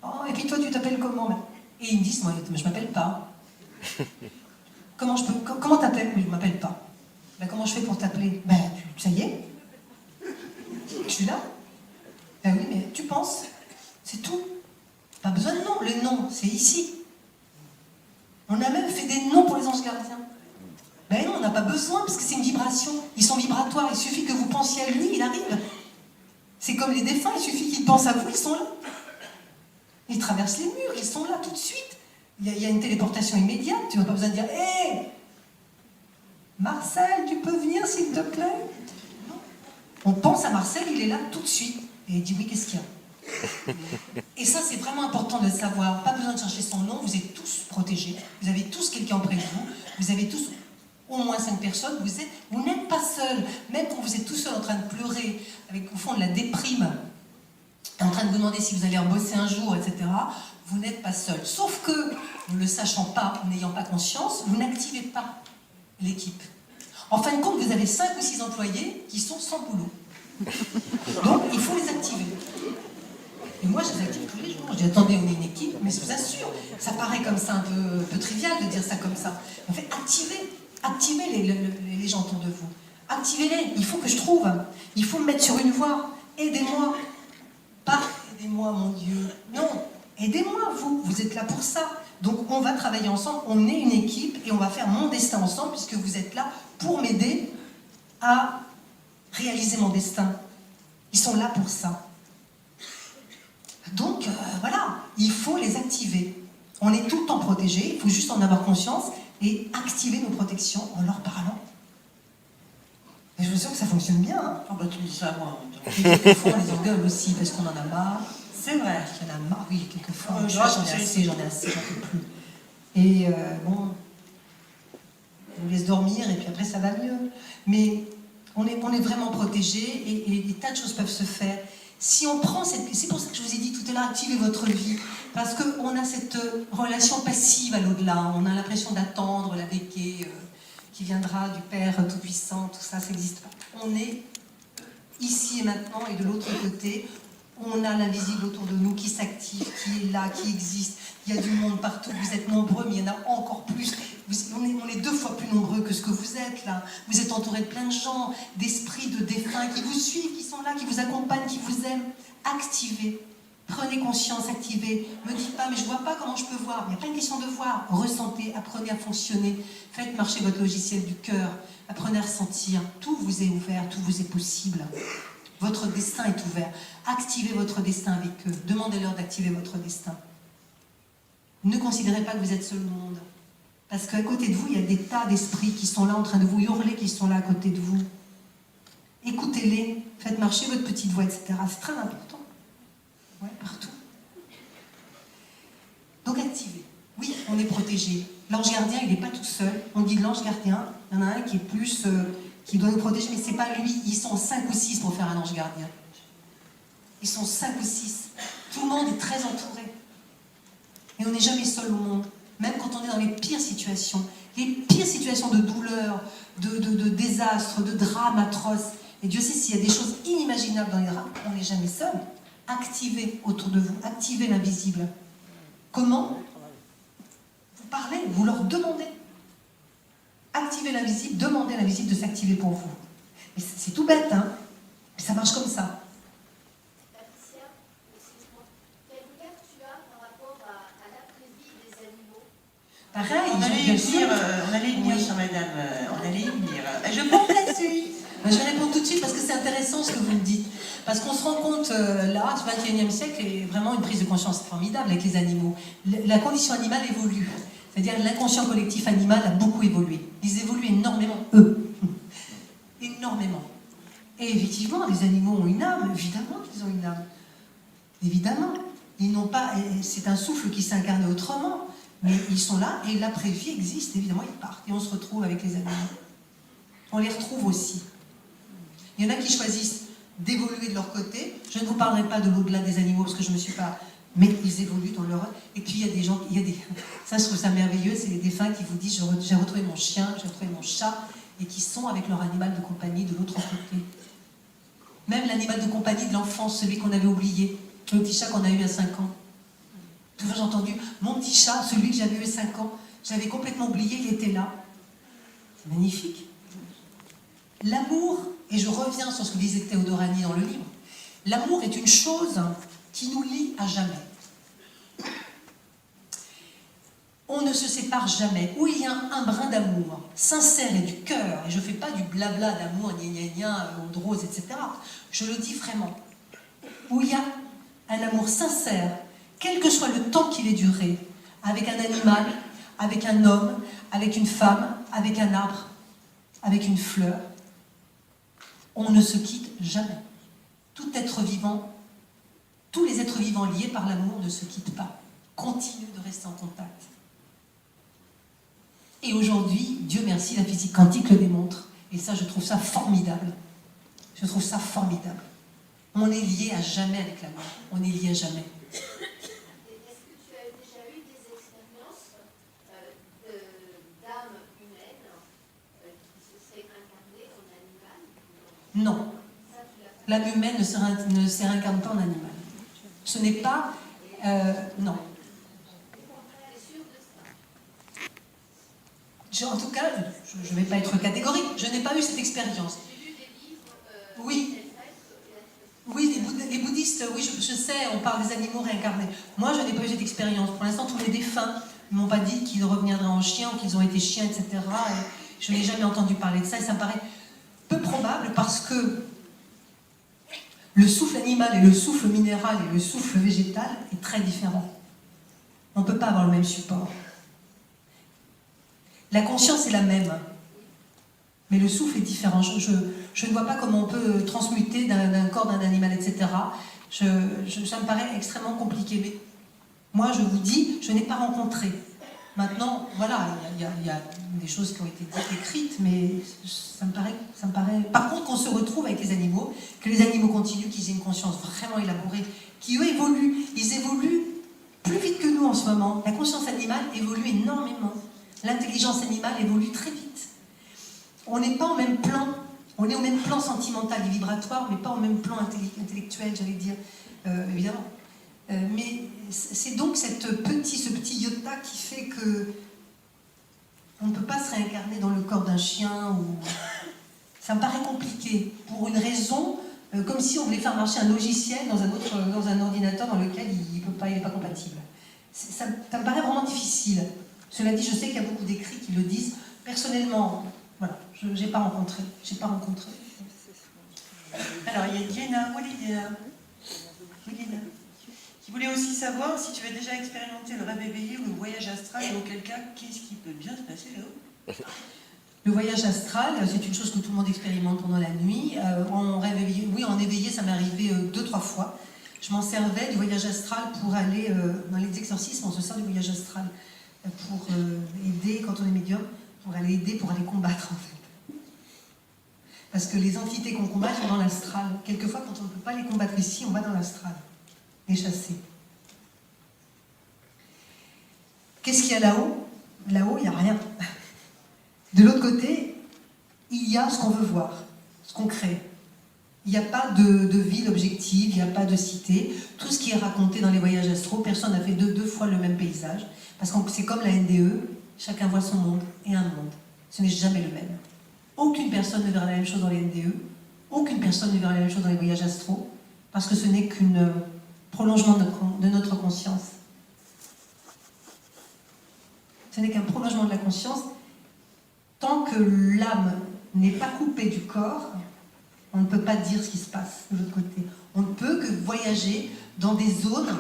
Oh, et puis toi, tu t'appelles comment? Et ils me disent moi, je m'appelle pas. Comment t'appelles? Mais je m'appelle pas. Ben, comment je fais pour t'appeler? Ben, ça y est, je suis là. Ben oui, mais tu penses, c'est tout. Pas besoin de nom, le nom, c'est ici. On a même fait des noms pour les anges gardiens. Ben non, on n'a pas besoin, parce que c'est une vibration. Ils sont vibratoires, il suffit que vous pensiez à lui, il arrive. C'est comme les défunts, il suffit qu'ils pensent à vous, ils sont là. Ils traversent les murs, ils sont là tout de suite. Il y a une téléportation immédiate, tu n'as pas besoin de dire « Hé Marcel, tu peux venir s'il te plaît ?» Non. On pense à Marcel, il est là tout de suite. Et il dit « Oui, qu'est-ce qu'il y a ?» Et ça, c'est vraiment important de le savoir. Pas besoin de chercher son nom, vous êtes tous protégés. Vous avez tous quelqu'un auprès de vous. Vous avez tous au moins 5 personnes. Vous n'êtes pas seul. Même quand vous êtes tout seul en train de pleurer, avec au fond de la déprime, en train de vous demander si vous allez rebosser un jour, etc., vous n'êtes pas seul. Sauf que, ne le sachant pas, n'ayant pas conscience, vous n'activez pas l'équipe. En fin de compte, vous avez 5 ou 6 employés qui sont sans boulot. Donc, il faut les activer. Et moi, je les active tous les jours. Je dis, attendez, on est une équipe, mais je vous assure, ça paraît comme ça un peu trivial de dire ça comme ça. En fait, activez les gens autour de vous. Activez-les. Il faut que je trouve. Il faut me mettre sur une voie. Aidez-moi. Pas aidez-moi, mon Dieu. Non, aidez-moi, vous êtes là pour ça. Donc on va travailler ensemble, on est une équipe et on va faire mon destin ensemble puisque vous êtes là pour m'aider à réaliser mon destin. Ils sont là pour ça. Donc voilà, il faut les activer. On est tout le temps protégés, il faut juste en avoir conscience et activer nos protections en leur parlant. Et je vous assure que ça fonctionne bien. Hein. Oh bah tu me dis ça à moi. Et quelquefois on les engueule aussi parce qu'on en a marre. C'est vrai. Il y en a marre, oui, quelquefois. Je J'en ai assez, j'en peux plus. Et bon, on les laisse dormir et puis après ça va mieux. Mais on est vraiment protégés et des tas de choses peuvent se faire. Si on prend cette... C'est pour ça que je vous ai dit tout à l'heure, activez votre vie. Parce qu'on a cette relation passive à l'au-delà. On a l'impression d'attendre la béquille qui viendra du Père Tout-Puissant, tout ça, ça n'existe pas. On est ici et maintenant et de l'autre côté. On a l'invisible autour de nous qui s'active, qui est là, qui existe. Il y a du monde partout, vous êtes nombreux, mais il y en a encore plus. On est 2 fois plus nombreux que ce que vous êtes là. Vous êtes entourés de plein de gens, d'esprits, de défunts qui vous suivent, qui sont là, qui vous accompagnent, qui vous aiment. Activez. Prenez conscience, activez. Ne me dites pas, mais je ne vois pas comment je peux voir. Il n'y a pas une question de voir. Ressentez, apprenez à fonctionner. Faites marcher votre logiciel du cœur. Apprenez à ressentir. Tout vous est ouvert, tout vous est possible. Votre destin est ouvert. Activez votre destin avec eux. Demandez-leur d'activer votre destin. Ne considérez pas que vous êtes seul au monde. Parce qu'à côté de vous, il y a des tas d'esprits qui sont là en train de vous hurler, qui sont là à côté de vous. Écoutez-les, faites marcher votre petite voix, etc. C'est très important. Ouais, partout. Donc activez. Oui, on est protégé. L'ange gardien, il n'est pas tout seul. On dit de l'ange gardien, il y en a un qui est plus... qui doit nous protéger, mais c'est pas lui. Ils sont 5 ou 6 pour faire un ange gardien. Ils sont 5 ou 6. Tout le monde est très entouré. Et on n'est jamais seul au monde. Même quand on est dans les pires situations de douleur, de désastre, de drame atroce. Et Dieu sait s'il y a des choses inimaginables dans les drames, on n'est jamais seul. Activez autour de vous, activez l'invisible. Comment? Vous parlez, vous leur demandez. Activez l'invisible, demandez à l'invisible de s'activer pour vous. Mais c'est tout bête, hein? Mais ça marche comme ça. Patricia, excuse-moi, quel regard tu as par rapport à l'après-vie des animaux? Pareil, On allait y venir sur madame, on allait y venir. Je pense là-dessus. Je vais répondre tout de suite parce que c'est intéressant ce que vous me dites. Parce qu'on se rend compte, là, du XXIe siècle, est vraiment une prise de conscience formidable avec les animaux. La condition animale évolue. C'est-à-dire l'inconscient collectif animal a beaucoup évolué. Ils évoluent énormément, eux. Énormément. Et effectivement, les animaux ont une âme, évidemment qu'ils ont une âme. Évidemment. Ils n'ont pas... C'est un souffle qui s'est incarné autrement. Mais ils sont là et l'après-vie existe, évidemment, ils partent. Et on se retrouve avec les animaux. On les retrouve aussi. Il y en a qui choisissent d'évoluer de leur côté. Je ne vous parlerai pas de l'au-delà des animaux parce que je ne me suis pas mais ils évoluent dans leur... Et puis il y a des gens, ça je trouve ça merveilleux, c'est les défunts qui vous disent j'ai retrouvé mon chien, j'ai retrouvé mon chat, et qui sont avec leur animal de compagnie de l'autre côté. Même l'animal de compagnie de l'enfance, celui qu'on avait oublié, le petit chat qu'on a eu à 5 ans. Tout j'ai entendu, mon petit chat, celui que j'avais eu à 5 ans, j'avais complètement oublié, il était là. C'est magnifique. L'amour, et je reviens sur ce que disait Théodorani dans le livre, l'amour est une chose qui nous lie à jamais. On ne se sépare jamais. Où il y a un brin d'amour, sincère et du cœur, et je ne fais pas du blabla d'amour, gna gna gna, eau de rose, etc. Je le dis vraiment. Où il y a un amour sincère, quel que soit le temps qu'il ait duré, avec un animal, avec un homme, avec une femme, avec un arbre, avec une fleur, on ne se quitte jamais. Tout être vivant, tous les êtres vivants liés par l'amour ne se quittent pas, continuent de rester en contact. Et aujourd'hui, Dieu merci, la physique quantique le démontre. Et ça, je trouve ça formidable. Je trouve ça formidable. On est lié à jamais avec l'amour. On est lié à jamais. Est-ce que tu as déjà eu des expériences d'âme humaine qui se seraient incarnées en animal? Non. L'âme humaine ne se réincarne pas en animal. Ce n'est pas... non. En tout cas, je ne vais pas être catégorique, je n'ai pas eu cette expérience. Oui. Oui, les bouddhistes, oui, je sais, on parle des animaux réincarnés. Moi, je n'ai pas eu cette expérience. Pour l'instant, tous les défunts ne m'ont pas dit qu'ils reviendraient en chien ou qu'ils ont été chiens, etc. Et je n'ai jamais entendu parler de ça et ça me paraît peu probable parce que le souffle animal et le souffle minéral et le souffle végétal est très différent. On ne peut pas avoir le même support. La conscience est la même, mais le souffle est différent. Je ne vois pas comment on peut transmuter d'un corps d'un animal, etc. Ça me paraît extrêmement compliqué. Mais moi, je vous dis, je n'ai pas rencontré. Maintenant, voilà, il y a des choses qui ont été dites, écrites, mais ça me paraît... Par contre, qu'on se retrouve avec les animaux, que les animaux continuent, qu'ils aient une conscience vraiment élaborée, qui eux évoluent. Ils évoluent plus vite que nous en ce moment. La conscience animale évolue énormément. L'intelligence animale évolue très vite. On n'est pas au même plan. On est au même plan sentimental et vibratoire, mais pas au même plan intellectuel, j'allais dire, évidemment. Mais c'est donc ce petit iota qui fait que on ne peut pas se réincarner dans le corps d'un chien. Ou... Ça me paraît compliqué, pour une raison, comme si on voulait faire marcher un logiciel dans un ordinateur dans lequel il n'est pas compatible. Ça me paraît vraiment difficile. Cela dit, je sais qu'il y a beaucoup d'écrits qui le disent. Personnellement, voilà, je n'ai pas rencontré. Alors, il y a Diana, qui voulait aussi savoir si tu avais déjà expérimenté le rêve éveillé ou le voyage astral, et auquel cas, qu'est-ce qui peut bien se passer là-haut? Le voyage astral, c'est une chose que tout le monde expérimente pendant la nuit. En rêve éveillé, oui, en éveillé, ça m'est arrivé 2-3 fois. Je m'en servais du voyage astral pour aller dans les exorcismes, on se sert du voyage astral pour aider, quand on est médium, pour aller aider, pour aller combattre en fait. Parce que les entités qu'on combat sont dans l'astral. Quelquefois, quand on ne peut pas les combattre ici, on va dans l'astral, les chasser. Qu'est-ce qu'il y a là-haut? Là-haut, il n'y a rien. De l'autre côté, il y a ce qu'on veut voir, ce qu'on crée. Il n'y a pas de ville objective, il n'y a pas de cité. Tout ce qui est raconté dans les voyages astraux, personne n'a fait deux fois le même paysage. Parce que c'est comme la NDE, chacun voit son monde et un monde. Ce n'est jamais le même. Aucune personne ne verra la même chose dans les NDE, aucune personne ne verra la même chose dans les voyages astraux, parce que ce n'est qu'un prolongement de notre conscience. Ce n'est qu'un prolongement de la conscience. Tant que l'âme n'est pas coupée du corps, on ne peut pas dire ce qui se passe de l'autre côté. On ne peut que voyager dans des zones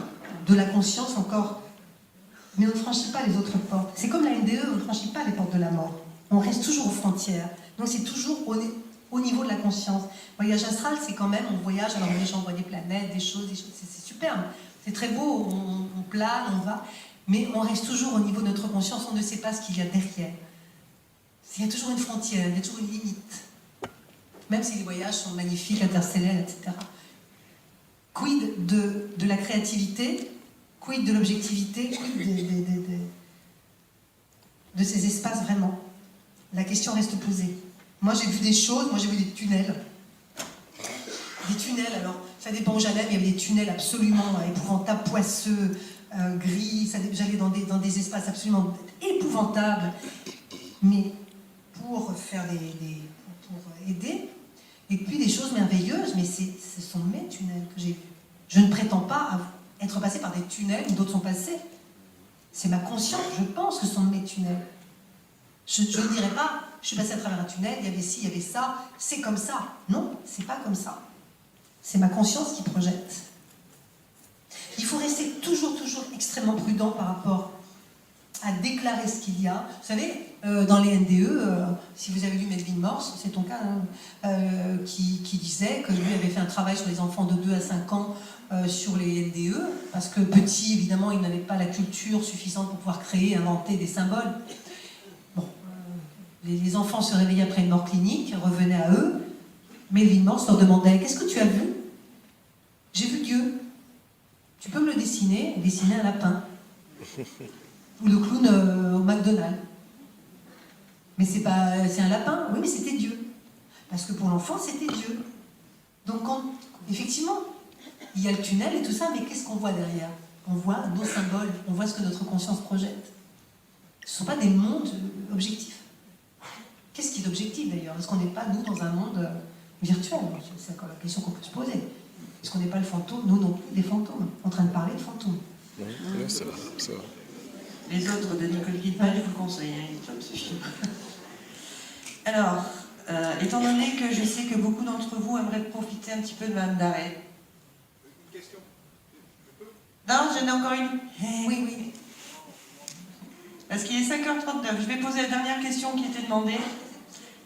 de la conscience encore. Mais on ne franchit pas les autres portes. C'est comme la NDE, on ne franchit pas les portes de la mort. On reste toujours aux frontières. Donc c'est toujours au niveau de la conscience. Voyage astral, c'est quand même, on voyage, alors les gens voient des planètes, des choses, c'est superbe. C'est très beau, on plane, on va. Mais on reste toujours au niveau de notre conscience, on ne sait pas ce qu'il y a derrière. Il y a toujours une frontière, il y a toujours une limite. Même si les voyages sont magnifiques, interstellaires, etc. Quid de la créativité Quid de l'objectivité, quid de ces espaces vraiment? La question reste posée. Moi j'ai vu des choses, moi j'ai vu des tunnels. Des tunnels, alors ça dépend où j'allais, mais il y avait des tunnels absolument épouvantables, poisseux, gris, j'allais dans des espaces absolument épouvantables. Mais pour faire pour aider, et puis des choses merveilleuses, mais ce sont mes tunnels que j'ai vus. Je ne prétends pas être passé par des tunnels où d'autres sont passés. C'est ma conscience, je pense que ce sont mes tunnels. Je ne dirais pas, je suis passé à travers un tunnel, il y avait ci, il y avait ça, c'est comme ça. Non, c'est pas comme ça. C'est ma conscience qui projette. Il faut rester toujours extrêmement prudent par rapport à déclarer ce qu'il y a. Vous savez, dans les NDE, si vous avez lu Melvin Morse, c'est ton cas, hein, qui disait que lui avait fait un travail sur les enfants de 2 à 5 ans sur les NDE, parce que petit, évidemment, il n'avait pas la culture suffisante pour pouvoir créer, inventer des symboles. Bon, les enfants se réveillaient après une mort clinique, revenaient à eux. Melvin Morse leur demandait « Qu'est-ce que tu as vu ?»« J'ai vu Dieu. Tu peux me le dessiner ?» Dessiner un lapin. Ou le clown au McDonald's. Mais c'est un lapin. Oui, mais c'était Dieu. Parce que pour l'enfant, c'était Dieu. Donc, effectivement, il y a le tunnel et tout ça, mais qu'est-ce qu'on voit derrière? On voit nos symboles, on voit ce que notre conscience projette. Ce ne sont pas des mondes objectifs. Qu'est-ce qui est objectif d'ailleurs? Est-ce qu'on n'est pas, nous, dans un monde virtuel? C'est encore la question qu'on peut se poser. Est-ce qu'on n'est pas le fantôme, nous non plus, des fantômes, en train de parler de fantômes? Oui, c'est vrai, c'est vrai. Les autres de Nicole Kidman, je vous le conseille, hein, il est top ce film. Alors, étant donné que je sais que beaucoup d'entre vous aimeraient profiter un petit peu de Madame Daré. Une question? Non, j'en ai encore une. Oui. Parce qu'il est 5h39, je vais poser la dernière question qui était demandée.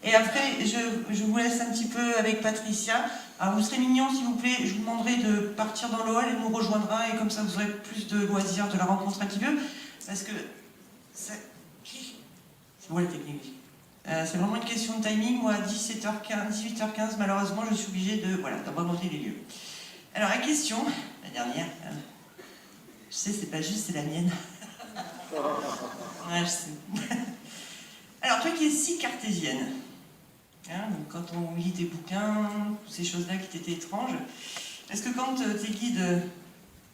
Et après, je vous laisse un petit peu avec Patricia. Alors, vous serez mignons, s'il vous plaît. Je vous demanderai de partir dans le hall, elle nous rejoindra, et comme ça, vous aurez plus de loisirs de la rencontre un petit peu. Parce que c'est bon, la technique. C'est vraiment une question de timing. Moi, à 18h15, malheureusement, je suis obligée d'abandonner les lieux. Alors, la question, la dernière, je sais, c'est pas juste, c'est la mienne. Ouais, je sais. Alors, toi qui es si cartésienne, hein, donc quand on lit tes bouquins, toutes ces choses-là qui t'étaient étranges, est-ce que quand tes guides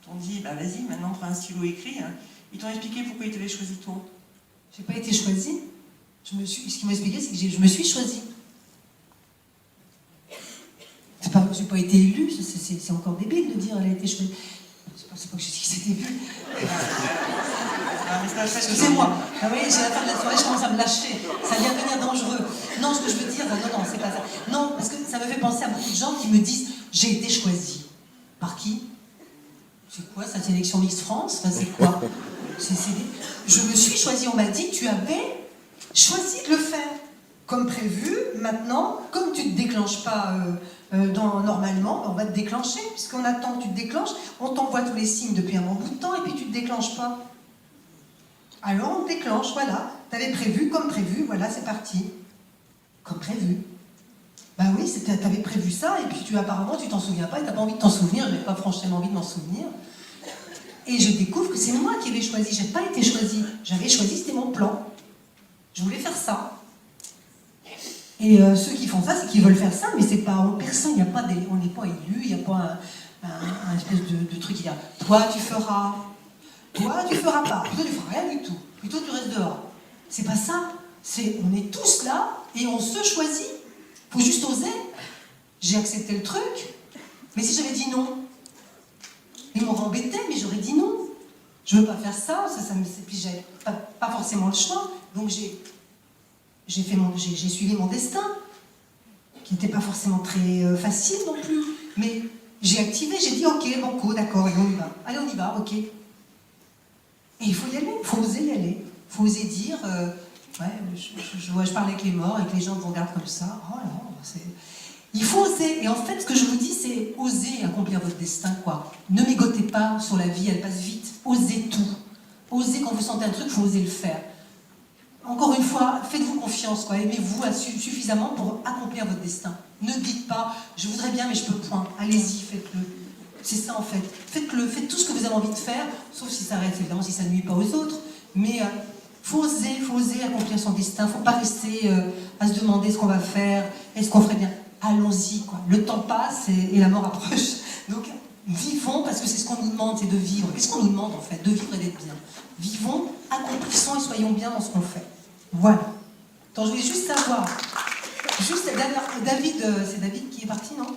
t'ont dit, bah vas-y, maintenant prends un stylo écrit, hein, ils t'ont expliqué pourquoi ils t'avaient choisi toi? J'ai pas été choisie. Ce qu'ils m'ont expliqué, c'est que je me suis choisie. Je n'ai pas été élue, c'est encore débile de dire elle a été choisie. C'est pas que je dis que c'était vu. Excusez-moi. Ah oui, j'ai la fin de la soirée, je commence à me lâcher. Ça vient devenir dangereux. Non, ce que je veux dire, non, c'est pas ça. Non, parce que ça me fait penser à beaucoup de gens qui me disent j'ai été choisie. Par qui? C'est quoi, ça, sélection Miss France? Enfin, c'est quoi? Je me suis choisie, on m'a dit tu avais choisi de le faire. Comme prévu, maintenant, comme tu ne te déclenches pas normalement, on va te déclencher, puisqu'on attend que tu te déclenches, on t'envoie tous les signes depuis un bon bout de temps, et puis tu ne te déclenches pas. Alors on te déclenche, voilà. Tu avais prévu, comme prévu, voilà, c'est parti. Comme prévu. Bah oui, tu avais prévu ça, et puis apparemment tu t'en souviens pas, et tu n'as pas envie de t'en souvenir, je n'ai pas franchement envie de m'en souvenir. Et je découvre que c'est moi qui avais choisi, j'ai pas été choisie. J'avais choisi, c'était mon plan. Je voulais faire ça. Et ceux qui font ça, c'est qu'ils veulent faire ça, mais c'est pas personne, on n'est pas élu, il n'y a pas un espèce de truc qui dit toi tu feras pas, plutôt tu feras rien du tout, plutôt tu restes dehors. C'est pas ça, on est tous là et on se choisit. Faut juste oser. J'ai accepté le truc, mais si j'avais dit non, ils m'auraient embêté, mais j'aurais dit non. Je veux pas faire ça, puis j'avais pas forcément le choix, donc j'ai suivi mon destin, qui n'était pas forcément très facile non plus, mais j'ai activé, j'ai dit ok, banco, d'accord, allez on y va, ok. Et il faut y aller, il faut oser y aller, il faut oser dire, je parle avec les morts, et que les gens vous regardent comme ça, oh là, il faut oser, et en fait ce que je vous dis c'est oser accomplir votre destin, quoi. Ne mégotez pas sur la vie, elle passe vite, osez tout. Osez quand vous sentez un truc, il faut oser le faire. Encore une fois, faites-vous confiance, quoi. Aimez-vous suffisamment pour accomplir votre destin. Ne dites pas, je voudrais bien, mais je peux point. Allez-y, faites-le. C'est ça en fait. Faites tout ce que vous avez envie de faire, sauf si ça reste, évidemment, si ça ne nuit pas aux autres. Mais faut oser accomplir son destin. Faut pas rester à se demander ce qu'on va faire, est-ce qu'on ferait bien. Allons-y, quoi. Le temps passe et la mort approche. Donc, vivons, parce que c'est ce qu'on nous demande, c'est de vivre. Qu'est-ce qu'on nous demande en fait? De vivre et d'être bien. Vivons, accomplissons et soyons bien dans ce qu'on fait. Voilà. Donc, je voulais juste savoir. Juste, David, c'est David qui est parti, non?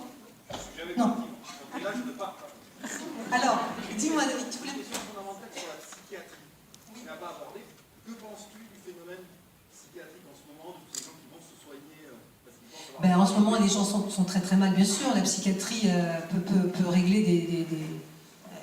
Non. Alors, dis-moi, David, tu voulais... Une question fondamentale sur la psychiatrie. Tu n'as pas abordé. Que penses-tu du phénomène psychiatrique en ce moment, de tous ces gens qui vont se soigner parce qu'ils pensent avoir... En ce moment, les gens sont très très mal, bien sûr. La psychiatrie peut régler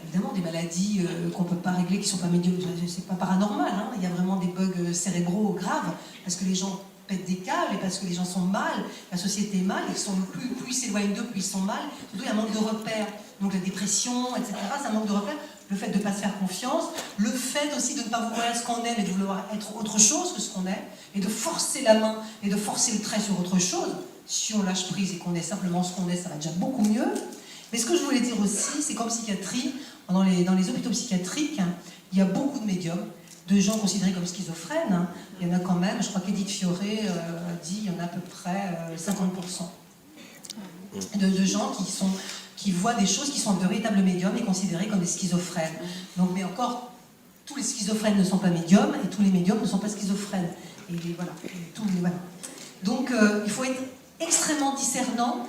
évidemment des maladies qu'on ne peut pas régler, qui ne sont pas médiocres. C'est pas paranormal, hein. Il y a vraiment des bugs cérébraux graves, parce que les gens pètent des câbles et parce que les gens sont mal, la société est mal, et plus ils s'éloignent d'eux, plus ils sont mal. Surtout, il y a un manque de repères. Donc la dépression, etc., c'est un manque de repères. Le fait de ne pas se faire confiance, le fait aussi de ne pas vouloir être ce qu'on est, mais de vouloir être autre chose que ce qu'on est, et de forcer la main et de forcer le trait sur autre chose. Si on lâche prise et qu'on est simplement ce qu'on est, ça va déjà beaucoup mieux. Mais ce que je voulais dire aussi, c'est qu'en psychiatrie, dans les hôpitaux psychiatriques, il y a beaucoup de médiums, de gens considérés comme schizophrènes. Il y en a quand même, je crois qu'Edith Fioré a dit, il y en a à peu près 50%. De gens qui voient des choses qui sont de véritables médiums et considérés comme des schizophrènes. Donc, mais encore, tous les schizophrènes ne sont pas médiums et tous les médiums ne sont pas schizophrènes. Et voilà. Voilà. Donc, il faut être extrêmement discernant.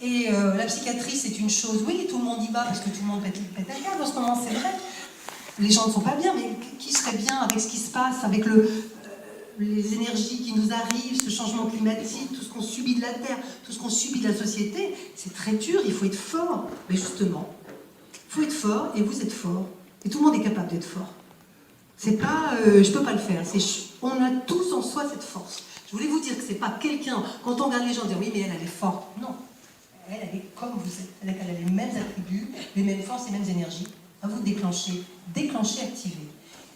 Et la psychiatrie, c'est une chose, oui, tout le monde y va parce que tout le monde pète un câble en ce moment, c'est vrai. Les gens ne sont pas bien, mais qui serait bien avec ce qui se passe, avec les énergies qui nous arrivent, ce changement climatique, tout ce qu'on subit de la Terre, tout ce qu'on subit de la société? C'est très dur, il faut être fort. Mais justement, il faut être fort et vous êtes fort. Et tout le monde est capable d'être fort. C'est pas, je peux pas le faire, on a tous en soi cette force. Je voulais vous dire que c'est pas quelqu'un, quand on regarde les gens dire oui mais elle est forte. Non, elle est comme vous êtes, elle a les mêmes attributs, les mêmes forces, les mêmes énergies. À vous de déclencher, activer.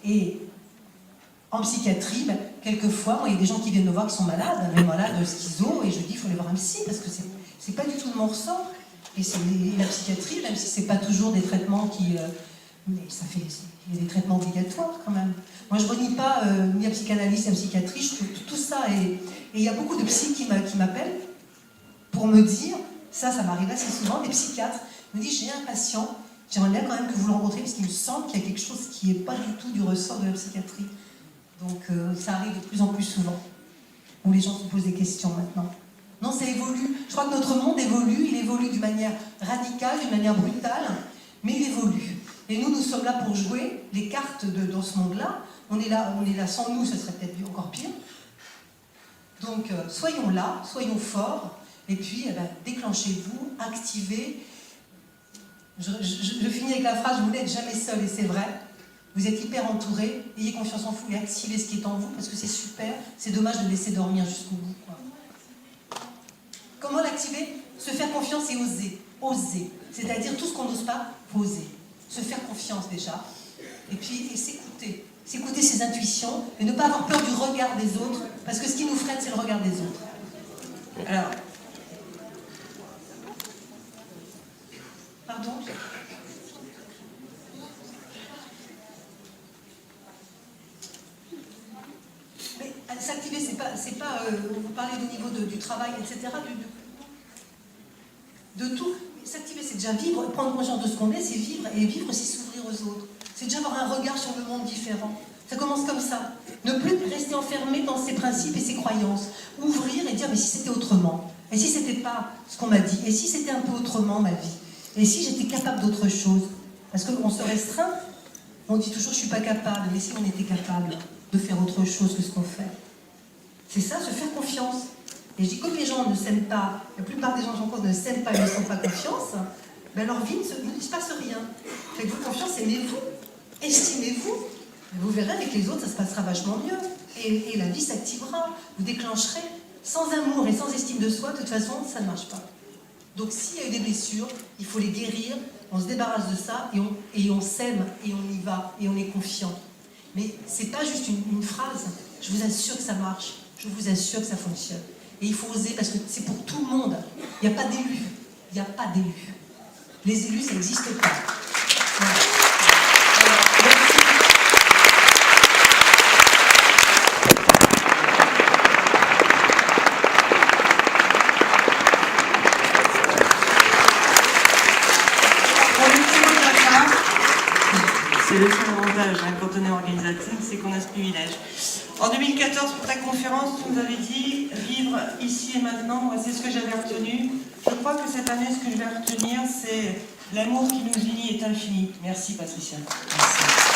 Et en psychiatrie, quelquefois, moi, il y a des gens qui viennent me voir qui sont malades, malades schizo, et je dis il faut aller voir un psy, parce que c'est pas du tout de mon ressort. Et la psychiatrie, même si c'est pas toujours des traitements qui... mais il y a des traitements obligatoires quand même. Moi je renie pas ni la psychanalyse ni la psychiatrie, je trouve tout ça. Et il y a beaucoup de psys qui m'appellent pour me dire, ça m'arrive assez souvent, des psychiatres me disent j'ai un patient, j'aimerais bien quand même que vous le rencontriez parce qu'il me semble qu'il y a quelque chose qui n'est pas du tout du ressort de la psychiatrie. Donc ça arrive de plus en plus souvent, où les gens se posent des questions maintenant. Non, ça évolue. Je crois que notre monde évolue, il évolue d'une manière radicale, d'une manière brutale, mais il évolue. Et nous sommes là pour jouer les cartes dans ce monde-là. On est là sans nous, ce serait peut-être encore pire. Donc, soyons là, soyons forts, et puis, déclenchez-vous, activez. Je finis avec la phrase, vous n'êtes jamais seul, et c'est vrai. Vous êtes hyper entouré, ayez confiance en vous et activez ce qui est en vous, parce que c'est super. C'est dommage de laisser dormir jusqu'au bout, quoi. Comment l'activer? Se faire confiance et oser. Oser. C'est-à-dire tout ce qu'on n'ose pas, il faut oser. Se faire confiance déjà, et puis s'écouter. S'écouter ses intuitions, et ne pas avoir peur du regard des autres, parce que ce qui nous freine, c'est le regard des autres. Alors... Pardon? Mais s'activer, c'est pas vous parlez du niveau du travail, etc., de tout. S'activer, c'est déjà vivre, prendre conscience de ce qu'on est, c'est vivre, et vivre, c'est s'ouvrir aux autres. C'est déjà avoir un regard sur le monde différent. Ça commence comme ça. Ne plus rester enfermé dans ses principes et ses croyances. Ouvrir et dire, mais si c'était autrement? Et si c'était pas ce qu'on m'a dit? Et si c'était un peu autrement, ma vie? Et si j'étais capable d'autre chose? Parce qu'on se restreint, on dit toujours, je suis pas capable. Mais si on était capable de faire autre chose que ce qu'on fait? C'est ça, se faire confiance. Et je dis, comme les gens ne s'aiment pas, la plupart des gens en cause ne s'aiment pas et ne se font pas confiance, leur vie ne se passe rien. Faites-vous confiance, aimez-vous, estimez-vous. Vous verrez, avec les autres, ça se passera vachement mieux. Et la vie s'activera, vous déclencherez. Sans amour et sans estime de soi, de toute façon, ça ne marche pas. Donc s'il y a eu des blessures, il faut les guérir, on se débarrasse de ça, et on s'aime, et on y va, et on est confiant. Mais c'est pas juste une phrase, je vous assure que ça marche, je vous assure que ça fonctionne. Et il faut oser, parce que c'est pour tout le monde. Il n'y a pas d'élus. Il n'y a pas d'élus. Les élus, ça n'existe pas. Voilà. C'est le seul avantage quand on est organisateur, c'est qu'on a ce privilège. En 2014, pour ta conférence, tu nous avais dit vivre ici et maintenant. Moi, c'est ce que j'avais retenu. Je crois que cette année, ce que je vais retenir, c'est l'amour qui nous unit est infini. Merci, Patricia. Merci.